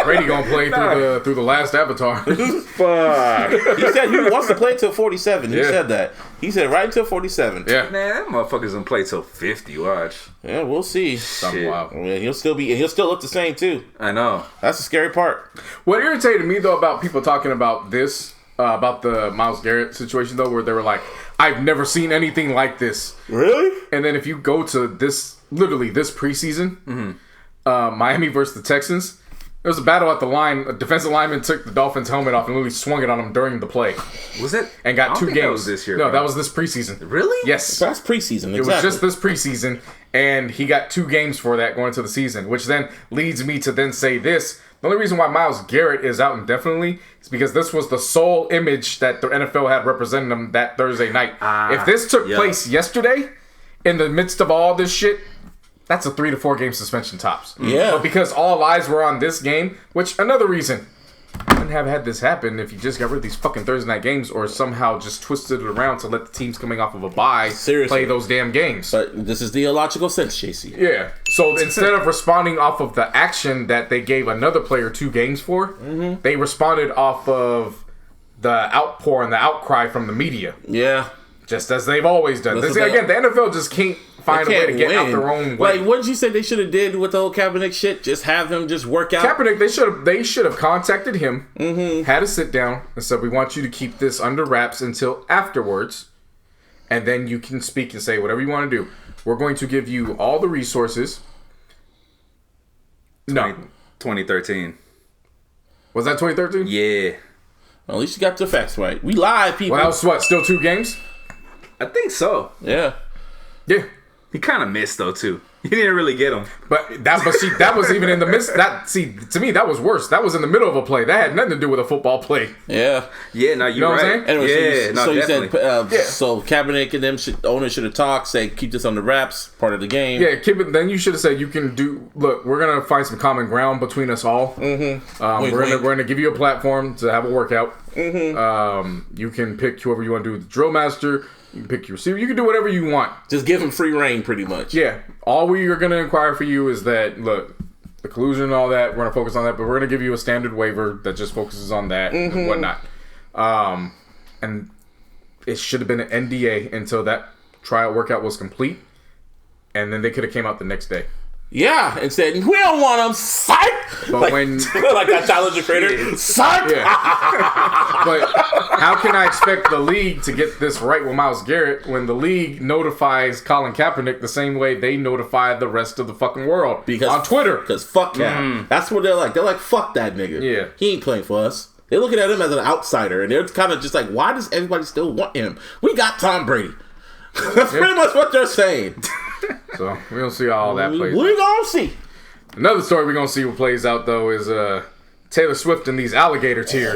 Brady gonna play through the last Avatar. Fuck. He said he wants to play till 47. He said that. He said right until 47. Yeah. Man, that motherfucker's gonna play till 50. Watch. Yeah, we'll see. Shit. Wow. Yeah, he'll still look the same too. I know. That's the scary part. What irritated me though about people talking about this. About the Myles Garrett situation though, where they were like, I've never seen anything like this. Really? And then if you go to this preseason, Miami versus the Texans, there was a battle at the line. A defensive lineman took the Dolphins' helmet off and literally swung it on him during the play. Was it? And got 2 games. That was this year. No, that was this preseason. Really? Yes. That's preseason. Exactly. It was just this preseason, and he got 2 games for that going into the season, which then leads me to then say this. The only reason why Myles Garrett is out indefinitely is because this was the sole image that the NFL had representing him that Thursday night. If this took place yesterday, in the midst of all this shit, that's a 3 to 4 game suspension tops. Yeah. But because all eyes were on this game, which another reason, I wouldn't have had this happen if you just got rid of these fucking Thursday night games or somehow just twisted it around to let the teams coming off of a bye play those damn games. But this is the illogical sense, JC. Yeah. So instead of responding off of the action that they gave another player 2 games for, they responded off of the outpour and the outcry from the media. Yeah. Just as they've always done. Again, the NFL just can't find a way to get out their own way. Like, what did you say they should have did with the whole Kaepernick shit? Just have him just work out? Kaepernick, they should have contacted him, had a sit down, and said, we want you to keep this under wraps until afterwards, and then you can speak and say whatever you want to do. We're going to give you all the resources. 2013. Was that 2013? Yeah. Well, at least you got the facts right. We live, people. Well, that was what? Still 2 games? I think so. Yeah. Yeah. He kind of missed though too. He didn't really get him. But that was even in the midst. To me, that was worse. That was in the middle of a play. That had nothing to do with a football play. Yeah. Yeah. No, you're right. Anyway, so you said definitely. so Kaepernick and them owners should have talked. Say keep this on the wraps. Part of the game. Yeah. Keep it. Then you should have said you can do. Look, we're gonna find some common ground between us all. We're gonna give you a platform to have a workout. You can pick whoever you want to do with the drill master. You can pick your receiver. You can do whatever you want. Just give him free reign, pretty much. Yeah. All we are going to inquire for you is that, look, the collusion and all that, we're going to focus on that, but we're going to give you a standard waiver that just focuses on that and whatnot. And it should have been an NDA until that trial workout was complete. And then they could have came out the next day. Yeah, and said, we don't want them, psych! But like, when... like that Tyler, the Creator, psych! Yeah. But how can I expect the league to get this right with Myles Garrett when the league notifies Colin Kaepernick the same way they notify the rest of the fucking world? On Twitter. Because fuck Cap. That's what they're like. They're like, fuck that nigga. Yeah. He ain't playing for us. They're looking at him as an outsider, and they're kind of just like, why does everybody still want him? We got Tom Brady. That's pretty much what they're saying. So we don't see how all that plays. We gonna see. Another story we're gonna see what plays out though is Taylor Swift and these alligator tears.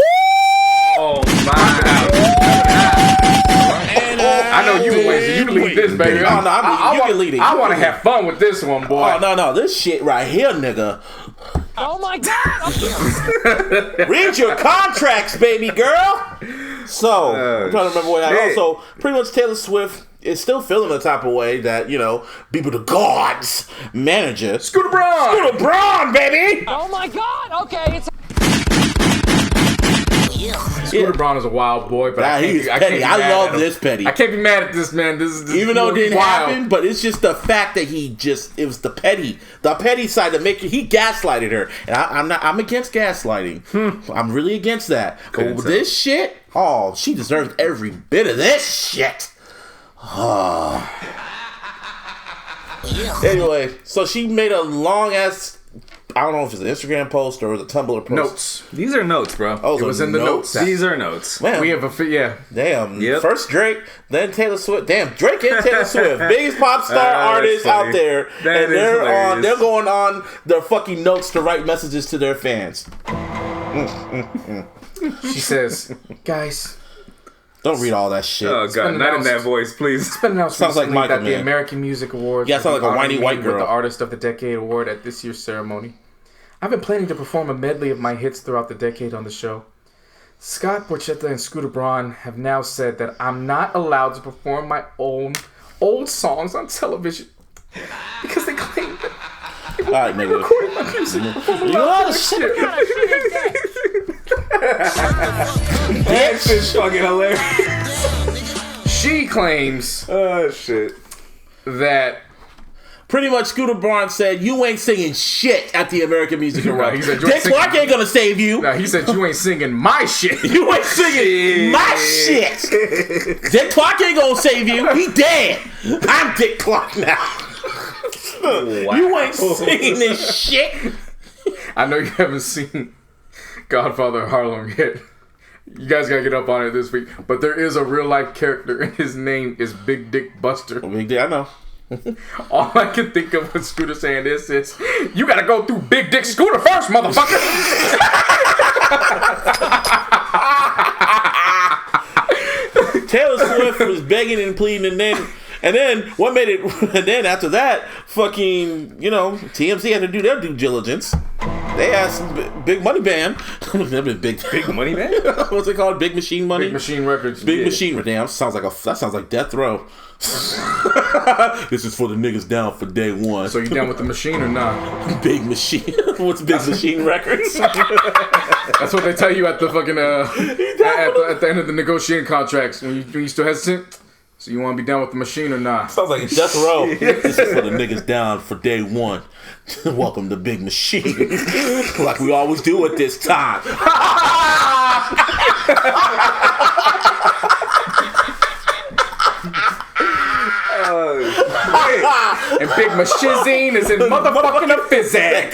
Oh my! I know you Wednesday. You lead this, baby. You can lead it. I want to have fun with this one, boy. Oh no, this shit right here, nigga. Oh my God! Read your contracts, baby girl. So I'm trying to remember what happened. Also, pretty much Taylor Swift is still feeling the type of way that, you know, Be the God's manager. Scooter Braun, baby! Oh my God! Okay, it's... Scooter Braun is a wild boy, but he's petty. I love this petty. I can't be mad at this man. This is even though it didn't happen, but it's just the fact that it was the petty side that he gaslighted her, and I'm against gaslighting. I'm really against that. But with this shit, she deserves every bit of this shit. Anyway, so she made a long ass, I don't know if it's an Instagram post or the Tumblr post. Notes. These are notes, bro. Oh, it was in the notes. These are notes. Man, we have Damn. Yep. First Drake, then Taylor Swift. Damn, Drake and Taylor Swift, biggest pop star artists out there, and they're going on their fucking notes to write messages to their fans. She says, guys. Don't read all that shit. Oh God, not in that voice, please. It's been announced sounds like Michael, that the American Music Awards. Yeah, sounds like a whiny white girl. With the Artist of the Decade award at this year's ceremony. I've been planning to perform a medley of my hits throughout the decade on the show. Scott Borchetta and Scooter Braun have now said that I'm not allowed to perform my own old songs on television because they claim that they won't be recording my music. That shit's fucking hilarious. She claims that pretty much Scooter Braun said, you ain't singing shit at the American Music Awards. Dick Clark ain't gonna save you. No, he said, you ain't singing my shit. You ain't singing my shit. Dick Clark ain't gonna save you. He dead. I'm Dick Clark now. Wow. You ain't singing this shit. I know you haven't seen Godfather of Harlem yet. You guys gotta get up on it this week. But there is a real life character, and his name is Big Dick Buster. Big Dick, I know. All I can think of when Scooter saying this is, you gotta go through Big Dick Scooter first, motherfucker. Taylor Swift was begging and pleading, and then what made it? And then after that, fucking, TMZ had to do their due diligence. They asked Big Money Band. Big Money Band? What's it called? Big Machine Money? Big Machine Records. Big Machine. Damn, that sounds like Death Row. This is for the niggas down for day one. So you down with the machine or not? Big Machine. What's Big Machine Records? That's what they tell you at the fucking at the end of the negotiating contracts when you still hesitant. So you want to be down with the machine or not? Sounds like a Death Row. This is for the niggas down for day one. Welcome to Big Machine. Like we always do at this time. And Big Machizine is in motherfucking a physic.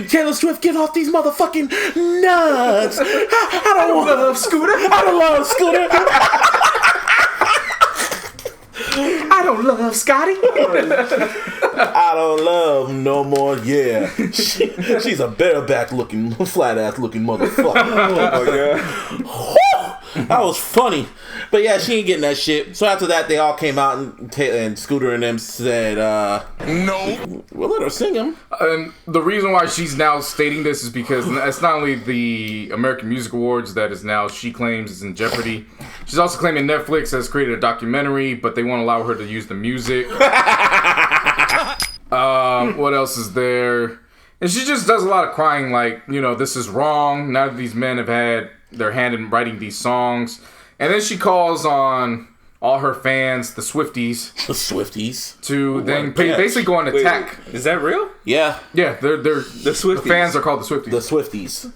Taylor Swift, get off these motherfucking nuts. I don't love Scooter. I don't love Scooter. I don't love Scotty. I don't love him no more. Yeah, she's a bareback looking, flat ass looking motherfucker. Oh my god. That was funny. But yeah, she ain't getting that shit. So after that, they all came out and Scooter and them said, no. We'll let her sing him. And the reason why she's now stating this is because it's not only the American Music Awards that is now, she claims, is in jeopardy. She's also claiming Netflix has created a documentary, but they won't allow her to use the music. What else is there? And she just does a lot of crying like, this is wrong. None of these men have had their hand in writing these songs. And then she calls on all her fans, the Swifties. The Swifties. To then basically go on attack. Wait, is that real? Yeah. Yeah, they're the Swifties. The fans are called the Swifties. The Swifties.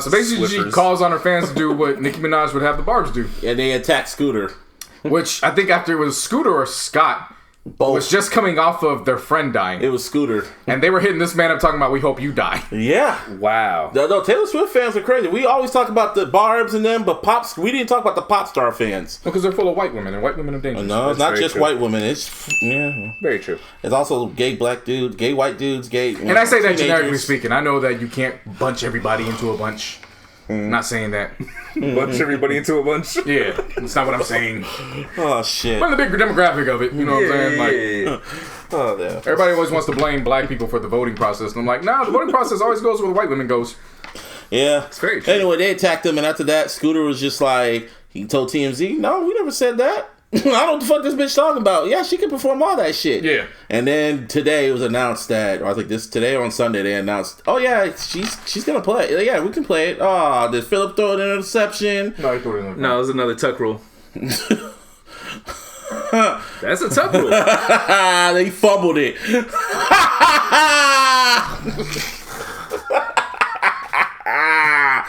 So basically she calls on her fans to do what Nicki Minaj would have the Barbs do. And they attack Scooter. Which I think after it was Scooter or Scott. Both. Was just coming off of their friend dying. It was Scooter. And they were hitting this man up talking about, we hope you die. Yeah. Wow. No, Taylor Swift fans are crazy. We always talk about the Barbs and them, but we didn't talk about the pop star fans. Well, because they're full of white women, and white women are dangerous. No, it's not just true. White women. It's, very true. It's also gay black dudes, gay white dudes, gay... And I say that generically speaking. I know that you can't bunch everybody into a bunch. I'm not saying that. Bunch everybody into a bunch? Yeah, that's not what I'm saying. Oh, shit. But the big demographic of it, you know what I'm saying? Like, oh, yeah. Everybody always wants to blame black people for the voting process. And I'm like, nah, the voting process always goes where the white women goes. Yeah. It's very true. Anyway, they attacked him, and after that, Scooter was just like, he told TMZ, no, we never said that. I don't know what the fuck this bitch talking about. Yeah, she can perform all that shit. Yeah. And then today it was announced that, or I think today or on Sunday they announced, oh yeah, she's gonna play. Yeah, we can play it. Oh, did Phillip throw an interception? No, he threw it in. No, it was another tuck rule. That's a tuck rule. They fumbled it.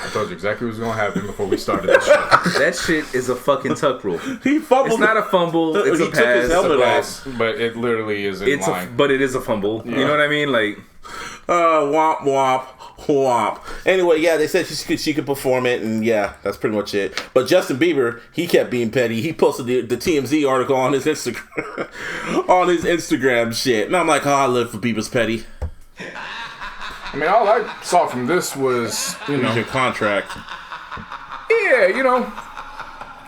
I told you exactly what was going to happen before we started this shit. That shit is a fucking tuck rule. He fumbled. It's not a fumble. It's a pass. Took his helmet off. But it literally is in line. But it is a fumble. Yeah. You know what I mean? Like, womp womp womp. Anyway, yeah, they said she could perform it, and yeah, that's pretty much it. But Justin Bieber, he kept being petty. He posted the TMZ article on his Instagram, shit, and I'm like, oh, I live for Bieber's petty. I mean, all I saw from this was, your contract. Yeah,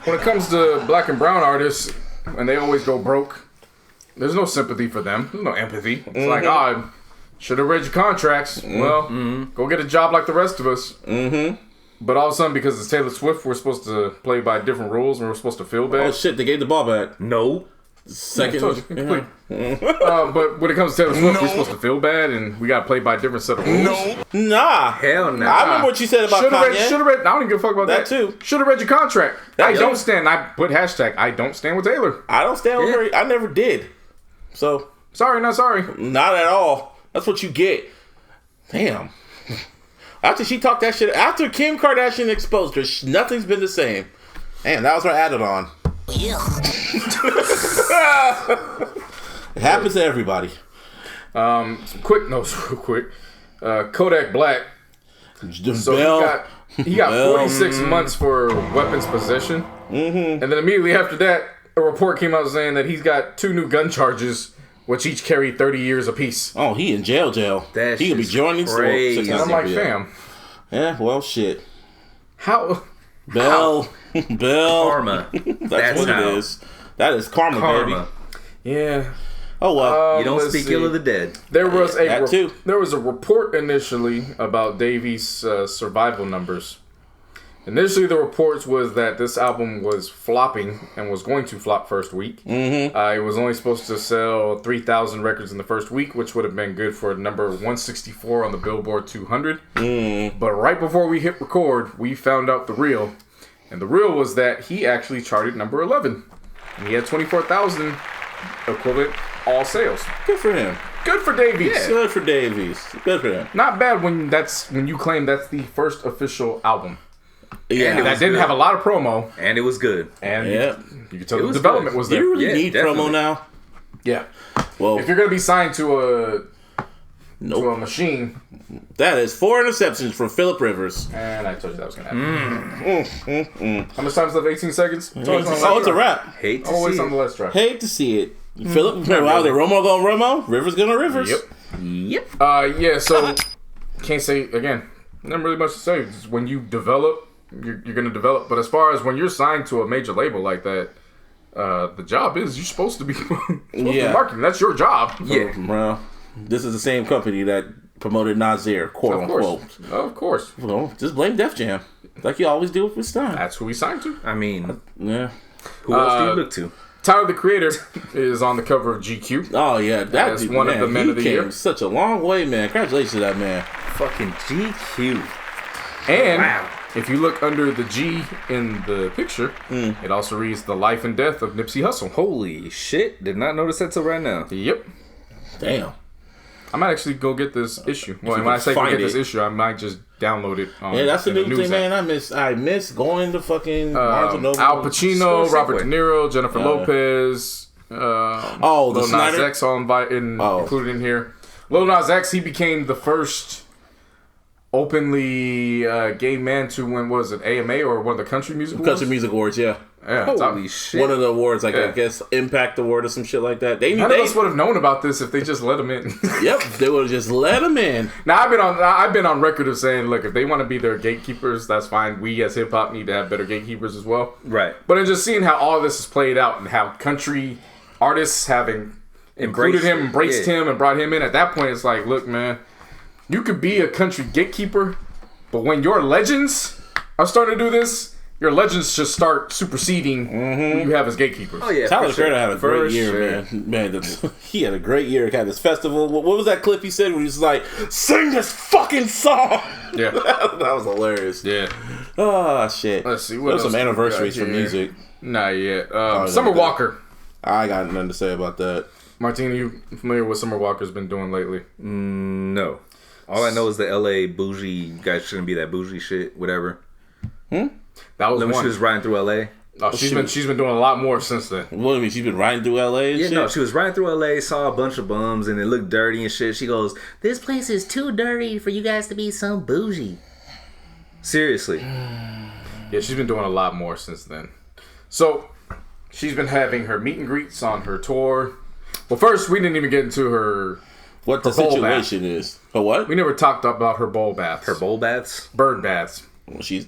when it comes to black and brown artists, and they always go broke, there's no sympathy for them. There's no empathy. It's like, I should have read your contracts. Well, go get a job like the rest of us. Mm-hmm. But all of a sudden, because it's Taylor Swift, we're supposed to play by different rules, and we're supposed to feel bad. Oh, shit, they gave the ball back. No. Second. But when it comes to Taylor Swift, we're supposed to feel bad, and we got to play by a different set of rules. Nah. Hell no. I remember what you said about Kanye. Should have read. I don't even give a fuck about that too. Should have read your contract. I don't stand. I put hashtag. I don't stand with Taylor. I don't stand with her. I never did. So sorry, not sorry. Not at all. That's what you get. Damn. After she talked that shit, after Kim Kardashian exposed her, nothing's been the same. Damn, that was her added on. It happens to everybody. Some quick notes real quick. Kodak Black So he got 46 months for weapons possession. And then immediately after that, a report came out saying that he's got 2 new gun charges, which each carry 30 years apiece. Oh, he in jail. That he could be joining crazy. And I'm like, fam. Yeah, well, shit. How? Bell. Karma. That's what it is. That is karma, baby. Yeah. Oh well. You don't speak ill of the dead. There was a report initially about Davies' survival numbers. Initially, the reports was that this album was flopping and was going to flop first week. It was only supposed to sell 3,000 records in the first week, which would have been good for number 164 on the Billboard 200. But right before we hit record, we found out the real. And the real was that he actually charted number 11. And he had 24,000 equivalent all sales. Good for him. Good for Davies. Yeah. Good for Davies. Good for him. Not bad when you claim that's the first official album. Yeah, and that didn't have a lot of promo. And it was good. And you could tell the development was there. You really need promo now? Yeah. Well, if you're going to be signed to a machine. That is 4 interceptions from Phillip Rivers. And I told you that was going to happen. How much time is left? 18 seconds? It's a wrap. Hate to always see on the last drive. Hate to see it. Phillip, wow, they Romo going Romo? Rivers going to Rivers? Yep. Yeah, so can't say, again, not really much to say. Just when you develop, you're going to develop. But as far as when you're signed to a major label like that, the job is you're supposed to be marketing. That's your job. Yeah. Well, this is the same company that promoted Nasir, quote unquote. Of course. Well, just blame Def Jam. Like you always do with Stein. That's who we signed to. I mean, yeah. Who else do you look to? Tyler, the Creator, is on the cover of GQ. Oh, yeah. That's one of the men of the year. Such a long way, man. Congratulations to that man. Fucking GQ. And if you look under the G in the picture, it also reads The Life and Death of Nipsey Hussle. Holy shit. Did not notice that till right now. Yep. Damn. I might actually go get this issue. Well, when I say go get this issue, I might just download it. Yeah, that's the new thing, man. I miss going to fucking Barnes & Noble. Al Pacino, Robert De Niro, Jennifer Lopez. The Lil Nas X included in here. Lil Nas X, he became the first openly gay man to win, was it AMA or one of the Country Music Awards? Country Music Awards, yeah. Holy shit. One of the awards, I guess, Impact Award or some shit like that. None of us would have known about this if they just let him in. Yep, they would have just let him in. Now, I've been on record of saying, look, if they want to be their gatekeepers, that's fine. We as hip-hop need to have better gatekeepers as well. Right. But in just seeing how all this is played out and how country artists having embraced him, and brought him in, at that point, it's like, look, man, you could be a country gatekeeper, but when your legends are starting to do this, your legends just start superseding who you have as gatekeepers. Oh, yeah. Tyler Creator had a great year, man. He had a great year. He had this festival. What was that clip he said when he was like, sing this fucking song? Yeah. That was hilarious. Yeah. Oh, shit. Let's see. There's some anniversaries for music. Not yet. Summer Walker. I got nothing to say about that. Martina, you familiar with what Summer Walker's been doing lately? No. All I know is the LA bougie, you guys shouldn't be that bougie shit, whatever. That was when she was riding through LA. Oh, she's been doing a lot more since then. What do you mean? She's been riding through LA and shit? No, she was riding through LA, saw a bunch of bums, and it looked dirty and shit. She goes, "This place is too dirty for you guys to be so bougie." Seriously. Yeah, she's been doing a lot more since then. So, she's been having her meet and greets on her tour. Well, first, we didn't even get into her... What the situation is. Her what? We never talked about her bowl baths. Her bowl baths? Bird baths. Well, she's...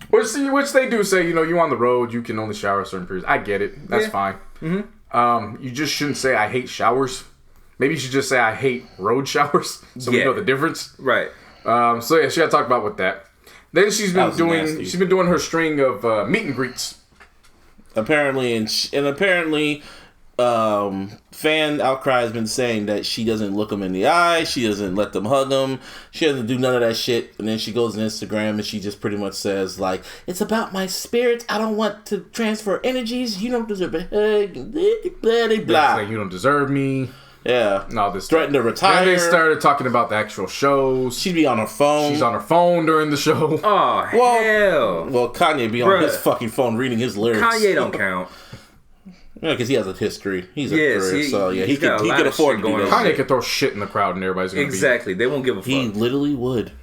Which they do say, you on the road, you can only shower a certain periods. I get it. That's fine. You just shouldn't say, I hate showers. Maybe you should just say, I hate road showers. So we know the difference. Right. So yeah, she got to talk about with that. Then she's been doing her string of meet and greets. Apparently, fan outcry has been saying that she doesn't look them in the eye, she doesn't let them hug them, she doesn't do none of that shit, and then she goes on Instagram and she just pretty much says, like, it's about my spirit, I don't want to transfer energies, you don't deserve a hug, blah, blah, blah. Like, you don't deserve me. Yeah. And all this threatened to retire. Then they started talking about the actual shows. She'd be on her phone. She's on her phone during the show. Oh, hell. Well, Kanye be on his fucking phone reading his lyrics. Kanye don't count. Yeah, because he has a history. He's a career, so yeah, he can afford to do that. Kanye can throw shit in the crowd and everybody's gonna Exactly. They won't give a fuck. He literally would.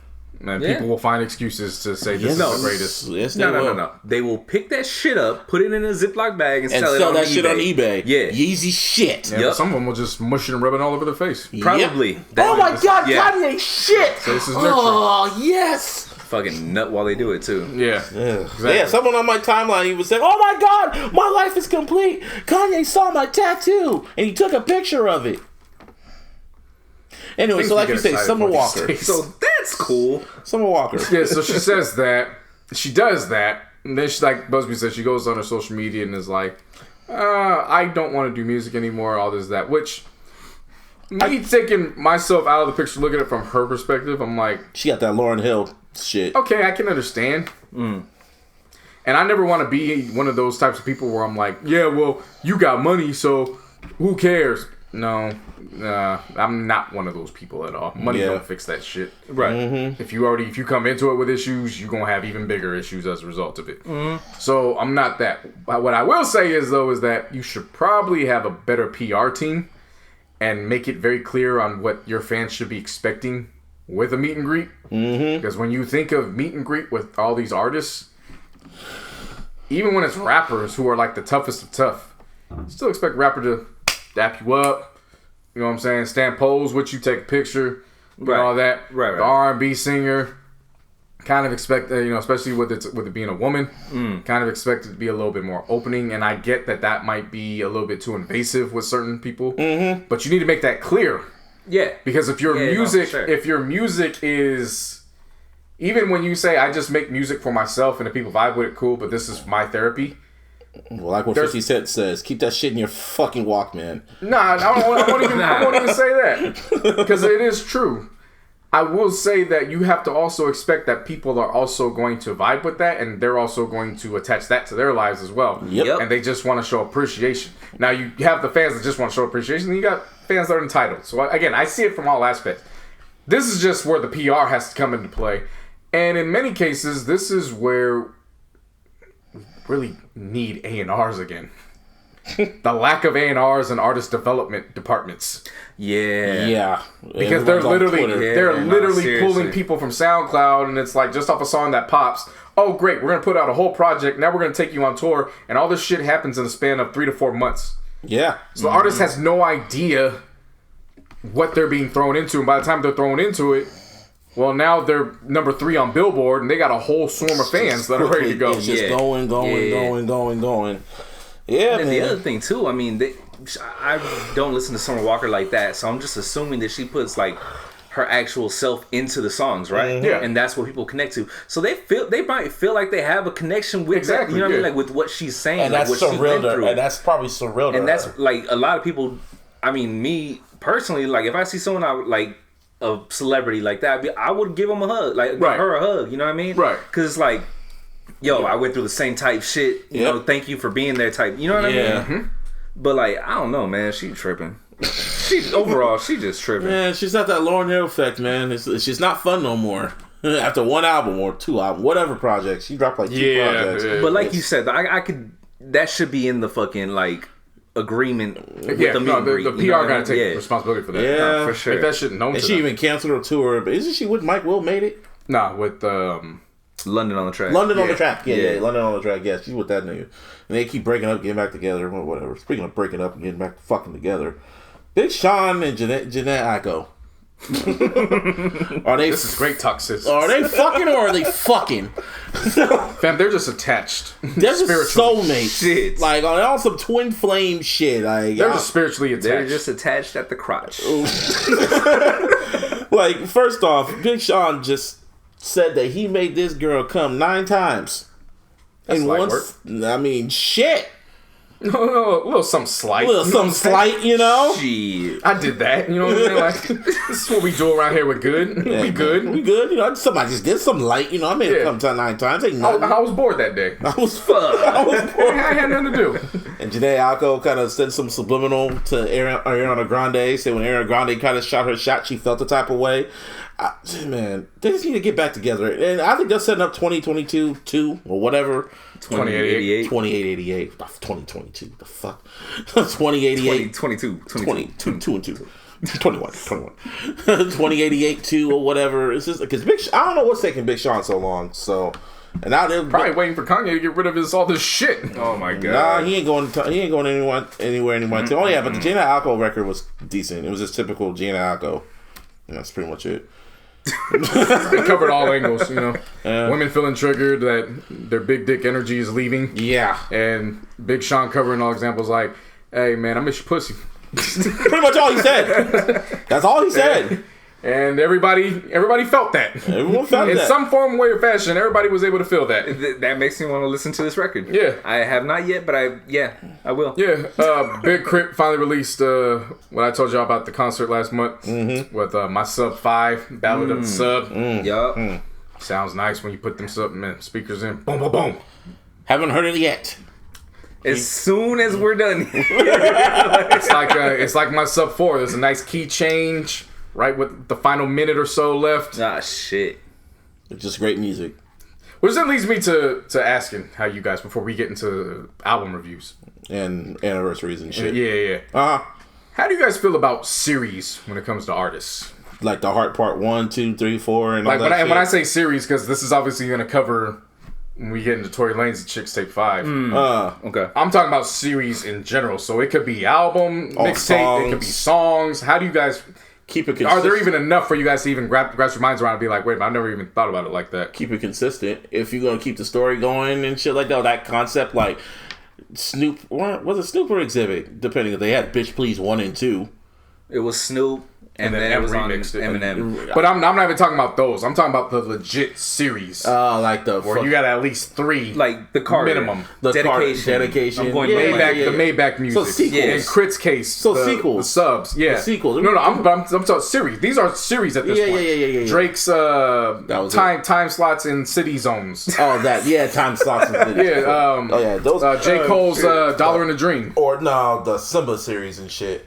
And people will find excuses to say this is the greatest. Yes, no. They will pick that shit up, put it in a Ziploc bag, and sell that shit on eBay. Yeah. Yeezy shit. Yeah, some of them will just mush it and rub it all over their face. Probably. Oh my God, Kanye shit. So this is yes. Fucking nut while they do it too. Yeah. Exactly. Yeah, someone on my timeline even said, "Oh my God, my life is complete. Kanye saw my tattoo and he took a picture of it." Anyway, so like you say, Summer Walker. So that's cool. Summer Walker. Yeah, so she says that. She does that. And then she, like Busby said, she goes on her social media and is like, I don't want to do music anymore, all this, that. Which, me taking myself out of the picture, looking at it from her perspective, I'm like... She got that Lauryn Hill shit. Okay, I can understand. And I never want to be one of those types of people where I'm like, yeah, well, you got money, so who cares? No, I'm not one of those people at all. Money don't fix that shit. Right. Mm-hmm. If you come into it with issues, you're going to have even bigger issues as a result of it. So I'm not that. But what I will say is that you should probably have a better PR team and make it very clear on what your fans should be expecting with a meet and greet. Because when you think of meet and greet with all these artists, even when it's rappers who are like the toughest of tough, still expect rapper to dap you up, you know what I'm saying? Stand pose with you, take a picture, all that. Right. The R&B singer, kind of expect, especially with it being a woman, kind of expect it to be a little bit more opening. And I get that might be a little bit too invasive with certain people, but you need to make that clear. Yeah. Because if your music is, even when you say I just make music for myself and the people vibe with it, cool, but this is my therapy. Well, like what 50 Cent says, keep that shit in your fucking Walkman. Nah, I won't even say that. Because it is true. I will say that you have to also expect that people are also going to vibe with that, and they're also going to attach that to their lives as well. Yep. And they just want to show appreciation. Now, you have the fans that just want to show appreciation, and you got fans that are entitled. So, again, I see it from all aspects. This is just where the PR has to come into play. And in many cases, this is where really need A&Rs again. The lack of A&Rs and artist development departments. Yeah. Because they're literally pulling people from SoundCloud, and it's like just off a song that pops. Oh, great, we're gonna put out a whole project. Now we're gonna take you on tour, and all this shit happens in a span of 3 to 4 months. Yeah. So the artist has no idea what they're being thrown into, and by the time they're thrown into it, well, now they're number 3 on Billboard, and they got a whole swarm of fans that are ready to go. It's just going. Yeah, and the other thing too, I mean, I don't listen to Summer Walker like that, so I'm just assuming that she puts like her actual self into the songs, right? Yeah, and that's what people connect to. So they might feel like they have a connection with that, you know what I mean, like with what she's saying, and like that's what she went through, and that's probably surreal. And that's like a lot of people. I mean, me personally, like if I see someone like a celebrity like that, I would give them a hug, like give her a hug. You know what I mean? Right. Because like, I went through the same type shit. You know, thank you for being there type. You know what I mean? Mm-hmm. But like, I don't know, man. She tripping. She just tripping. Man, she's not that Lauryn Hill effect, man. She's not fun no more. After 1 album or 2 albums, whatever project, she dropped like 2 projects. But like you said, I could. That should be in the fucking like agreement with the meet and greet. The PR gotta take responsibility for that. Yeah, for sure. Make that shit known. And she even canceled her tour. But isn't she with Mike Will made it? Nah, with London on the Track. London on the Track. Yeah, London on the Track. Yeah, she's with that nigga. And they keep breaking up, getting back together, or whatever. Speaking of breaking up and getting back fucking together, Big Sean and Janae Aiko. This is great toxicity. Are they fucking or are they fucking? Fam, they're just attached. They're just soulmates. Shit. Like on some twin flame shit. Like they're just spiritually attached. They're just attached at the crotch. Like, first off, Big Sean just said that he made this girl come 9 times. That's light work. I mean, shit. A little something slight. You know? Shit. I did that. You know what I mean? Like, this is what we do around here. We're good. Yeah, we good. You know, somebody just did something light. You know, I made it come 9 times. Ain't nothing. I was bored that day. I was bored. I had nothing to do. And Janae Aiko kind of sent some subliminal to Ariana Grande. Said when Ariana Grande kind of shot her shot, she felt the type of way. Man, they just need to get back together. And I think they're setting up 2022 2 or whatever. 2888. 2022. The fuck? 2088. 2022. 2 and 2. 21. 2088 2 or whatever. It's just because I don't know what's taking Big Sean so long. So, and now they're probably waiting for Kanye to get rid of all this shit. Oh my god. Nah, he ain't going anywhere anymore. Oh yeah, but the Jacquees record was decent. It was just typical Jacquees. And that's pretty much it. They covered all angles, you know. Women feeling triggered that their big dick energy is leaving. Yeah. And Big Sean covering all examples like, hey man, I miss your pussy. Pretty much all he said. That's all he said. And everybody felt that. Everyone felt in that. some form, way, or fashion. Everybody was able to feel that. That makes me want to listen to this record. Yeah, I have not yet, but I will. Yeah, Big Crit finally released what I told y'all about the concert last month with my Sub 5 Ballad of the Sub. Yup. Sounds nice when you put them speakers in. Boom, boom, boom. Haven't heard it yet. As soon as we're done, it's like my Sub 4. There's a nice key change. Right with the final minute or so left. Ah, shit. It's just great music. Which then leads me to asking how you guys, before we get into album reviews. And anniversaries and shit. Yeah. How do you guys feel about series when it comes to artists? Like the Heart Part 1, 2, 3, 4, and all that shit? When I say series, because this is obviously going to cover when we get into Tory Lanez Chixtape 5. Okay. I'm talking about series in general. So it could be album, mixtape, it could be songs. How do you guys... keep it consistent? Are there even enough for you guys to even grasp your minds around and be like, wait, I've never even thought about it like that? Keep it consistent. If you're going to keep the story going and shit like that concept, like Snoop, was it Snoop or Exhibit? Depending if they had Bitch Please 1 and 2. It was Snoop. And then it was on Eminem. But I'm not even talking about those. I'm talking about the legit series. Like where you got at least 3. Like the Carter. Minimum. The Dedication. I'm going Maybach, the Maybach music. So sequels. In Crit's case, sequels. The subs. Yeah. The sequels. No, I'm talking series. These are series at this point. Yeah. Drake's time slots in city zones. Oh, time slots in city. Yeah. Those. J. Cole's Dollar in a Dream. Or no, the Simba series and shit.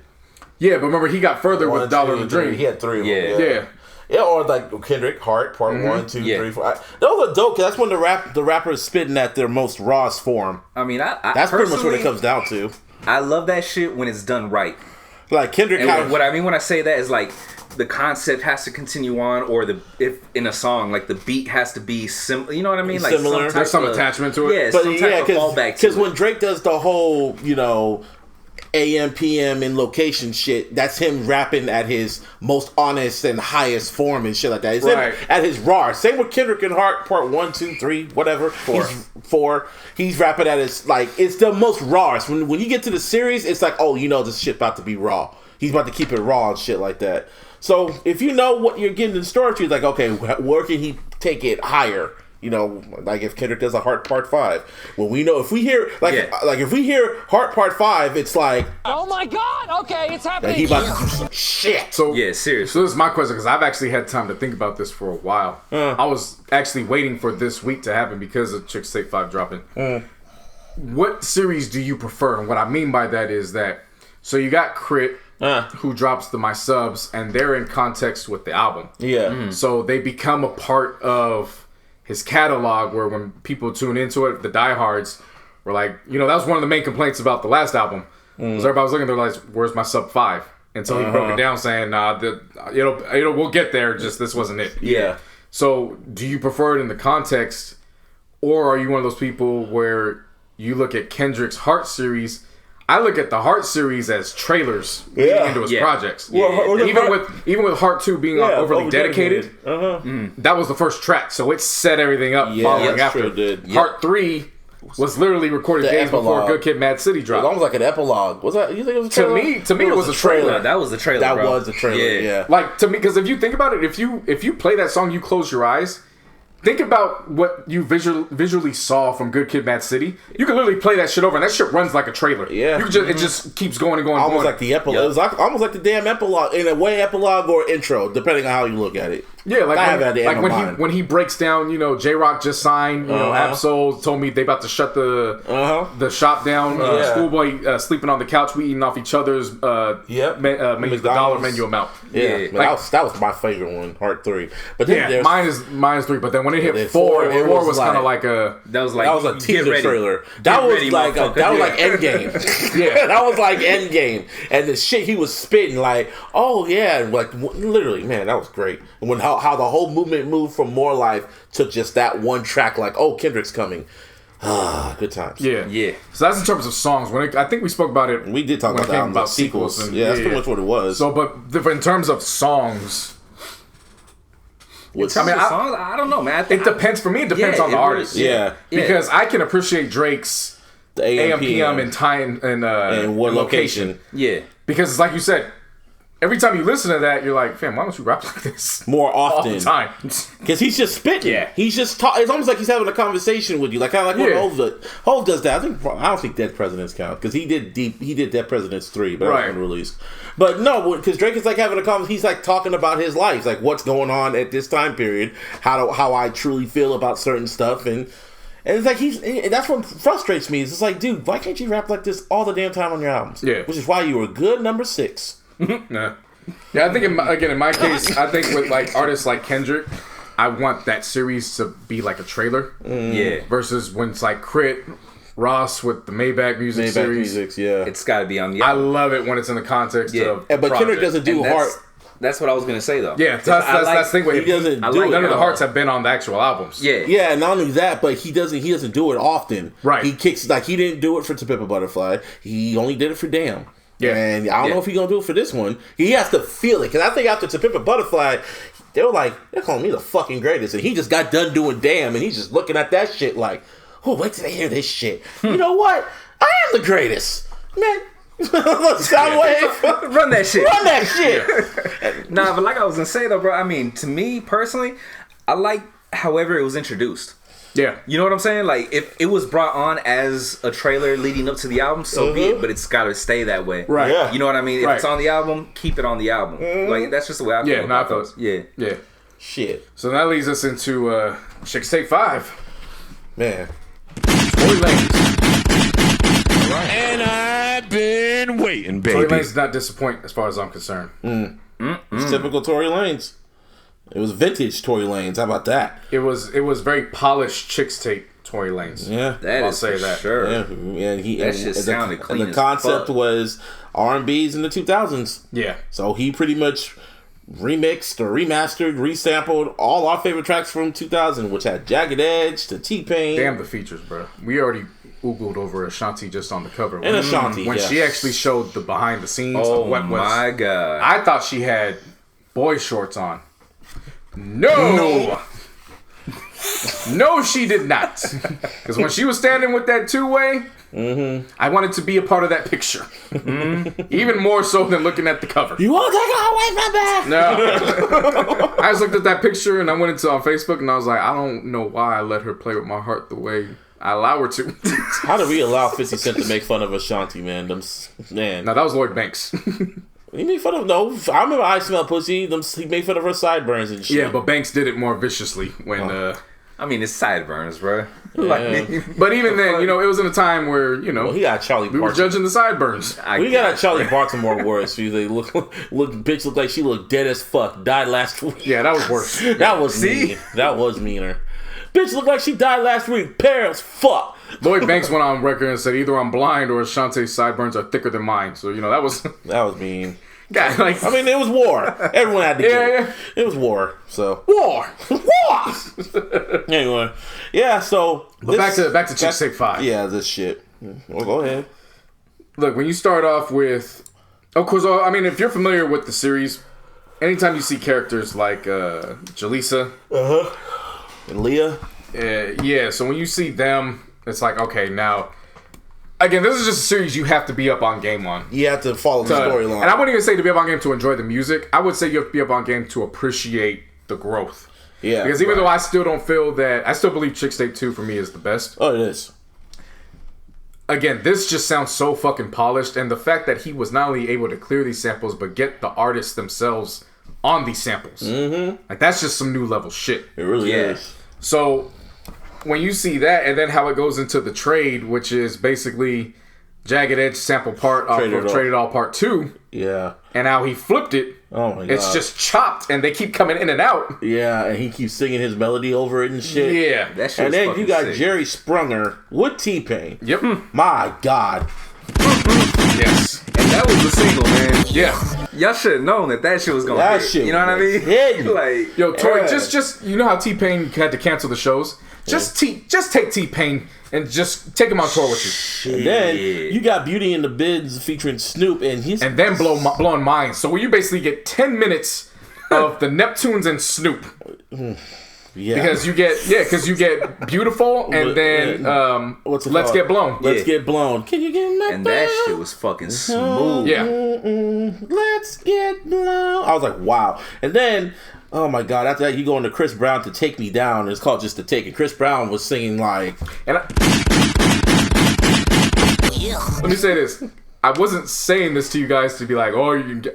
Yeah, but remember he got further with Dollar in a Dream. He had 3 of them. Yeah, or like Kendrick, Heart, Part 1, 2, 3, 4. Those are dope, 'cause that's when the rappers spitting at their most rawest form. I mean, that's pretty much what it comes down to. I love that shit when it's done right. Like Kendrick. What I mean when I say that is like the concept has to continue on, or if in a song like the beat has to be similar. You know what I mean? Like similar. There's some attachment to it. Yeah, some type of fallback. Because when Drake does the whole, AM, PM, and location shit, that's him rapping at his most honest and highest form and shit like that. It's him at his raw. Same with Kendrick and Heart, Part 1, 2, 3, whatever. 4. He's rapping at his, it's the most rawest. When you get to the series, it's like, oh, this shit about to be raw. He's about to keep it raw and shit like that. So if you know what you're getting in store to, it's like, okay, where can he take it higher? Like if Kendrick does a Heart Part 5. Well, we know if we hear if we hear Heart Part 5, it's like, oh my god, okay, it's happening. He about to do some shit. So seriously. So this is my question, because I've actually had time to think about this for a while. I was actually waiting for this week to happen because of Chixtape 5 dropping. What series do you prefer? And what I mean by that is that, so you got Crit, who drops the My Subs, and they're in context with the album. Yeah. So they become a part of his catalog, where when people tune into it, the diehards were like, that was one of the main complaints about the last album. Because everybody was looking, they're like, where's my Sub 5? Until he broke it down saying, we'll get there, just this wasn't it. Yeah. So do you prefer it in the context, or are you one of those people where you look at Kendrick's Heart series? I look at the Heart series as trailers into his projects. Even with Heart 2 being overly dedicated, that was the first track, so it set everything up following after. Heart 3 was literally recorded days before Good Kid, Mad City dropped. It was almost like an epilogue. Was that? You think it was a trailer? To me, it was a trailer. That was the trailer. That was a trailer. Yeah. Like to me, because if you think about it, if you play that song, you close your eyes. Think about what you visually saw from Good Kid, Mad City. You can literally play that shit over, and that shit runs like a trailer. Yeah, it just keeps going and going. Almost like the epilogue. It was almost like the damn epilogue, in a way, epilogue or intro, depending on how you look at it. Yeah, like when he breaks down, you know, J-Rock just signed, you know, Absol told me they about to shut the shop down. Schoolboy sleeping on the couch, we eating off each other's the dollar menu amount. Yeah, like, that was my favorite one, Heart 3. But then mine is 3. But then when it hit 4, it was kind of like a that was a teaser trailer. That was like Endgame. Yeah, that was like Endgame, and the shit he was spitting, like, oh yeah, like literally, man, that was great. And when how the whole movement moved from More Life to just that one track, like, oh, Kendrick's coming. Good times. Yeah. So that's in terms of songs. I think we spoke about it. We did talk about sequels. And, that's pretty much what it was. So, but in terms of songs. I don't know, man. It depends. For me, it depends on the artist. Yeah. Because I can appreciate Drake's the AM, PM, and time and what location. Yeah. Because it's like you said, every time you listen to that, you're like, fam, why don't you rap like this more often? All the time. Because he's just spitting. Yeah. He's just talking. It's almost like he's having a conversation with you. Like, kind of like what Hov does that. I don't think Dead Presidents count. Because he did Dead Presidents 3, but that wasn't released. But no, because Drake is like having a conversation. He's like talking about his life. Like, what's going on at this time period. How I truly feel about certain stuff. And it's like that's what frustrates me. It's just like, dude, why can't you rap like this all the damn time on your albums? Yeah. Which is why you were good number 6. Yeah, I think in my case, I think with like artists like Kendrick, I want that series to be like a trailer. Yeah. Versus when it's like Crit, Ross with the Maybach music series. It's got to be on the album. I love it when it's in the context of but Kendrick doesn't do heart. That's what I was gonna say though. Yeah, that's the thing. He doesn't. None of the hearts have been on the actual albums. Yeah, and not only that, but he doesn't do it often. Right. He kicks he didn't do it for To Pimp a Butterfly. He only did it for Damn. Yeah. And I don't know if he's gonna do it for this one. He has to feel it, because I think after To Pimp a Butterfly, they were like, they're calling me the fucking greatest, and he just got done doing Damn, and he's just looking at that shit like, oh, wait till they hear this shit. You know what? I am the greatest, man. Soundwave, run that shit. Run that shit. Nah, but like I was gonna say though, bro. I mean, to me personally, I like however it was introduced. Yeah, you know what I'm saying. Like, if it was brought on as a trailer leading up to the album, so be it. But it's got to stay that way, right? Yeah. You know what I mean. If it's on the album, keep it on the album. Like, that's just the way I feel. Not those. Yeah. Shit. So that leads us into Chixtape 5. Man. Tory Lanez. And I've been waiting, baby. Tory Lanez did not disappoint as far as I'm concerned. It's typical Tory Lanez. It was vintage Tory Lanez. How about that? It was very polished Chixtape Tory Lanez. Yeah, I'll say that. Sure. Yeah, and that shit sounded clean. And the concept was R&B's in the 2000s. Yeah. So he pretty much remixed or remastered, resampled all our favorite tracks from 2000, which had Jagged Edge to T-Pain. Damn the features, bro. We already oogled over Ashanti just on the cover. And Ashanti, when she actually showed the behind the scenes of what was. Oh my god! I thought she had boy shorts on. No, she did not. Because when she was standing with that two-way, I wanted to be a part of that picture. Even more so than looking at the cover. You won't take it away from me. No. I just looked at that picture and I went into on Facebook and I was like, I don't know why I let her play with my heart the way I allow her to. How did we allow 50 Cent to make fun of Ashanti, man? Man. No, that was Lloyd Banks. He made fun of I remember I Smell Pussy. He made fun of her sideburns and shit. Yeah, but Banks did it more viciously when. I mean, it's sideburns, bro. Yeah. But even then, it was in a time where he got Charlie. We were judging the sideburns. We got a Charlie Baltimore worse. They look, bitch looked like she looked dead as fuck. Died last week. Yeah, that was worse. That was mean. That was meaner. Bitch looked like she died last week. Parents, fuck. Lloyd Banks went on record and said either I'm blind or Ashanti's sideburns are thicker than mine. So that was mean. God, I mean, it was war. Everyone had to get it. It was war. So war. Anyway, yeah. So back to Chixtape 5. Yeah, this shit. Well, go ahead. Look, when you start off with, of course, I mean, if you're familiar with the series, anytime you see characters like Jaleesa, and Leah, yeah. So when you see them, it's like, okay, now. Again, this is just a series you have to be up on game on. You have to follow the storyline. And I wouldn't even say to be up on game to enjoy the music. I would say you have to be up on game to appreciate the growth. Yeah. Because even though I still don't feel that... I still believe Chixtape 2 for me is the best. Oh, it is. Again, this just sounds so fucking polished. And the fact that he was not only able to clear these samples, but get the artists themselves on these samples. Like that's just some new level shit. It really is. So when you see that, and then how it goes into the trade, which is basically Jagged Edge sample part off of Trade It All Part 2. Yeah. And how he flipped it. Oh my god. It's just chopped and they keep coming in and out. Yeah, and he keeps singing his melody over it and shit. Yeah. That shit and then you got sick. Jerry Sprunger with T-Pain. Yep. My god. Yes. And that was the single, man. Yeah. Y'all should have known that shit was gonna That hit. shit You know what I mean? hitting. Like, Yo, Tory, just you know how T-Pain had to cancel the shows? Just take T-Pain and just take him on tour with you. And then you got Beauty and the Biz featuring Snoop and then blowing minds. So you basically get 10 minutes of the Neptunes and Snoop. Yeah. Because you get Beautiful and then Let's Get Blown. Let's Get Blown. Can you get my and that shit was fucking smooth. Yeah. Let's Get Blown. I was like, wow. And then, oh my god, after that you go into Chris Brown to Take Me Down. It's called Just to Take It. Chris Brown was singing like... And let me say this. I wasn't saying this to you guys to be like,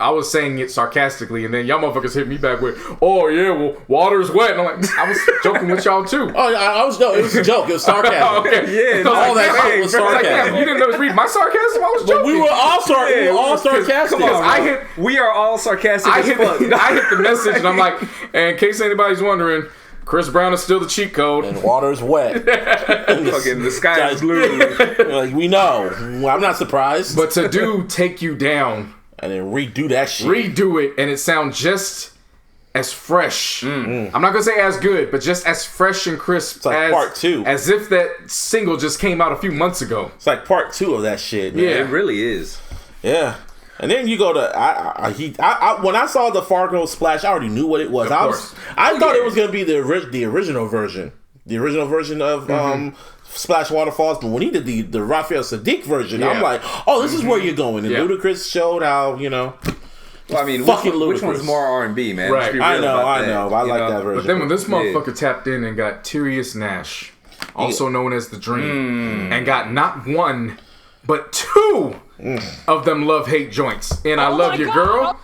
I was saying it sarcastically, and then y'all motherfuckers hit me back with, oh yeah, well, water's wet. And I'm like, I was joking with y'all too. Oh, it was a joke. It was sarcasm. Okay. Yeah, all that shit was sarcasm. You didn't know read my sarcasm? I was joking. But we were all sarcastic. Come on, we are all sarcastic as fuck. I hit the message, and I'm like, and in case anybody's wondering, Chris Brown is still the cheat code. And water's wet. Fucking the sky is blue. Like, we know. I'm not surprised. But to Take You Down. And then redo that shit. Redo it, and it sounds just as fresh. I'm not going to say as good, but just as fresh and crisp it's like as part 2. As if that single just came out a few months ago. It's like part 2 of that shit, man. Yeah. It really is. Yeah. And then you go to when I saw the Fargo splash, I already knew what it was. I thought it was gonna be the original version, of Splash Waterfalls. But when he did the Raphael Sadiq version, I'm like, oh, this is where you're going. And Ludacris showed how Well, I mean, fucking which one's more R&B, man? Right. I know. I like that version. But then when this motherfucker tapped in and got Tyrius Nash, also known as The Dream, and got not one, but 2 of them love-hate joints. And I Love Your Girl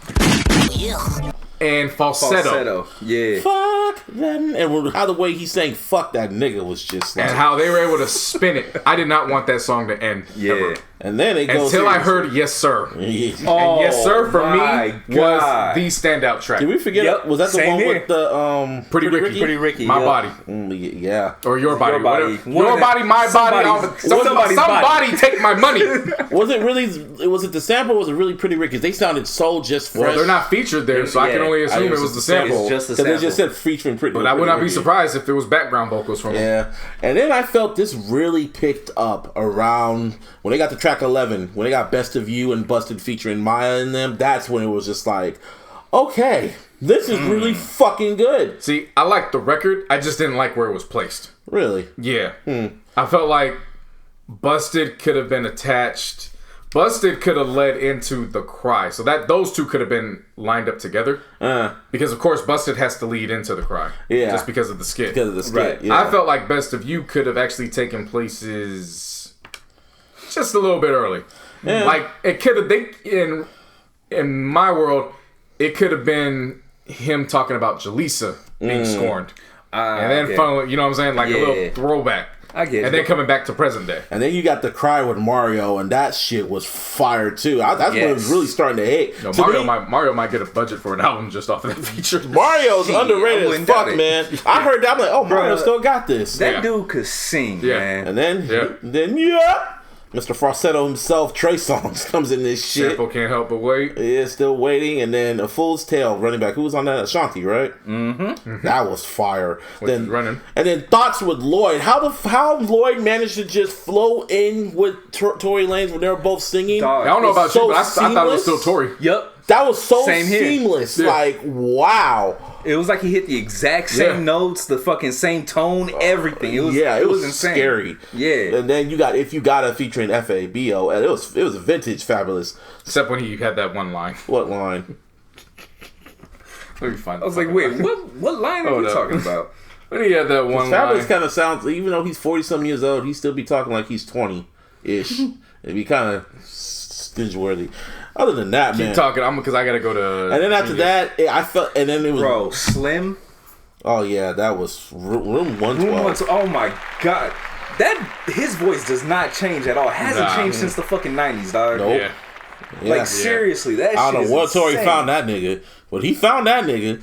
and Falsetto. Yeah. Fuck that. And how the way he sang "fuck that nigga" was just like, and how they were able to spin it. I did not want that song to end. Yeah. Ever. And then it goes until I heard "Yes Sir." Yeah. And "Yes Sir" for me was God. the standout track. Did we forget? Yep. Was that the Same one here. with the Pretty Ricky? Pretty Ricky. My yeah. Body. Yeah. Or Your Body. Your Body. Whatever. Your Body, My Body. Somebody take my money. Was it really? Was it the sample? Or was it really Pretty Ricky? They sounded so just fresh. Well, they're not featured there, so I can only assume it was the sample. It's just a Because they sample. just said featuring Pretty. But I would not be Ricky. surprised if there was background vocals from him. Yeah, and then I felt this really picked up around when they got to track 11, when they got Best of You and Busted featuring Maya in them. That's when it was just like, okay, this is really fucking good. See, I liked the record. I just didn't like where it was placed. Really? Yeah. I felt like Busted could have been attached. Busted could have led into The Cry. So that those two could have been lined up together. Because, of course, Busted has to lead into The Cry. Yeah. Just because of the skit. Because of the skit, Right. yeah. I felt like Best of You could have actually taken places just a little bit early. Yeah. Like, it could have, in my world, it could have been him talking about Jaleesa being scorned. And then, finally, you know what I'm saying? Like a little throwback. I get it. And then coming back to present day. And then you got The Cry with Mario, and that shit was fire too. That's when it was really starting to hit. No, To Mario might get a budget for an album just off of that feature. Mario's underrated as fuck, man. I heard that. I'm like, oh, Mario still got this. That dude could sing, man. And then, Mr. Falsetto himself, Trey Songz, comes in this shit. Sample Can't Help But Wait. Yeah, Still Waiting. And then A Fool's Tale, running back. Who was on that? Ashanti, right? Mm-hmm. That was fire. Running. And then Thoughts with Lloyd. How Lloyd managed to just flow in with Tory Lanez when they were both singing. I don't know about you, but I thought it was still Tory. Yep. That was so Same here. seamless. Yeah. Like, wow. It was like he hit the exact same notes, the fucking same tone, everything. It was insane. Scary. Yeah. And then you got If You Gotta featuring FABO, and it was vintage fabulous. Except when he had that one line. What line? Let me find. I was like, wait, what line are you talking about? When he had that one Fabulous line. kind of sounds, even though he's 40-some years old, he still be talking like he's 20-ish. It'd be kind of stinge-worthy. Other than that, keep talking. Because I gotta go to. And then after that, I felt, and then it was Slim. Oh yeah, that was room 112. Oh my god, his voice does not change at all. It hasn't changed since the fucking 90s, dog. Nope. Yeah. Like seriously, that shit I don't know what insane. Tory found that nigga, but he found that nigga.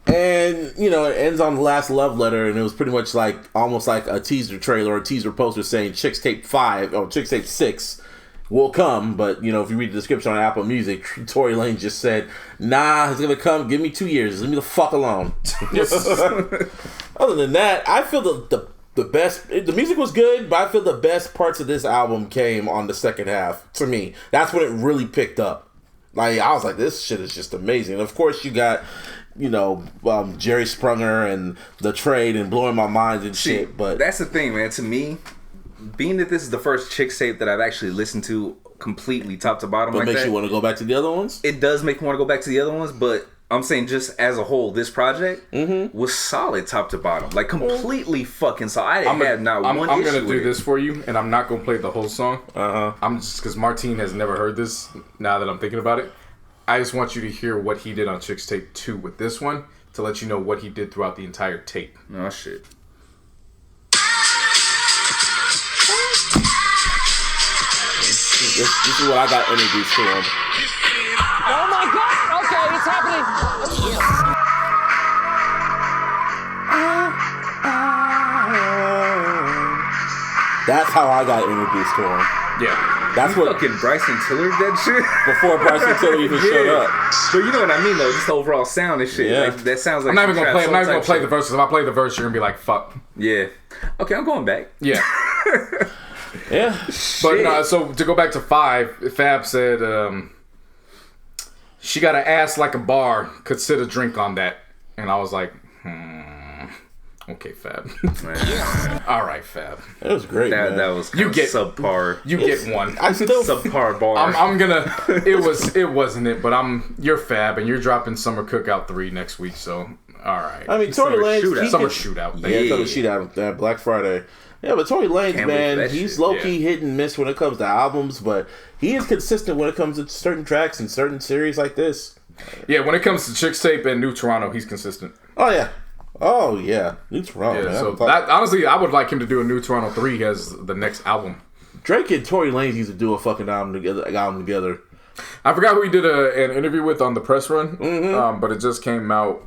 And you know, it ends on the last love letter, and it was pretty much like almost like a teaser trailer or a teaser poster saying Chixtape 5 or Chixtape 6 will come. But you know, if you read the description on Apple Music, Tory Lanez just said, "Nah, it's gonna come. Give me 2 years. Leave me the fuck alone." Other than that, I feel the best. The music was good, but I feel the best parts of this album came on the second half. To me, that's when it really picked up. Like I was like, this shit is just amazing. And of course, you got, you know, Jerry Sprunger and The Trade and Blowing My Mind and shit. But that's the thing, man. To me, being that this is the first Chixtape that I've actually listened to completely top to bottom, but makes you want to go back to the other ones. It does make me want to go back to the other ones, but I'm saying just as a whole, this project was solid top to bottom, like completely fucking solid. I'm gonna do this for you, and I'm not gonna play the whole song. I'm just because Martine has never heard this. Now that I'm thinking about it, I just want you to hear what he did on Chixtape 2 with this one to let you know what he did throughout the entire tape. Oh shit. This is what I got introduced to him. Oh my god! Okay, it's happening. That's how I got introduced to him. Yeah. That's what fucking Bryson Tiller did that shit before Bryson Tiller even showed up. But you know what I mean though, just the overall sound and shit. Yeah. Like, that sounds like I'm not even gonna play the verses. If I play the verse, you're gonna be like, fuck. Yeah. Okay, I'm going back. Yeah. Yeah. But so to go back to 5, Fab said she got an ass like a bar, could sit a drink on that. And I was like, okay, Fab. All right, Fab. That was great. That was subpar. You get one. I still subpar bar. I'm gonna. It wasn't it, but you're Fab, and you're dropping Summer Cookout 3 next week. So all right. I mean, Tory Lanez, Summer Shootout. Yeah, Summer Shootout. Black Friday. Yeah, but Tory Lanez, man, he's low-key hit and miss when it comes to albums, but he is consistent when it comes to certain tracks and certain series like this. Yeah, when it comes to Chixtape and New Toronto, he's consistent. Oh, yeah. New Toronto, yeah, man. So honestly, I would like him to do a New Toronto 3 as the next album. Drake and Tory Lanez used to do a fucking album together. I forgot who he did an interview with on the press run, but it just came out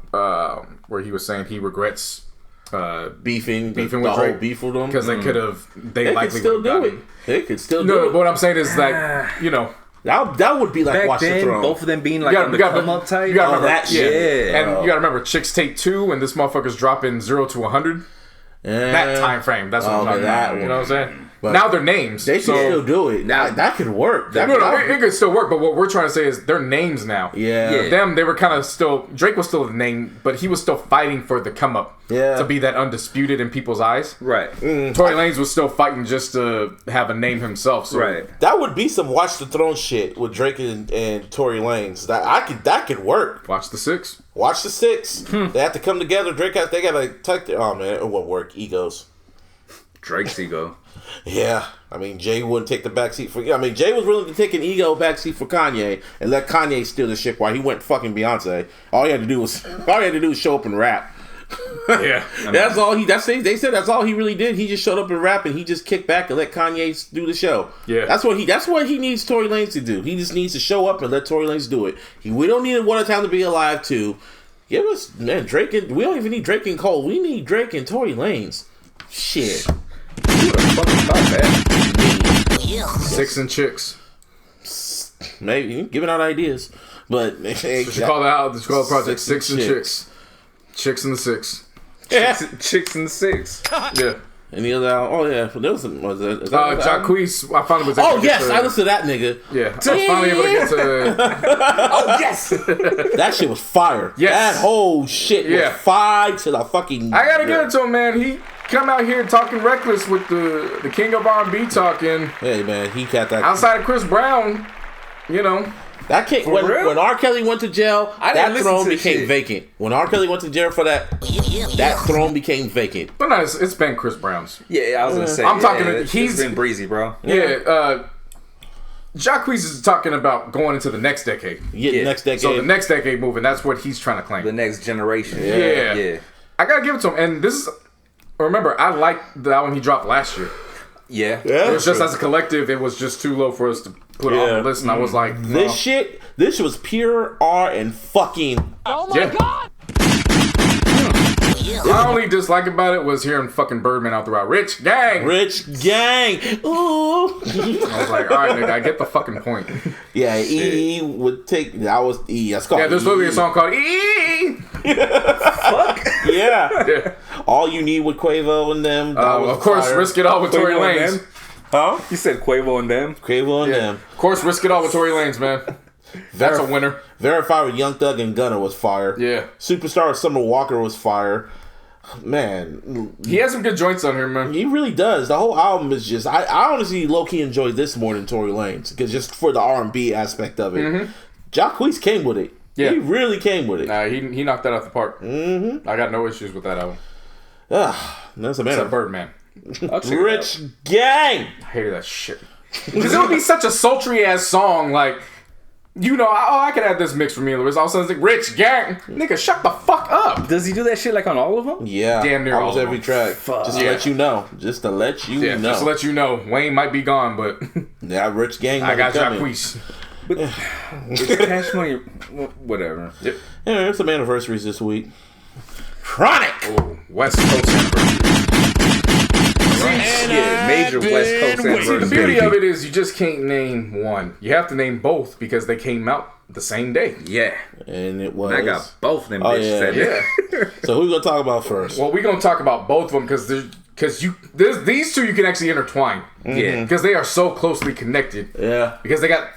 where he was saying he regrets beefing with Drake, beef with them because they could have. They likely could still do it. They could still do it. No, what I'm saying is that you know. That would be like back Watch then, the Throne. both of them being like on the come up type. You gotta remember that shit. Yeah. And you gotta remember Chixtape 2 when this motherfucker's dropping 0 to 100. That time frame. That's what I'm talking about. You know what I'm saying? But now they're names. They can still do it. Now that could work. It could still work. But what we're trying to say is they're names now. Yeah. Them, they were kind of still. Drake was still the name, but he was still fighting for the come up. Yeah. To be that undisputed in people's eyes. Right. Tory Lanez was still fighting just to have a name himself. So. Right. That would be some Watch the Throne shit with Drake and Tory Lanez. That could work. Watch the 6. Watch the 6. They have to come together. They gotta tuck their. Oh man, it won't work. Egos. Drake's ego. Yeah, I mean Jay wouldn't take the backseat for. I mean Jay was willing to take an ego backseat for Kanye and let Kanye steal the ship while he went fucking Beyonce. All he had to do was show up and rap. Yeah, that's all he. They said that's all he really did. He just showed up and rap, and he just kicked back and let Kanye do the show. Yeah, that's what he needs Tory Lanez to do. He just needs to show up and let Tory Lanez do it. We don't need What a Time to Be Alive 2. Give us Drake and we don't even need Drake and Cole. We need Drake and Tory Lanez. Shit. Who the fuck thought that? 6 and Chicks. Maybe giving out ideas, but Just call the project 6 and Chicks. Chicks and the 6. Yeah. Chicks and the 6. Yeah. Any other? Oh yeah, there was some. Was it? Jacquees. I finally was. Oh yes, I listened to that nigga. Yeah, I was finally able to get to. Oh yes, that shit was fire. Yes, that whole shit was fire to the fucking. I gotta give it to him, man. He come out here talking reckless with the king of R&B talking. Hey man, he got that outside of Chris Brown. You know. That came when R. Kelly went to jail. That throne became vacant. When R. Kelly went to jail for that throne became vacant. But no, it's been Chris Brown's. Yeah, I was gonna say. I'm talking. He's been breezy, bro. Yeah. Jacquees is talking about going into the next decade. Yeah, next decade. So the next decade moving, that's what he's trying to claim. The next generation. Yeah. I gotta give it to him. And this is, remember, I liked the album he dropped last year. Yeah. It was just as a collective, it was just too low for us to put on the list. And I was like, no. This was pure R and fucking. Oh my God! What I only dislike about it was hearing fucking Birdman out throughout. Rich gang! Ooh! I was like, alright, nigga, I get the fucking point. Yeah, E would take. That was E. That's called. Yeah, there's literally a song called E. Fuck. Yeah. All You Need with Quavo and them. Of course, fire. Risk It All with Tory Quavo and Lanez. them? Huh? You said Quavo and them? Quavo and them. Of course, Risk It All with Tory Lanez, man. That's a winner. Verified with Young Thug and Gunna was fire. Yeah. Superstar with Summer Walker was fire. Man, he has some good joints on here, man. He really does. The whole album is just. I honestly low-key enjoyed this more than Tory Lanez, because just for the R&B aspect of it. Mm-hmm. Jacquees came with it. Yeah. He really came with it. Nah, he knocked that out the park. Mm-hmm. I got no issues with that album. That's a man. Except Birdman. Rich gang. I hated that shit. Because it would be such a sultry ass song, like, you know, I could have this mix for me. All of a sudden it's like, Rich gang. Nigga, shut the fuck up. Does he do that shit like on all of them? Yeah. Damn near almost all of every them. track. Fuck. Just to let you know. Just to let you know. Just to let you know. Wayne might be gone, but that Rich gang. I got coming. Jacquees. It's Cash Money, whatever. Yep. Yeah, there's some anniversaries this week. Chronic. Oh, West Coast anniversary. Yeah, major West Coast anniversary. The beauty of it is you just can't name one. You have to name both because they came out the same day. Yeah. And it was. I got both of them bitches that day. So who we gonna talk about first? Well, we're gonna talk about both of them because these two you can actually intertwine. Yeah. Because they are so closely connected. Yeah. Because they got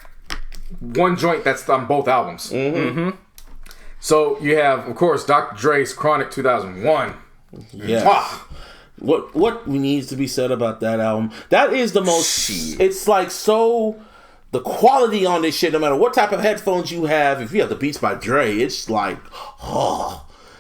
one joint that's on both albums. Mm-hmm. So you have, of course, Dr. Dre's Chronic 2001. Yeah. What needs to be said about that album? That is the most. It's like so. The quality on this shit, no matter what type of headphones you have, if you have the Beats by Dre, it's like,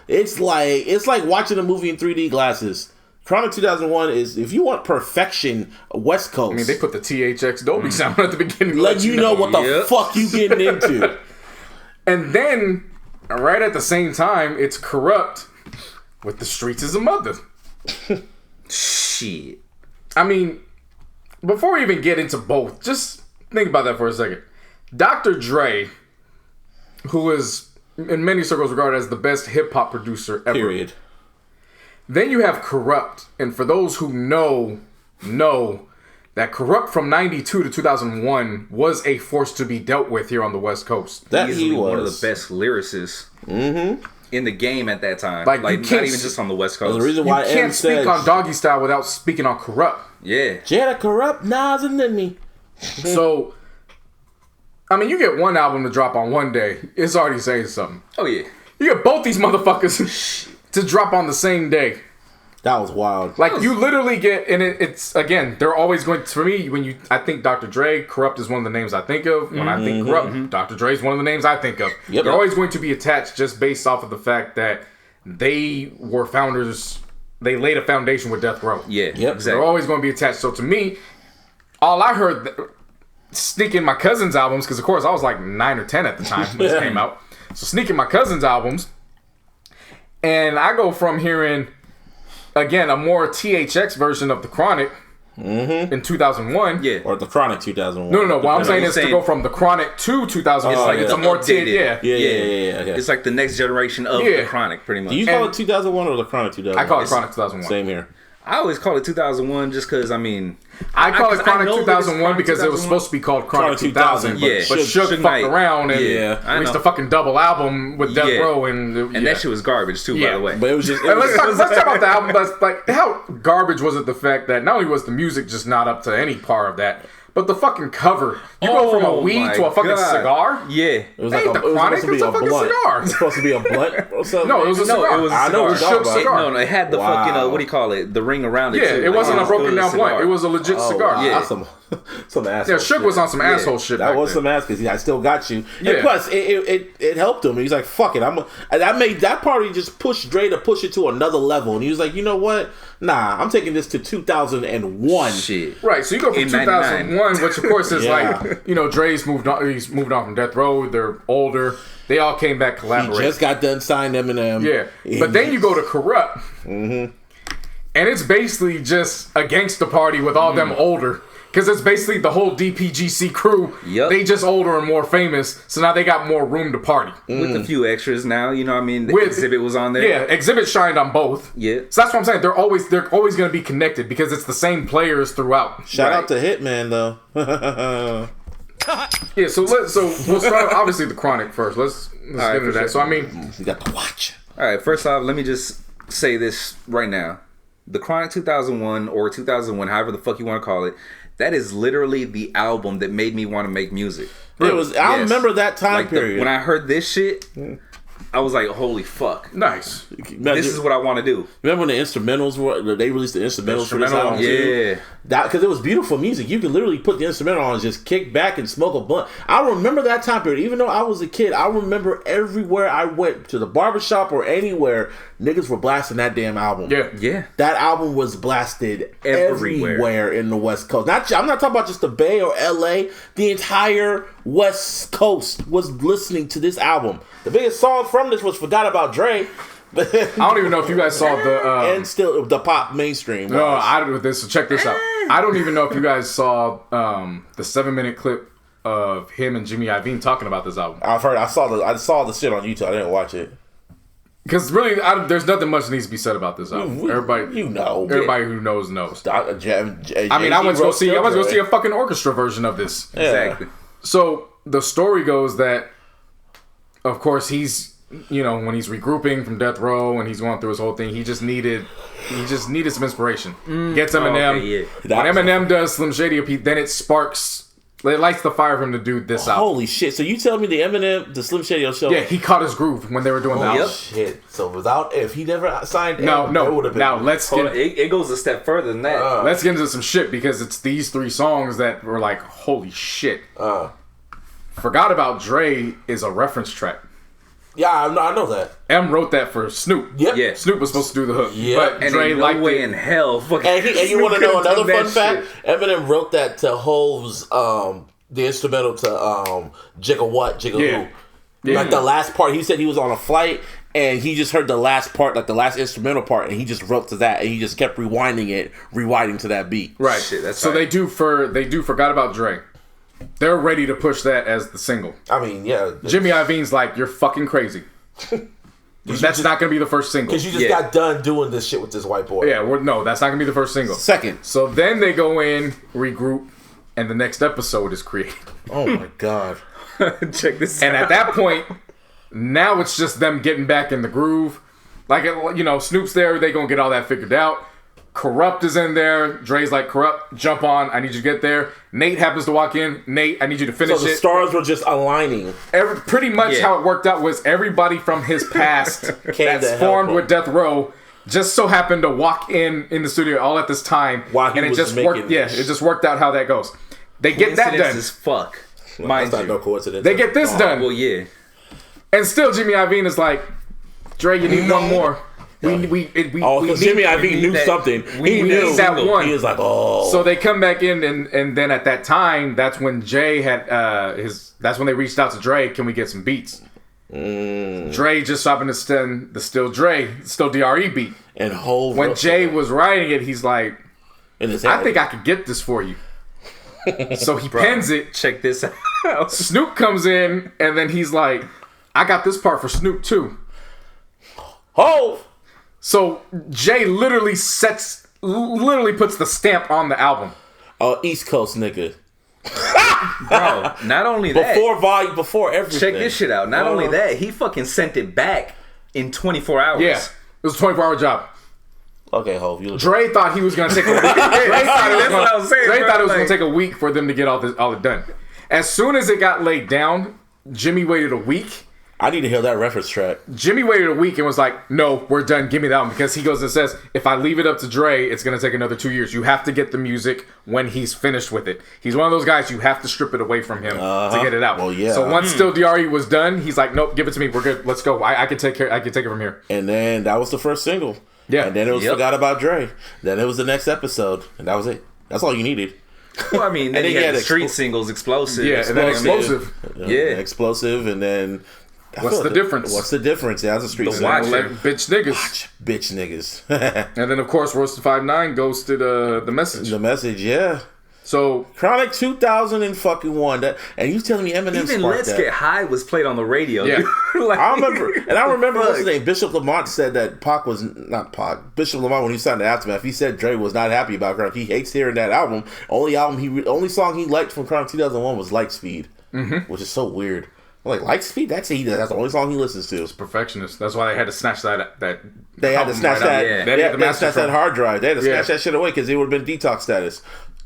it's like watching a movie in 3D glasses. Chronic 2001 is, if you want perfection, West Coast. I mean, they put the THX Dolby sound at the beginning. Let you know what the fuck you getting into. And then, right at the same time, it's Kurupt with the Streetz is a Mother. Shit. I mean, before we even get into both, just think about that for a second. Dr. Dre, who is in many circles regarded as the best hip-hop producer ever. Period. Then you have Kurupt, and for those who know that Kurupt from 92 to 2001 was a force to be dealt with here on the West Coast. That he was one of the best lyricists in the game at that time. Like not even just on the West Coast. The reason why you can't speak on Doggy Style without speaking on Kurupt. Yeah. Jada Kurupt, Nas, and then me. So, I mean, you get one album to drop on one day, it's already saying something. Oh, yeah. You get both these motherfuckers to drop on the same day. That was wild. Like, you literally get, and it's, again, they're always going, for me, I think Dr. Dre, Kurupt is one of the names I think of. When I think Kurupt, Dr. Dre is one of the names I think of. Yep. They're always going to be attached just based off of the fact that they were founders, they laid a foundation with Death Row. Yeah, exactly. They're always going to be attached. So to me, all I heard sneaking my cousin's albums, because of course I was like 9 or 10 at the time when this came out. So sneaking my cousin's albums, and I go from hearing, again, a more THX version of the Chronic in 2001. Yeah. Or the Chronic 2001. No. What I'm saying is to go from the Chronic to 2001. It's a more Yeah. It's like the next generation of the Chronic, pretty much. Do you call it 2001 or the Chronic 2001? I call it Chronic 2001. Same here. I always call it 2001 just because, I mean... I call it Chronic 2001 because it was supposed to be called Chronic 2000. Yeah. But Suge fucked around and released a fucking double album with Death Row. And that shit was garbage too, by the way. But it was just... let's talk about the album. That's like, how garbage was it, the fact that not only was the music just not up to any part of that, but the fucking cover. You go from a weed to a fucking cigar? Yeah. It was like the Chronic, it was supposed to be a blunt. cigar. It was supposed to be a blunt or something. No, it was a cigar. It was a cigar. I know what you're talking about. No, it had the fucking, what do you call it? The ring around it, Yeah, too. it wasn't a broken down blunt. It was a legit cigar. Yeah. Awesome. Some asshole. Yeah, Shook was on some asshole shit. That was then. some ass because I still got you. Yeah. And plus, it helped him. He's like, fuck it. That party just pushed Dre to push it to another level. And he was like, you know what? Nah, I'm taking this to 2001. Shit. Right, so you go from 2001, which of course is like, Dre's moved on. He's moved on from Death Row. They're older. They all came back collaborating. He just got done signed Eminem. Yeah, but then you go to Kurupt, and it's basically just a gangster party with all them older. Because it's basically the whole DPGC crew. Yep. They just older and more famous, so now they got more room to party. With a few extras now, you know what I mean? Exhibit was on there. Yeah, Exhibit shined on both. Yeah. So that's what I'm saying. They're always going to be connected because it's the same players throughout. Shout out to Hitman, though. Yeah, so we'll start obviously the Chronic first. Let's get into that. Sure. So I mean, you got to watch. All right, first off, let me just say this right now: the Chronic 2001 or 2001, however the fuck you want to call it, that is literally the album that made me want to make music. It was. I remember that time period. When I heard this shit, I was like, holy fuck. Nice. This is what I want to do. Remember when the instrumentals were, they released the instrumentals for this album too? Yeah. Because it was beautiful music. You could literally put the instrumental on and just kick back and smoke a blunt. I remember that time period. Even though I was a kid, I remember everywhere I went, to the barbershop or anywhere, niggas were blasting that damn album. Yeah. Yeah. That album was blasted everywhere in the West Coast. I'm not talking about just the Bay or LA. The entire West Coast was listening to this album. The biggest song from this was Forgot About Dre. I don't even know if you guys saw the... and still the pop mainstream. No, I do this. So check this out. I don't even know if you guys saw the 7-minute clip of him and Jimmy Iovine talking about this album. I've heard. I saw the shit on YouTube. I didn't watch it. Because really, there's nothing much that needs to be said about this album. Everybody who knows. I mean, I went to go see a fucking orchestra version of this. Yeah. Exactly. So the story goes that, of course, he's, when he's regrouping from Death Row and he's going through his whole thing, he just needed some inspiration. Gets Eminem. Okay, yeah. When Eminem does Slim Shady, then it lights the fire for him to do this album. Holy shit! So you tell me the Slim Shady show? Yeah, he caught his groove when they were doing the album. Shit! So if he never signed, no, it would have been. Now let's get. It goes a step further than that. Let's get into some shit because it's these 3 songs that were like, holy shit. Forgot About Dre is a reference track. Yeah, I know that. M wrote that for Snoop. Yep. Yeah, Snoop was supposed to do the hook. Yeah, but and Dre liked way it. in hell. And you want to know another fun fact? Eminem wrote that to Hov's the instrumental to Jigga What, Jigga Who. Like the last part, he said he was on a flight and he just heard the last part, like the last instrumental part, and he just wrote to that and he just kept rewinding to that beat. Right. Shit, that's so right. they do Forgot About Dre. They're ready to push that as the single. I mean, yeah. Jimmy Iovine's like, you're fucking crazy. That's not going to be the first single. Because you just got done doing this shit with this white boy. Yeah, no, that's not going to be the first single. Second. So then they go in, regroup, and the next episode is created. Oh my God. Check this and out. at that point, now it's just them getting back in the groove. Like, Snoop's there, they going to get all that figured out. Kurupt is in there. Dre's like, Kurupt, jump on. I need you to get there. Nate happens to walk in. Nate, I need you to finish it. So the stars were just aligning. Pretty much how it worked out was everybody from his past that's formed with Death Row just so happened to walk in the studio all at this time. While he was just making worked. Yeah, it just worked out how that goes. They get that done. As fuck. That's not no coincidence. They get this done. Well, yeah. And still, Jimmy Iovine is like, Dre, you need one more. Because Jimmy Iovine knew something. He knew that one. He was like, oh. So they come back in, and then at that time, that's when Jay had that's when they reached out to Dre. Can we get some beats? Dre just stopping the Still DRE beat. And when Jay was writing it, he's like, I think I could get this for you. So he pens it. Check this out. Snoop comes in, and then he's like, I got this part for Snoop too. Oh. So Jay literally puts the stamp on the album. East Coast nigga. Bro, not only that. Before everything. Check this shit out. Not only that, he fucking sent it back in 24 hours. Yeah. It was a 24-hour job. Okay, Hov. Dre thought he was going to take a week. Dre thought it was going to take a week for them to get all it done. As soon as it got laid down, Jimmy waited a week. I need to hear that reference track. Jimmy waited a week and was like, no, we're done. Give me that one. Because he goes and says, if I leave it up to Dre, it's going to take another 2 years. You have to get the music when he's finished with it. He's one of those guys, you have to strip it away from him to get it out. Well, yeah. So once Still DRE was done, he's like, nope, give it to me. We're good. Let's go. I can take it from here. And then that was the first single. Yeah. And then it was Forgot About Dre. Then it was the next episode. And that was it. That's all you needed. Well, I mean, then you had the street singles, Explosive. Yeah, and then Explosive. Explosive, and then... What's the difference? What's the difference? Yeah, that's a street single. Watch bitch niggas. Watch bitch niggas. And then, of course, Roasted 5'9" ghosted The Message. The Message, yeah. So Chronic 2001. And you telling me Eminem even Let's Get High was played on the radio. Yeah. Like, I remember what's his name? Bishop Lamont said that Pac was not Pac. Bishop Lamont, when he signed the Aftermath, he said Dre was not happy about Chronic. He hates hearing that album. Only song he liked from Chronic 2001 was Lightspeed, which is so weird. I'm like, Lightspeed? That's the only song he listens to. It's Perfectionist. That's why they had to snatch that. They had to snatch that. They had to snatch that hard drive. They had to snatch that shit away because it would have been detox status.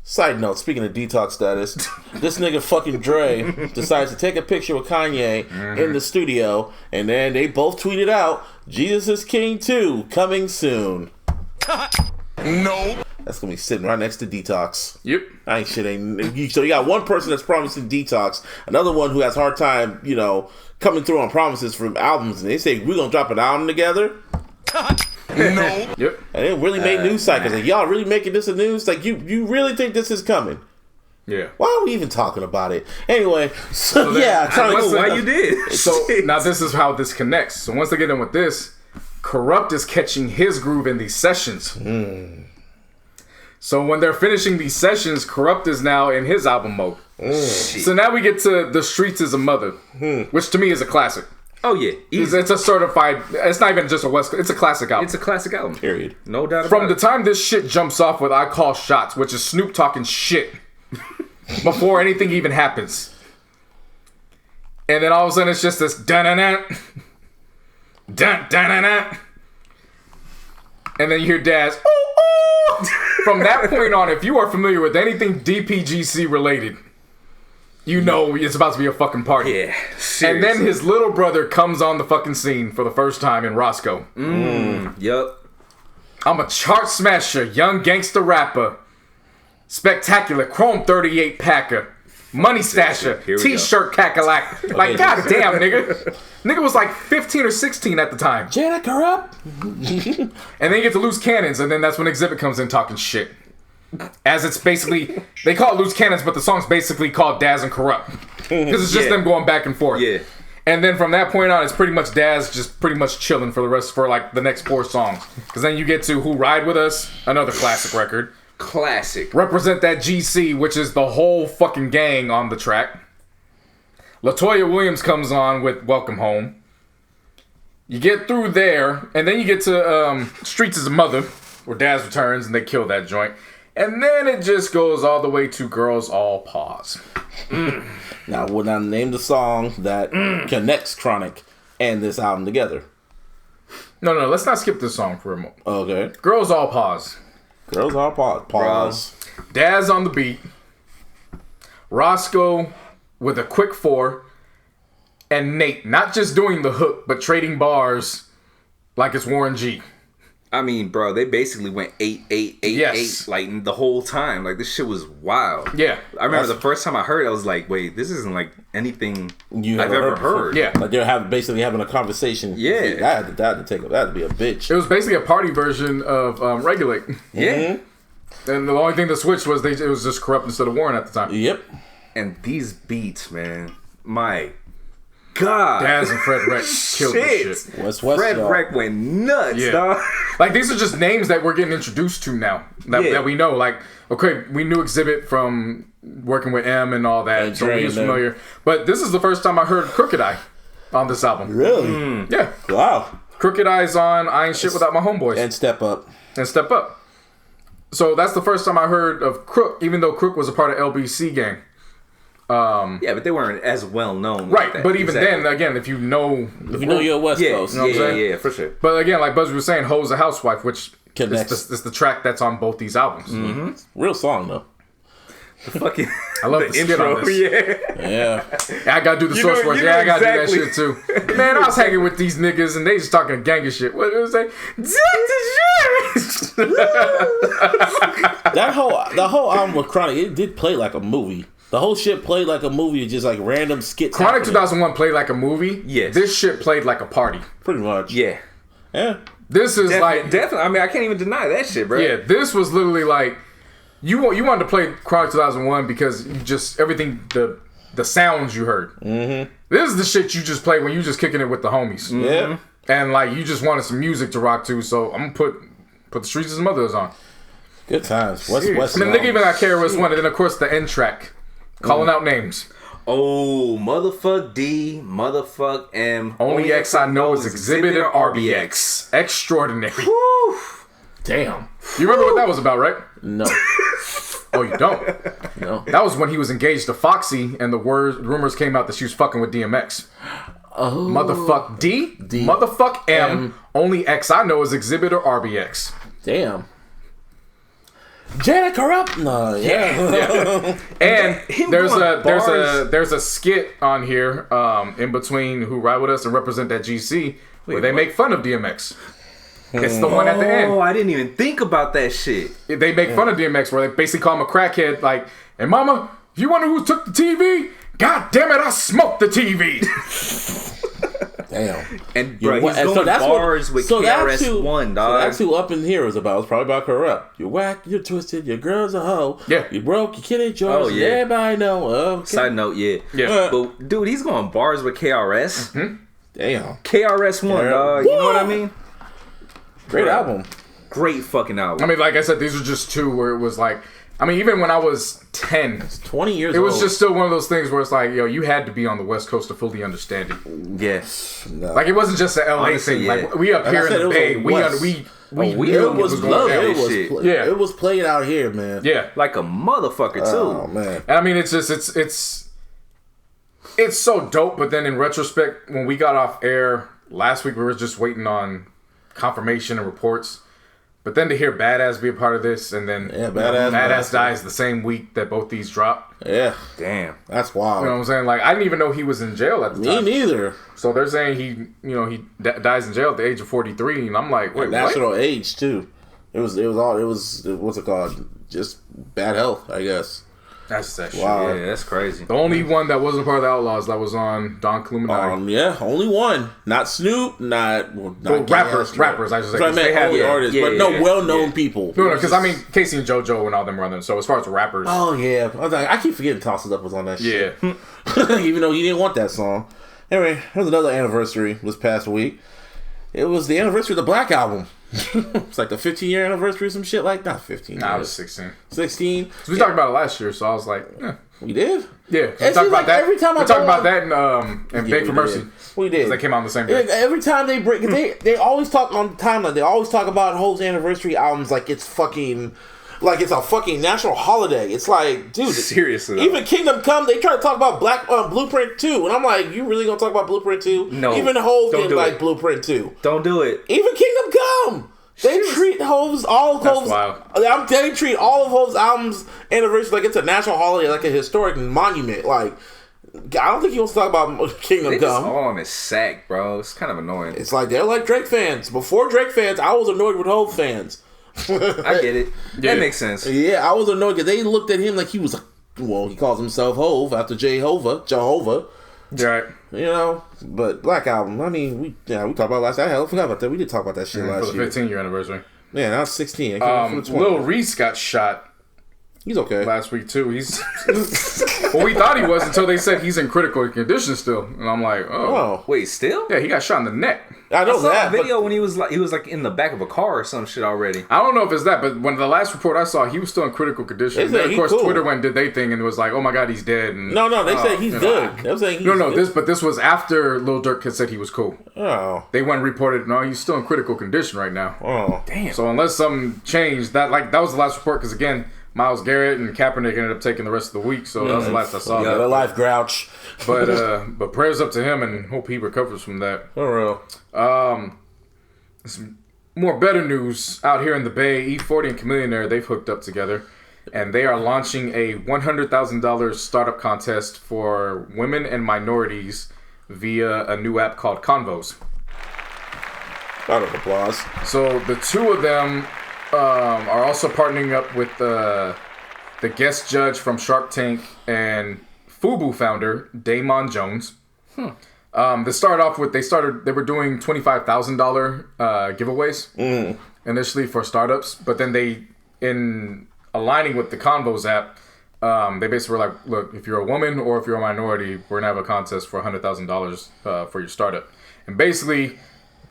Side note, speaking of detox status, this nigga fucking Dre decides to take a picture with Kanye in the studio, and then they both tweeted out, Jesus is King 2, coming soon. No. That's going to be sitting right next to Detox. Yep. So you got one person that's promising Detox, another one who has a hard time, coming through on promises from albums, and they say, we're going to drop an album together? No. Yep. And it really made news cycles. Like, y'all really making this a news? Like, you really think this is coming? Yeah. Why are we even talking about it? Anyway, so yeah. I don't know why you did. So now this is how this connects. So once they get in with this, Kurupt is catching his groove in these sessions. So when they're finishing these sessions, Kurupt is now in his album mode. So now we get to The Streetz is a Mother, which to me is a classic. Oh yeah, it's a certified. It's not even just a West Coast. It's a classic album. It's a classic album. Period. No doubt about it. From the time this shit jumps off with I Call Shots, which is Snoop talking shit before anything even happens, and then all of a sudden it's just this dun-dun-dun, dun-dun-dun-dun, and then you hear Daz. Ooh, ooh. From that point on, if you are familiar with anything DPGC related, you know it's about to be a fucking party. Yeah, seriously. And then his little brother comes on the fucking scene for the first time in Roscoe. Yep. I'm a chart smasher, young gangster rapper, spectacular chrome 38 packer, money stasher, t-shirt cackalack. Like, goddamn, nigga. Nigga was like 15 or 16 at the time. Janet Kurupt. And then you get to Loose Cannons, and then that's when Exhibit comes in talking shit. As it's basically, they call it Loose Cannons, but the song's basically called Daz and Kurupt. Because it's just them going back and forth. Yeah. And then from that point on, it's pretty much Daz just pretty much chilling for the next 4 songs. Because then you get to Who Ride With Us, another classic record. Classic. Represent That GC, which is the whole fucking gang on the track. LaToya Williams comes on with Welcome Home. You get through there, and then you get to Streetz is a Mother, where Daz returns and they kill that joint. And then it just goes all the way to Girls All Pause. Now, we'll now name the song that connects Chronic and this album together. No, let's not skip this song for a moment. Okay. Girls All Pause. Girls All Pause. Pause. Daz on the beat. Roscoe with a quick 4. And Nate not just doing the hook, but trading bars like it's Warren G. I mean, bro, they basically went 8-8-8-8 like the whole time. Like, this shit was wild. Yeah. I remember the first time I heard it, I was like, wait, this isn't like anything I've ever heard. Yeah. Like they're basically having a conversation. Yeah. That had to be a bitch. It was basically a party version of Regulate. Yeah. And the only thing that switched was it was just Kurupt instead of Warren at the time. Yep. And these beats, man, my God. Daz and Fred Wreck killed this shit. Fred Wreck went nuts, dog. Like, these are just names that we're getting introduced to now. That we know. Like, okay, we knew Exhibit from working with M and all that. And so we was familiar. But this is the first time I heard Crooked Eye on this album. Really? Yeah. Wow. Crooked Eye's on I Ain't Shit Without My Homeboys. And Step Up. So that's the first time I heard of Crook, even though Crook was a part of LBC Gang. Yeah, but they weren't as well known. Right, like but even then, again, if you know you're West Coast, you know what I'm saying? Yeah, for sure. But again, like Buzz was saying, Ho's a Housewife, which is the track that's on both these albums. Mm-hmm. Real song though. Fucking, I love the skit on this. Yeah. I gotta do the source words. Yeah, I gotta do that shit too. Man, I was hanging with these niggas and they just talking gang shit. What was they? The whole album with Chronic, it did play like a movie. The whole shit played like a movie, just like random skits. Chronic 2001 played like a movie. Yes. This shit played like a party. Pretty much. Yeah. This is definitely. I mean, I can't even deny that shit, bro. Yeah, this was literally like you wanted to play Chronic 2001 because you just everything the sounds you heard. Mm-hmm. This is the shit you just play when you just kicking it with the homies. Mm-hmm. Yeah, and like you just wanted some music to rock to, so I'm gonna put the Streetz' Mothers on. Good times. West I mean, they even got KRS-One, and then of course the end track, calling out names. Oh, motherfuck D, motherfuck M. Only X I know is Exhibit and RBX. Extraordinary. Whew. Damn. You remember what that was about, right? No. Oh, you don't? No. That was when he was engaged to Foxy, and the rumors came out that she was fucking with DMX. Oh. Motherfuck D, motherfuck M. Only X I know is Exhibit or RBX. Damn. Janet Kurupt? No, yeah. And there's a skit on here in between Who Ride With Us and Represent That GC where they make fun of DMX. It's the one at the end. Oh, I didn't even think about that shit. They make fun of DMX where they basically call him a crackhead. Like, and mama, if you wonder who took the TV, god damn it, I smoked the TV. Damn. And bro, he's going bars with KRS-One, dog. So that's who Up in Here is about. It's probably about Kurupt. You're whack, you're twisted, your girl's a hoe. Yeah. You broke, your kid ain't yours. Oh, yeah. Everybody know. Okay. Side note, yeah. But dude, he's going bars with KRS. Mm-hmm. Damn. KRS-One, dog. You know what I mean? Great album. Great fucking album. I mean, like I said, these are just two where it was like, I mean, even when I was 10, it's 20 years it old. was just still one of those things where it's like, yo, you had to be on the West Coast to fully understand it. Yes. No. Like, it wasn't just an LA thing. Yeah. Like, we up here in the Bay, we it was love. It was played out here, man. Yeah. Like a motherfucker, too. Oh, man. And I mean, it's just, it's so dope, but then in retrospect, when we got off air last week, we were just waiting on confirmation and reports. But then to hear Badass be a part of this, and then Badass dies the same week that both these drop. Yeah. Damn. That's wild. You know what I'm saying? Like, I didn't even know he was in jail at the time. Me neither. So they're saying he dies in jail at the age of 43, and I'm like, wait, national what? age too. It was what's it called? Just bad health, I guess. That's that shit. Wow. Yeah, that's crazy. The only one that wasn't part of the Outlaws that was on Don Killuminati. Yeah, only one. Not Snoop, not rappers, I should say. So I meant only artists, but well-known people. No, because I mean, Casey and JoJo and all them were on them. So as far as rappers. Oh, yeah. I keep forgetting Toss It Up was on that shit. Yeah. Even though he didn't want that song. Anyway, here's another anniversary this past week. It was the anniversary of the Black Album. It's like the 15-year anniversary or some shit like that. Not 15. Nah, it was 16. 16? So we talked about it last year, so I was like, We did? Yeah. We talked about that. Every time we talked about that and Beg for Mercy. We did. They came out on the same day. Every time they break, they always talk on the timeline. They always talk about Hove's anniversary albums like it's fucking, like it's a fucking national holiday. It's like, dude, seriously. Even Kingdom Come, they try to talk about Blueprint 2, and I'm like, you really gonna talk about Blueprint 2? No. Even Hove didn't like Blueprint 2. Don't do it. Even Kingdom Come. They treat all of Hove's. They treat all of Hove's albums anniversary like it's a national holiday, like a historic monument. Like, I don't think he wants to talk about Kingdom Come. Just all on his sack, bro. It's kind of annoying. It's like they're like Drake fans. Before Drake fans, I was annoyed with Hove fans. I get it. That makes sense. Yeah, I was annoyed because they looked at him like he was. Well, he calls himself Hove after Jehovah. Right. You know, but Black Album. I mean, we talked about last. I forgot about that. We did talk about that shit last year. For the 15-year anniversary. Yeah, now it's 16. Lil Reese got shot. He's okay. Last week too. He's well, we thought he was until they said he's in critical condition still, and I'm like, oh, wait, still? Yeah, he got shot in the neck. I know that video when he was like in the back of a car or some shit already. I don't know if it's that, but when the last report I saw, he was still in critical condition. And then, of course, Twitter went and did their thing and it was like, oh my god, he's dead. And, no, they said he's good. They were saying he's good. This was after Lil Durk had said he was cool. Oh, they went and reported, no, he's still in critical condition right now. Oh, damn. So unless something changed, that was the last report because again, Myles Garrett and Kaepernick ended up taking the rest of the week, so that was the last I saw. Yeah, the life grouch. But prayers up to him and hope he recovers from that. For real. Some more better news out here in the Bay. E40 and Chamillionaire, they've hooked up together. and they are launching a $100,000 startup contest for women and minorities via a new app called Convos. Round of applause. So the two of them are also partnering up with the guest judge from Shark Tank and Fubu founder Damon Jones. They started off with they were doing $25,000 giveaways initially for startups, but then they, in aligning with the Convos app, they basically were like, look, if you're a woman or if you're a minority, we're gonna have a contest for $100,000 for your startup. And basically,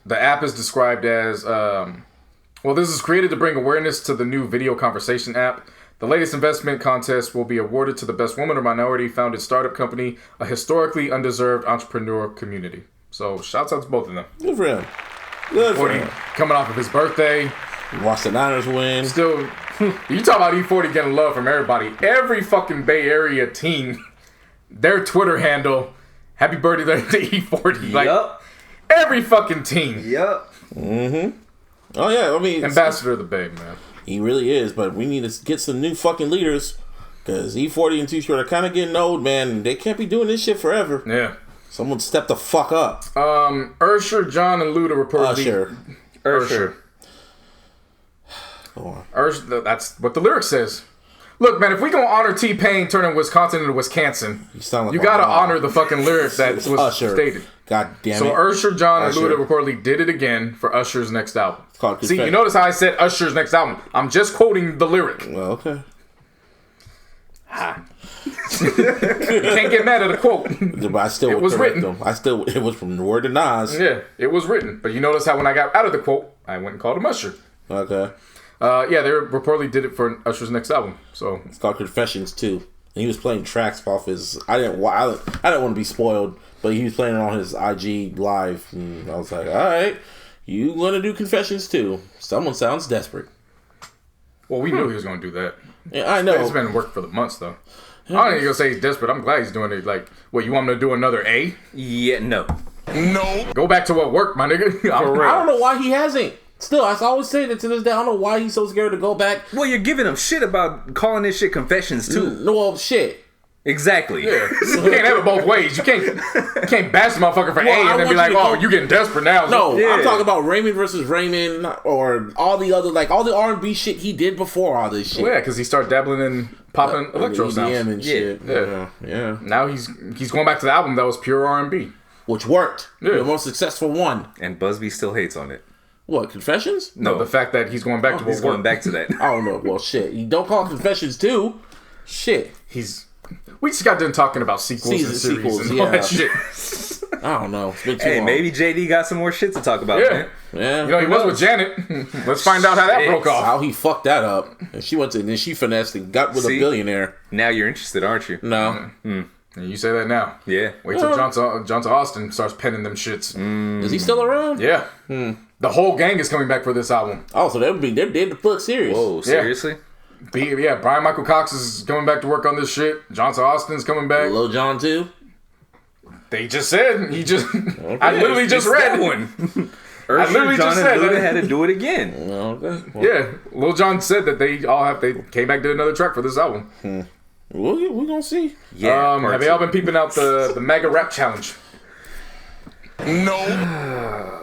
the app is described as this is created to bring awareness to the new video conversation app. The latest investment contest will be awarded to the best woman or minority-founded startup company, a historically undeserved entrepreneur community. So, shouts out to both of them. Good for him. Good for him. Coming off of his birthday. Watch the Niners win. Still, you talk about E40 getting love from everybody. Every fucking Bay Area team, their Twitter handle, happy birthday to E40. Like, every fucking team. Yep. Mm-hmm. Oh, yeah, I mean... Ambassador of the Bay, man. He really is, but we need to get some new fucking leaders, because E40 and Too Short are kind of getting old, man. They can't be doing this shit forever. Yeah. Someone step the fuck up. Usher, John, and Luda reportedly... Usher. Go on. Usher, that's what the lyric says. Look, man, if we gonna honor T-Pain turning Wisconsin into Wisconsin, you gotta honor the fucking lyric that was Usher. stated. God damn it. So Usher, John, and Luda reportedly did it again for Usher's next album. See, you notice how I said Usher's next album? I'm just quoting the lyric. Well, okay. You can't get mad at a quote. But I still it was written. Them. It was from the word of Nas. Yeah, it was written. But you notice how when I got out of the quote, I went and called him Usher. Okay. Yeah, they reportedly did it for Usher's next album. So it's called Confessions 2. And he was playing tracks off his. I didn't want to be spoiled, but he was playing it on his IG live, and I was like, all right, you gonna do Confessions 2? Someone sounds desperate. Well, we knew he was gonna do that. Yeah, I know. It's been work for the months though. I don't even gonna say he's desperate. I'm glad he's doing it. Like, what, you want him to do another A? Yeah, no. Go back to what worked, my nigga. I don't know why he hasn't. Still, I always say that to this day. I don't know why he's so scared to go back. Well, you're giving him shit about calling this shit Confessions too. No, shit. Exactly. Yeah. You can't have it both ways. You can't bash the motherfucker for A and then be like, oh, you getting desperate now. No, yeah. I'm talking about Raymond versus Raymond, or all the other, like, all the R&B shit he did before all this shit. Well, yeah, because he started dabbling in popping electro sounds. And shit. Yeah. Now he's going back to the album that was pure R&B. Which worked. Yeah. The most successful one. And Busby still hates on it. What, Confessions? No, the fact that he's going back to what he's going back to that. I don't know. Well, shit. You don't call it Confessions 2. Shit. We just got done talking about sequels and series and all that shit. I don't know. Hey, maybe JD got some more shit to talk about, man. Yeah. You know, he was with Janet. Let's find out how that broke off. How he fucked that up. And she went to, and then she finessed and got with a billionaire. Now you're interested, aren't you? No. And you say that now. Yeah. Wait till Johnson Austin starts penning them shits. Is he still around? Yeah. The whole gang is coming back for this album. Oh, so they're dead to fuck serious. Whoa, seriously? Yeah, Brian Michael Cox is coming back to work on this shit. Johnson Austin's coming back. Lil Jon too? They just said. Okay. I literally just read one. I literally just said that had to do it again. Okay. Well. Yeah, Lil Jon said that they came back, did another track for this album. We're gonna see. Yeah. Have y'all been peeping out the MAGA rap challenge? No.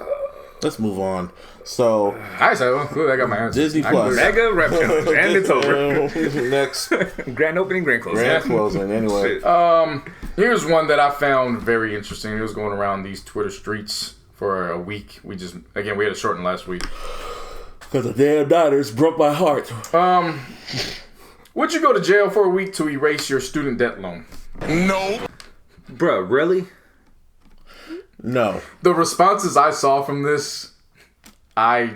Let's move on. So, I got my answer. Disney Plus. MAGA rap challenge, and it's over. Next. Grand opening, grand closing. Grand closing, anyway. Here's one that I found very interesting. It was going around these Twitter streets for a week. We had a shortened last week. Because the damn Niners broke my heart. Would you go to jail for a week to erase your student debt loan? No. Bruh, really? No. The responses I saw from this, I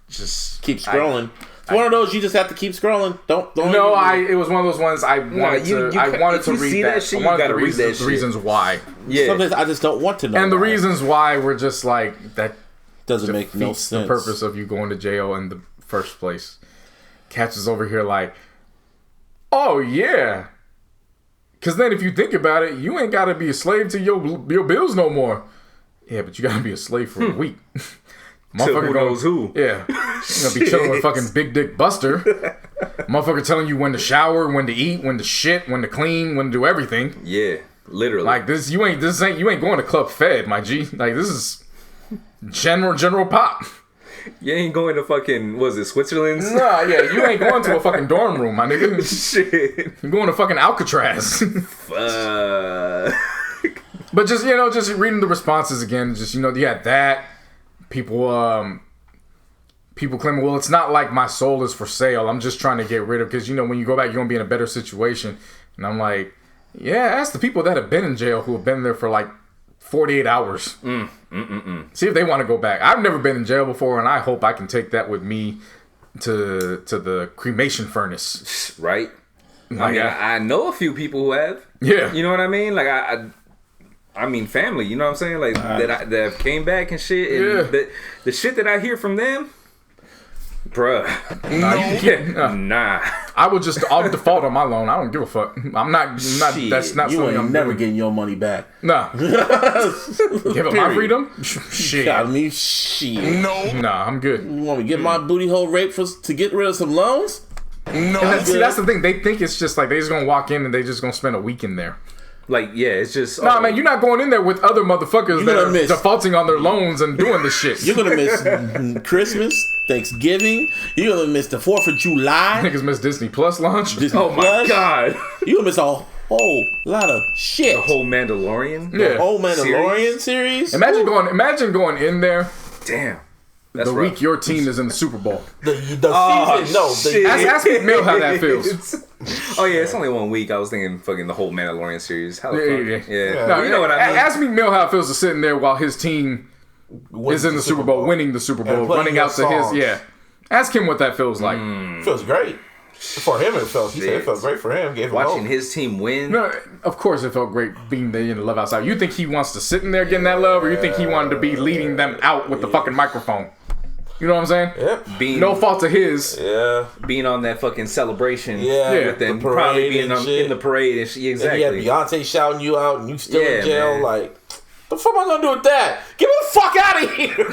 just keep scrolling. It's one of those you just have to keep scrolling. Don't. No, it was one of those ones I wanted to read that. Shit, I wanted to read the reasons why. Yeah. Sometimes I just don't want to know. And the reasons why were just like that doesn't make no sense. The purpose of you going to jail in the first place. Catches over here like, oh yeah. Because then if you think about it, you ain't got to be a slave to your bills no more. Yeah, but you got to be a slave for a week. Motherfucker who knows who. Yeah. You're gonna be chilling with fucking Big Dick Buster. Motherfucker telling you when to shower, when to eat, when to shit, when to clean, when to do everything. Yeah, literally. Like this, you ain't going to Club Fed, my G. Like this is general pop. You ain't going to fucking, was it Switzerland? Nah, yeah, you ain't going to a fucking dorm room, my nigga. Shit. You're going to fucking Alcatraz. But just, just reading the responses again, just, you had that. People claiming, well, it's not like my soul is for sale. I'm just trying to get rid of, because, when you go back, you're going to be in a better situation. And I'm like, yeah, ask the people that have been in jail who have been there for like 48 hours. See if they want to go back. I've never been in jail before, and I hope I can take that with me to the cremation furnace. Right? Like, I know a few people who have. Yeah. You know what I mean? Like, I mean, family, you know what I'm saying? Like, that came back and shit. And the shit that I hear from them, bruh. Nah. I'll default on my loan. I don't give a fuck. I'm not Shit. That's not you something ain't I'm never doing. getting your money back. Nah. Give up my freedom? Shit. Got me shit. Nah, I'm good. You want me to get my booty hole raped to get rid of some loans? No. See, that's the thing. They think it's just like they just gonna walk in and they just gonna spend a week in there. Like, yeah, it's just... Nah, man, you're not going in there with other motherfuckers that are defaulting on their loans and doing this shit. You're gonna miss Christmas, Thanksgiving. You're gonna miss the 4th of July. Niggas miss Disney Plus launch. Oh my God. You're gonna miss a whole lot of shit. The whole Mandalorian? Yeah. The whole Mandalorian series. Imagine going in there. Damn. That's the week your team is in the Super Bowl. The season. Ask me, Mill, how that feels. Oh yeah, it's only 1 week. I was thinking fucking the whole Mandalorian series. How the fuck? Yeah. No, you know what I mean. Ask me, Mill, how it feels to sit in there while his team is in the Super Bowl, winning the Super Bowl, running out to his. Yeah. Ask him what that feels like. Feels great. For him, it felt. He said it felt great for him. Watching his team win. No, of course it felt great being the love outside. You think he wants to sit in there getting that love, or you think he wanted to be leading them out with the fucking microphone? You know what I'm saying? Yep. No fault of his. Yeah. Being on that fucking celebration. Yeah. With them probably being in the parade and shit. Exactly. And you had Beyonce shouting you out and you still in jail. Man. Like, the fuck am I gonna do with that? Get me the fuck out of here.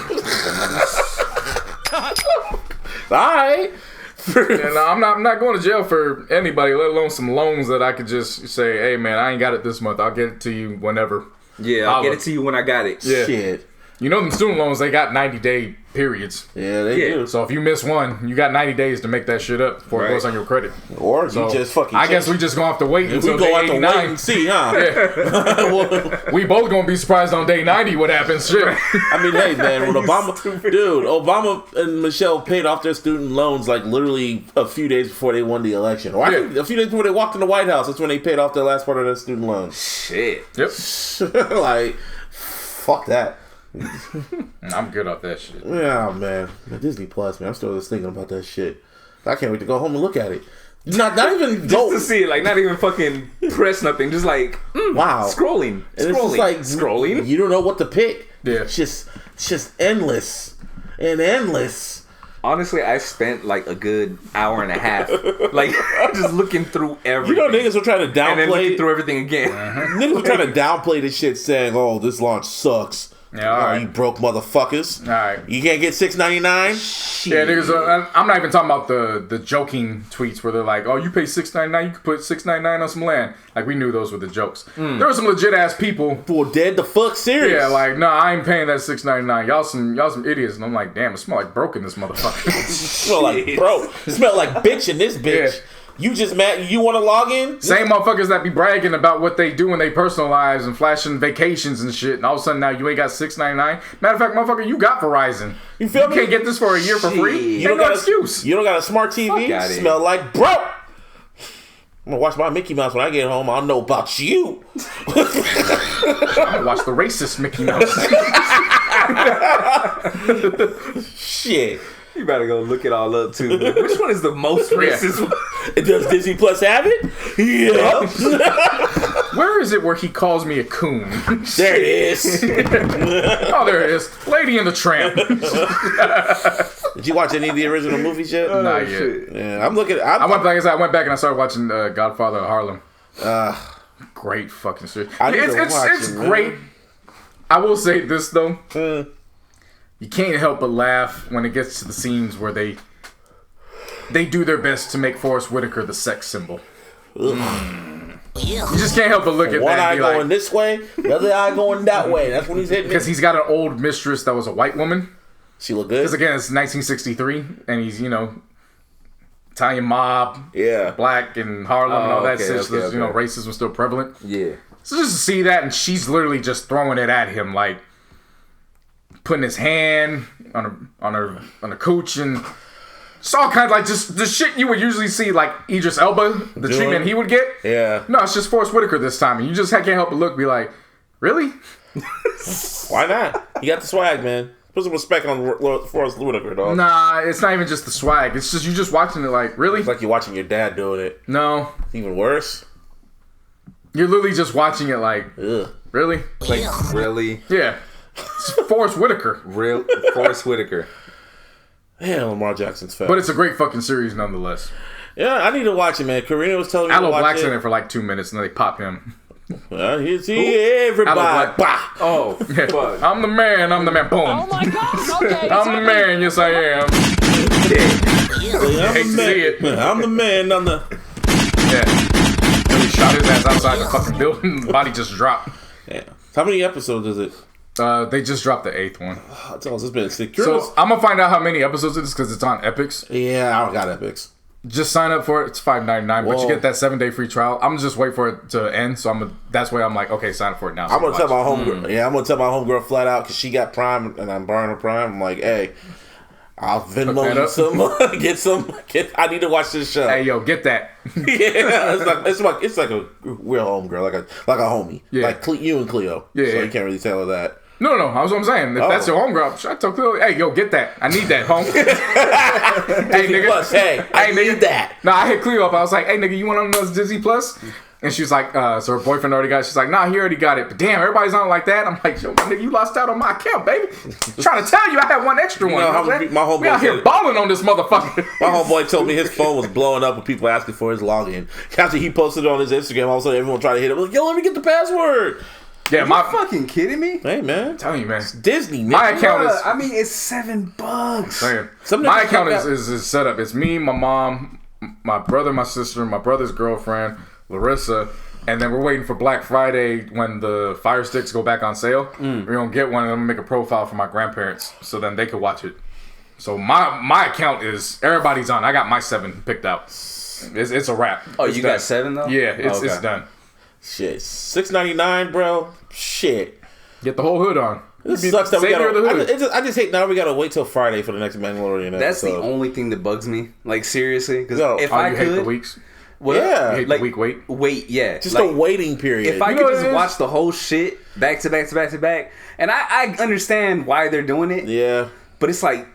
Alright. And I'm not going to jail for anybody, let alone some loans that I could just say, hey man, I ain't got it this month. I'll get it to you whenever. Yeah, I'll get it to you when I got it. Yeah. Shit. You know them student loans, they got 90-day periods. Yeah, they do. So if you miss one, you got 90 days to make that shit up before it goes on your credit. Or you just fucking I guess we just gonna have to wait until day 89. Wait and see, huh? Yeah. We both gonna be surprised on day 90 what happens. Shit. I mean, hey man, when Obama and Michelle paid off their student loans like literally a few days before they won the election. Or I think a few days before they walked in the White House, that's when they paid off their last part of their student loans. Shit. Yep. Like, fuck that. I'm good off that shit. Yeah, man. Disney Plus, man. I'm still just thinking about that shit. I can't wait to go home and look at it. Not even just to see it, like not even fucking press nothing. Just like wow, scrolling. And it's just like scrolling. You don't know what to pick. Yeah, it's just endless and endless. Honestly, I spent like a good hour and a half, like just looking through everything. You know, niggas were trying to downplay and then looking through everything again. Niggas were trying to downplay this shit, saying, "Oh, this launch sucks." Yeah, all right. You broke motherfuckers. All right. You can't get $6.99? Yeah, niggas. I'm not even talking about the joking tweets where they're like, "Oh, you pay $6.99, you could put $6.99 on some land." Like we knew those were the jokes. There were some legit ass people who were dead the fuck serious. Yeah, like no, I ain't paying that $6.99. Y'all some idiots. And I'm like, damn, it smell like broke in this motherfucker. Smell like broke. Smell like bitch in this bitch. Yeah. You just mad? You want to log in? Same motherfuckers that be bragging about what they do in their personal lives and flashing vacations and shit, and all of a sudden now you ain't got $6.99. Matter of fact, motherfucker, you got Verizon. You feel me? You can't get this for a year for free. You ain't no excuse. You don't got a smart TV. Smell like broke. I'm gonna watch my Mickey Mouse when I get home. I'll know about you. I'm gonna watch the racist Mickey Mouse. Shit. You better go look it all up too. Which one is the most racist one? Does Disney Plus have it? Yeah. Where is it where he calls me a coon? There it is. Oh, there it is. Lady and the Tramp. Did you watch any of the original movies yet? Not yet. Yeah, I'm looking. I went back and I started watching Godfather of Harlem. Great fucking shit. It's great. I will say this though. you can't help but laugh when it gets to the scenes where they do their best to make Forrest Whitaker the sex symbol. You just can't help but look at one that. Eye going this way, the other eye going that way. That's when he's hitting. Because he's got an old mistress that was a white woman. She look good. Because again, it's 1963, and he's Italian mob, black in Harlem and all that shit. Racism was still prevalent. Yeah. So just to see that, and she's literally just throwing it at him, like putting his hand on her cooch and. It's all kinds of like just the shit you would usually see like Idris Elba, the treatment he would get. Yeah. No, it's just Forrest Whitaker this time. And you just can't help but look and be like, really? Why not? You got the swag, man. Put some respect on Forrest Whitaker, dog. Nah, it's not even just the swag. It's just you just watching it like, really? It's like you're watching your dad doing it. No. Even worse. You're literally just watching it like, ugh. Really? Like, really? Yeah. It's Forrest Whitaker. Forrest Whitaker. Damn, Lamar Jackson's fat. But it's a great fucking series nonetheless. Yeah, I need to watch it, man. Karina was telling me Aloe to watch Black's it. in it for like 2 minutes and then they pop him. Here's everybody. Oh, fuck. I'm the man. Boom. Oh my God. Okay. I'm the man. Yes, I am. I'm the man. Yeah. When he shot his ass outside the fucking building, body just dropped. Yeah. How many episodes is it? They just dropped the 8th one. It's been secure. So I'm gonna find out how many episodes it is because it's on Epix. Yeah, I don't got Epix. Just sign up for it. It's $5.99, but you get that 7-day free trial. I'm just wait for it to end. So that's why I'm like, okay, sign up for it now. So I'm gonna tell my homegirl. Yeah, I'm gonna tell my homegirl flat out because she got Prime and I'm borrowing her Prime. I'm like, hey, I'll Venmo you some. I need to watch this show. Hey, yo, get that. Yeah, it's like a real homegirl, like a homie. Yeah, like you and Cleo. Yeah, so you can't really tell her that. No, that's what I'm saying. If that's your homegirl, I tell Cleo, hey, yo, get that. I need that, home. Hey, nigga. Plus, hey, I need that. No, I hit Cleo up. I was like, hey, nigga, you want on those Disney Plus? And she was like, so her boyfriend already got it. She's like, nah, he already got it. But damn, everybody's on like that. I'm like, yo, nigga, you lost out on my account, baby. I'm trying to tell you, I had one extra one. My homeboy we out here balling on this motherfucker. My homeboy told me his phone was blowing up with people asking for his login. After he posted it on his Instagram, all of a sudden everyone tried to hit him. Like, yo, let me get the password. Yeah, Are you fucking kidding me? Hey, man. I'm telling you, man. It's Disney, man. My account is... I mean, it's $7. My account is set up. It's me, my mom, my brother, my sister, my brother's girlfriend, Larissa, and then we're waiting for Black Friday when the Fire Sticks go back on sale. We're going to get one and I'm going to make a profile for my grandparents so then they can watch it. So my account is... Everybody's on. I got my 7 picked out. It's a wrap. Oh, it's you done. got 7 though? Yeah, it's done. Shit, $6.99, bro. Shit, get the whole hood on. This sucks that we gotta. I just hate now we gotta wait till Friday for the next Mandalorian episode. That's the only thing that bugs me. Like seriously, because if I could, hate the weeks. Well, yeah, you hate the week wait. Yeah, just a waiting period. If I could just watch the whole shit back to back, and I understand why they're doing it. Yeah, but it's like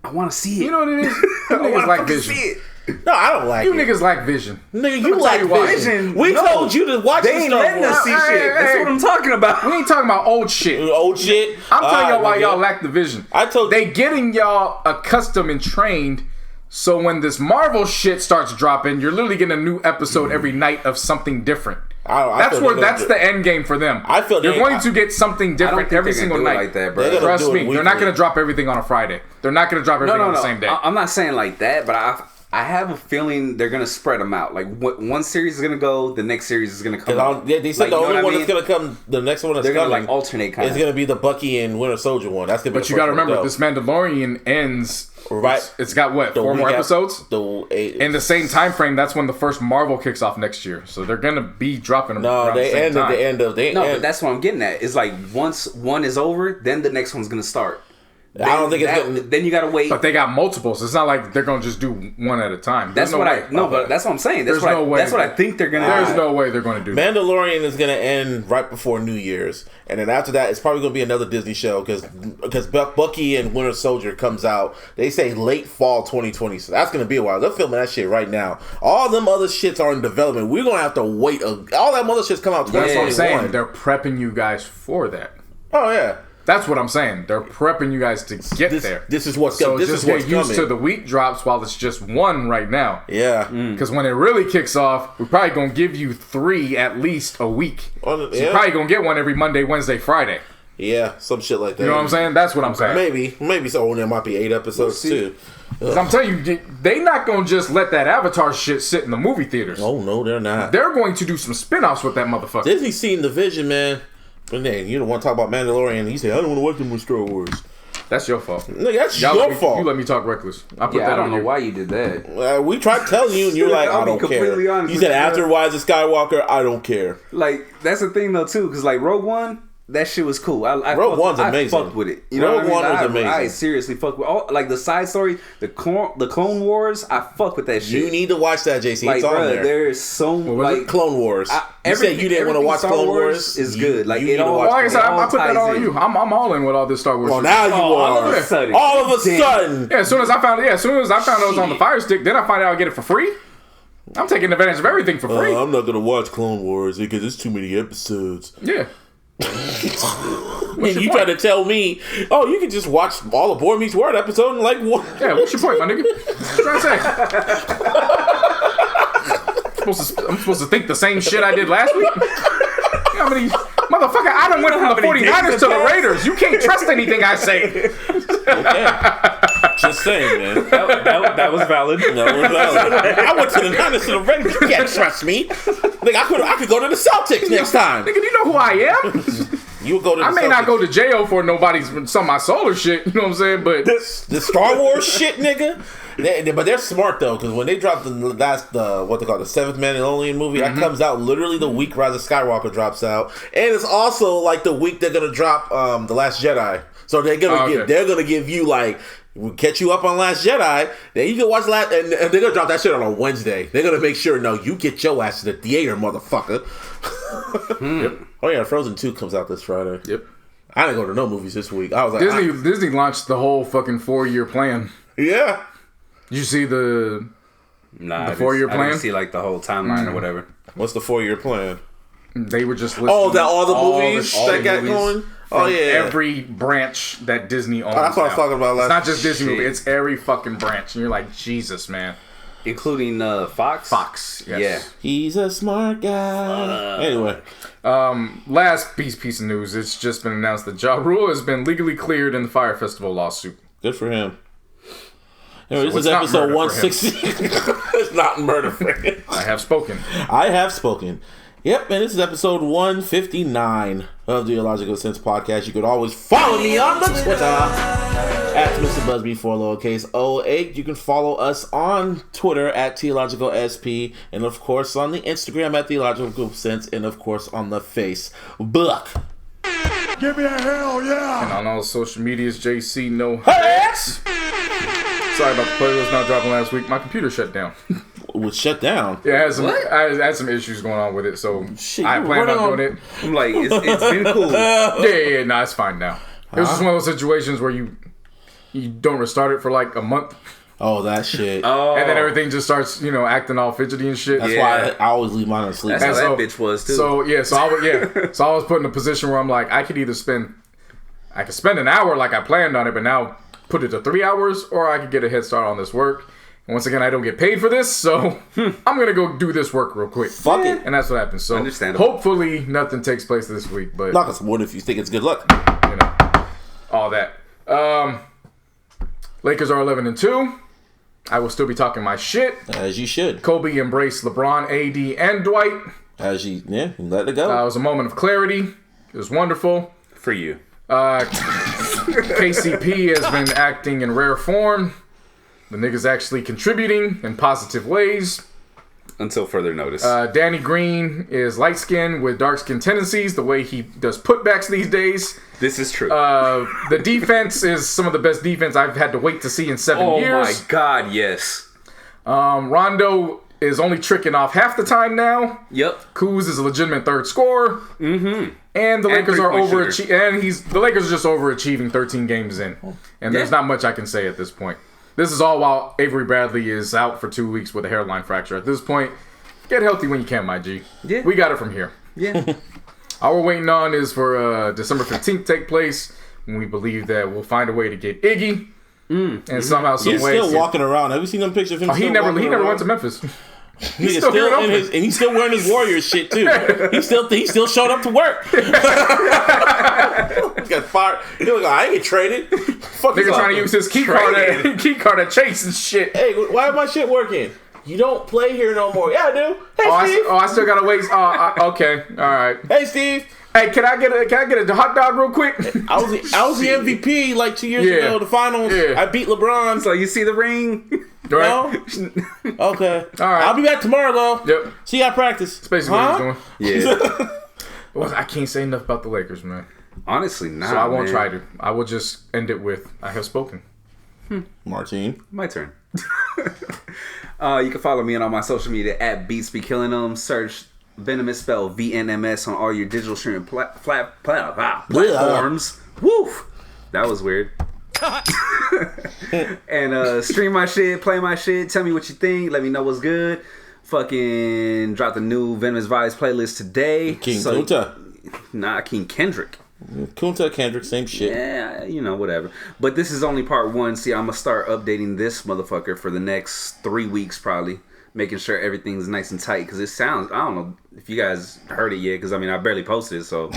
I want to see it. You know what it is? You niggas like vision. See it. No, I don't like you it. You niggas like vision. Nigga, you like vision. We told you to watch they ain't letting us see shit. That's what I'm talking about. We ain't talking about old shit. Old shit? I'm telling y'all why y'all lack the vision. I told they getting y'all accustomed and trained so when this Marvel shit starts dropping, you're literally getting a new episode every night of something different. That's the end game for them. I feel you're going to get something different every single night. Like that, bro. Trust me, they're not going to drop everything on a Friday. They're not going to drop everything on the same day. I'm not saying like that, but I have a feeling they're gonna spread them out. Like one series is gonna go, the next series is gonna come. They said the only one that's gonna come, the next one that's they're coming, gonna like alternate kind. It's gonna be the Bucky and Winter Soldier one. That's gonna be. But you gotta remember, this Mandalorian ends. Right. It's got what 4 more episodes. In the same time frame, that's when the first Marvel kicks off next year. So they're gonna be dropping them. No, they end at the end of. But that's what I'm getting at. It's like once one is over, then the next one's gonna start. I don't think it's good. Then you gotta wait. But they got multiples. It's not like they're gonna just do one at a time. But that's what I'm saying. That's what I think they're gonna do. There's no way they're gonna do that. Mandalorian is gonna end right before New Year's. And then after that, it's probably gonna be another Disney show because Bucky and Winter Soldier comes out. They say late fall 2020. So that's gonna be a while. They're filming that shit right now. All them other shits are in development. We're gonna have to wait. All that other shit's come out 2021. That's what I'm saying. They're prepping you guys for that. Oh yeah. That's what I'm saying. They're prepping you guys to get there. This is what's coming. So just get used to the week drops while it's just one right now. Yeah. Because when it really kicks off, we're probably going to give you 3 at least a week. So you're probably going to get one every Monday, Wednesday, Friday. Yeah, some shit like that. You know what I'm saying? That's what I'm saying. Maybe so. There might be 8 episodes too. Because I'm telling you, they not gonna just let that Avatar shit sit in the movie theaters. Oh no, they're not. They're going to do some spin-offs with that motherfucker. Disney's seen the vision, man. But then you don't want to talk about Mandalorian. You say I don't want to watch them with Star Wars. That's your fault. No, that's your fault. You let me talk reckless. I don't know why you did that. We tried telling you, and you're like, I don't care. You said after Rise of Skywalker, I don't care. Like that's the thing though too, because like Rogue One. That shit was cool. Rogue One's amazing. I fucked with it. You know Rogue One was amazing. I seriously fucked with all like the side story, the Clone Wars. I fuck with that shit. You need to watch that, JC. Like, it's on there. There's so like Clone Wars. You said you didn't want to watch Clone Wars. Is good. Like it all. Like I said, I put that on you. I'm all in with all this Star Wars. Well, now you are. All of a sudden. Yeah. As soon as I found it was on the Fire Stick, then I find out I get it for free. I'm taking advantage of everything for free. I'm not gonna watch Clone Wars because it's too many episodes. Yeah. And you try to tell me, you can just watch all the Boy Meets World episode in like one. Yeah, what's your point, my nigga? What you trying to say? I'm supposed to think the same shit I did last week? You know how many... Motherfucker, I done went from the 49ers to the Raiders. You can't trust anything I say. Okay. Just saying, man. That was valid. I went to the Niners to the Raiders. You can't trust me. Like, I could go to the Celtics next time. Nigga, do you know who I am? You would go to the I may Celtics. not go to jail for some of my solar shit, you know what I'm saying? But the Star Wars shit, nigga. But they're smart though, because when they dropped the 7th Mandalorian movie, that comes out literally the week Rise of Skywalker drops out, and it's also like the week they're gonna drop The Last Jedi. So they're gonna give you like. We'll catch you up on Last Jedi. Then you can watch and they're gonna drop that shit on a Wednesday. They're gonna make sure you get your ass to the theater, motherfucker. Yep. Oh yeah, Frozen 2 comes out this Friday. Yep. I didn't go to no movies this week. I was like, Disney launched the whole fucking 4-year plan. Yeah. Did you see the 4-year plan? I didn't see like the whole timeline or whatever. What's the 4-year plan? They were just listing all the movies that got going. Oh yeah, every branch that Disney owns. That's what I was talking about last. It's not just Disney movie; it's every fucking branch, and you're like, Jesus, man. Including Fox. Fox, yes. Yeah. He's a smart guy. Anyway, last piece of news. It's just been announced that Ja Rule has been legally cleared in the Fire Festival lawsuit. Good for him. Anyway, this is episode 160. It's not murder for him. I have spoken. Yep, and this is episode 159 of the iLLogical Sense podcast. You could always follow me on the Twitter at Mr. Busby 408. You can follow us on Twitter at TLogicalSP, and of course on the Instagram at iLLogical Sense, and of course on the Facebook. Give me a hell yeah! And on all social medias, JC No Hats. Sorry about the playlist not dropping last week. My computer shut down. Was shut down. Yeah, I had some issues going on with it, so I plan on doing it. I'm like, it's been cool. Yeah, no, it's fine now. It was just one of those situations where you don't restart it for like a month. Oh, that shit. And then everything just starts, acting all fidgety and shit. That's why I always leave mine on sleep. That's how that bitch was too. So I was put in a position where I'm like, I could spend an hour like I planned on it, but now put it to 3 hours, or I could get a head start on this work. And once again, I don't get paid for this, so I'm gonna go do this work real quick. Fuck it. And that's what happens. So hopefully nothing takes place this week. But knock on some wood if you think it's good luck. All that. Lakers are 11-2. I will still be talking my shit. As you should. Kobe embraced LeBron, AD, and Dwight. As you let it go. It was a moment of clarity. It was wonderful. For you. KCP has been acting in rare form. The nigga's actually contributing in positive ways. Until further notice. Danny Green is light-skinned with dark-skinned tendencies, the way he does putbacks these days. This is true. The defense is some of the best defense I've had to wait to see in 7 years. Oh my God, yes. Rondo is only tricking off half the time now. Yep. Kuz is a legitimate third scorer. Mm-hmm. And the Lakers are the Lakers are just overachieving 13 games in. And there's not much I can say at this point. This is all while Avery Bradley is out for 2 weeks with a hairline fracture. At this point, get healthy when you can, my G. Yeah. We got it from here. Yeah. All we're waiting on is for December 15th to take place, when we believe that we'll find a way to get Iggy. And somehow, some way. He's still walking around. Have you seen them pictures of him? He never went to Memphis. He's still wearing his Warriors shit too. He still showed up to work. Got fired. He was like, I ain't get traded. Fuck, nigga trying to use his key card at Chase and shit. Hey, why is my shit working? You don't play here no more. Yeah, I do. Hey, Steve. I still gotta wait. Okay, all right. Hey, Steve. Hey, can I get a hot dog real quick? I was the MVP like 2 years ago. The finals. Yeah. I beat LeBron. So you see the ring? Right. No? Okay. All right. I'll be back tomorrow though. Yep. See you at practice. That's basically what he's doing. Yeah. Well, I can't say enough about the Lakers, man. Honestly, not. So I won't try to. I will just end it with I have spoken. Martine. My turn. You can follow me on all my social media at Beats Be Killing Them. Search Venomous, spelled VNMS, on all your digital streaming platforms. Woo! That was weird. And stream my shit, play my shit, tell me what you think, let me know what's good. Fucking drop the new Venomous Vibes playlist today. King Kunta. Nah, King Kendrick. Kunta, Kendrick, same shit. Yeah, whatever. But this is only part one. See, I'm gonna start updating this motherfucker for the next 3 weeks probably. Making sure everything's nice and tight, because it sounds, I don't know if you guys heard it yet, because I barely posted it, so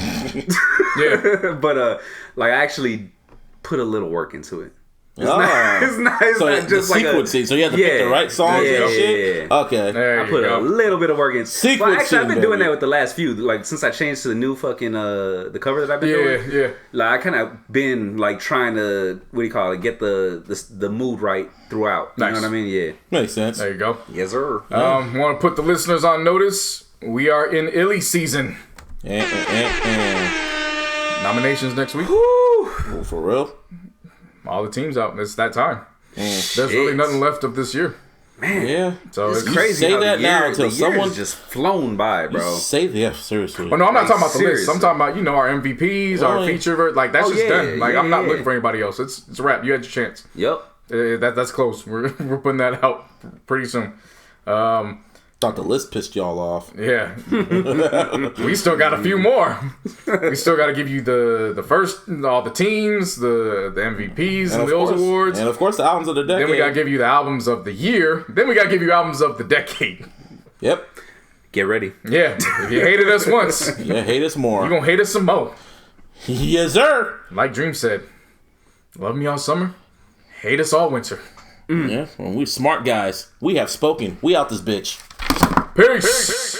yeah. But I actually put a little work into it. It's not just like sequencing. So you have to pick the right songs and shit. Yeah. Okay, I put a little bit of work into sequencing. Well, actually, I've been doing that with the last few. Like since I changed to the new fucking the cover that I've been doing. Yeah. Like I kind of been like trying to get the mood right throughout. You know what I mean? Yeah. Makes sense. There you go. Yes, sir. Want to put the listeners on notice. We are in Illy season. Nominations next week. Oh, for real? All the teams out. It's that time. There's really nothing left of this year. Man, yeah, so it's crazy. Say that now until someone just flown by, bro. Seriously. Oh no, I'm not talking about the list. I'm talking about our MVPs, our feature. Like that's just done. Like I'm not looking for anybody else. It's a wrap. You had your chance. Yep. That's close. We're putting that out pretty soon. Thought the list pissed y'all off. Yeah. We still got a few more. We still got to give you the first, all the teams, the MVPs and those awards. And of course the albums of the decade. Then we got to give you the albums of the year. Then we got to give you albums of the decade. Yep. Get ready. Yeah. If you hated us once. Hate us more. You're going to hate us some more. Yes, sir. Like Dream said, love me all summer, hate us all winter. Yeah, well, we smart guys. We have spoken. We out this bitch. Peace.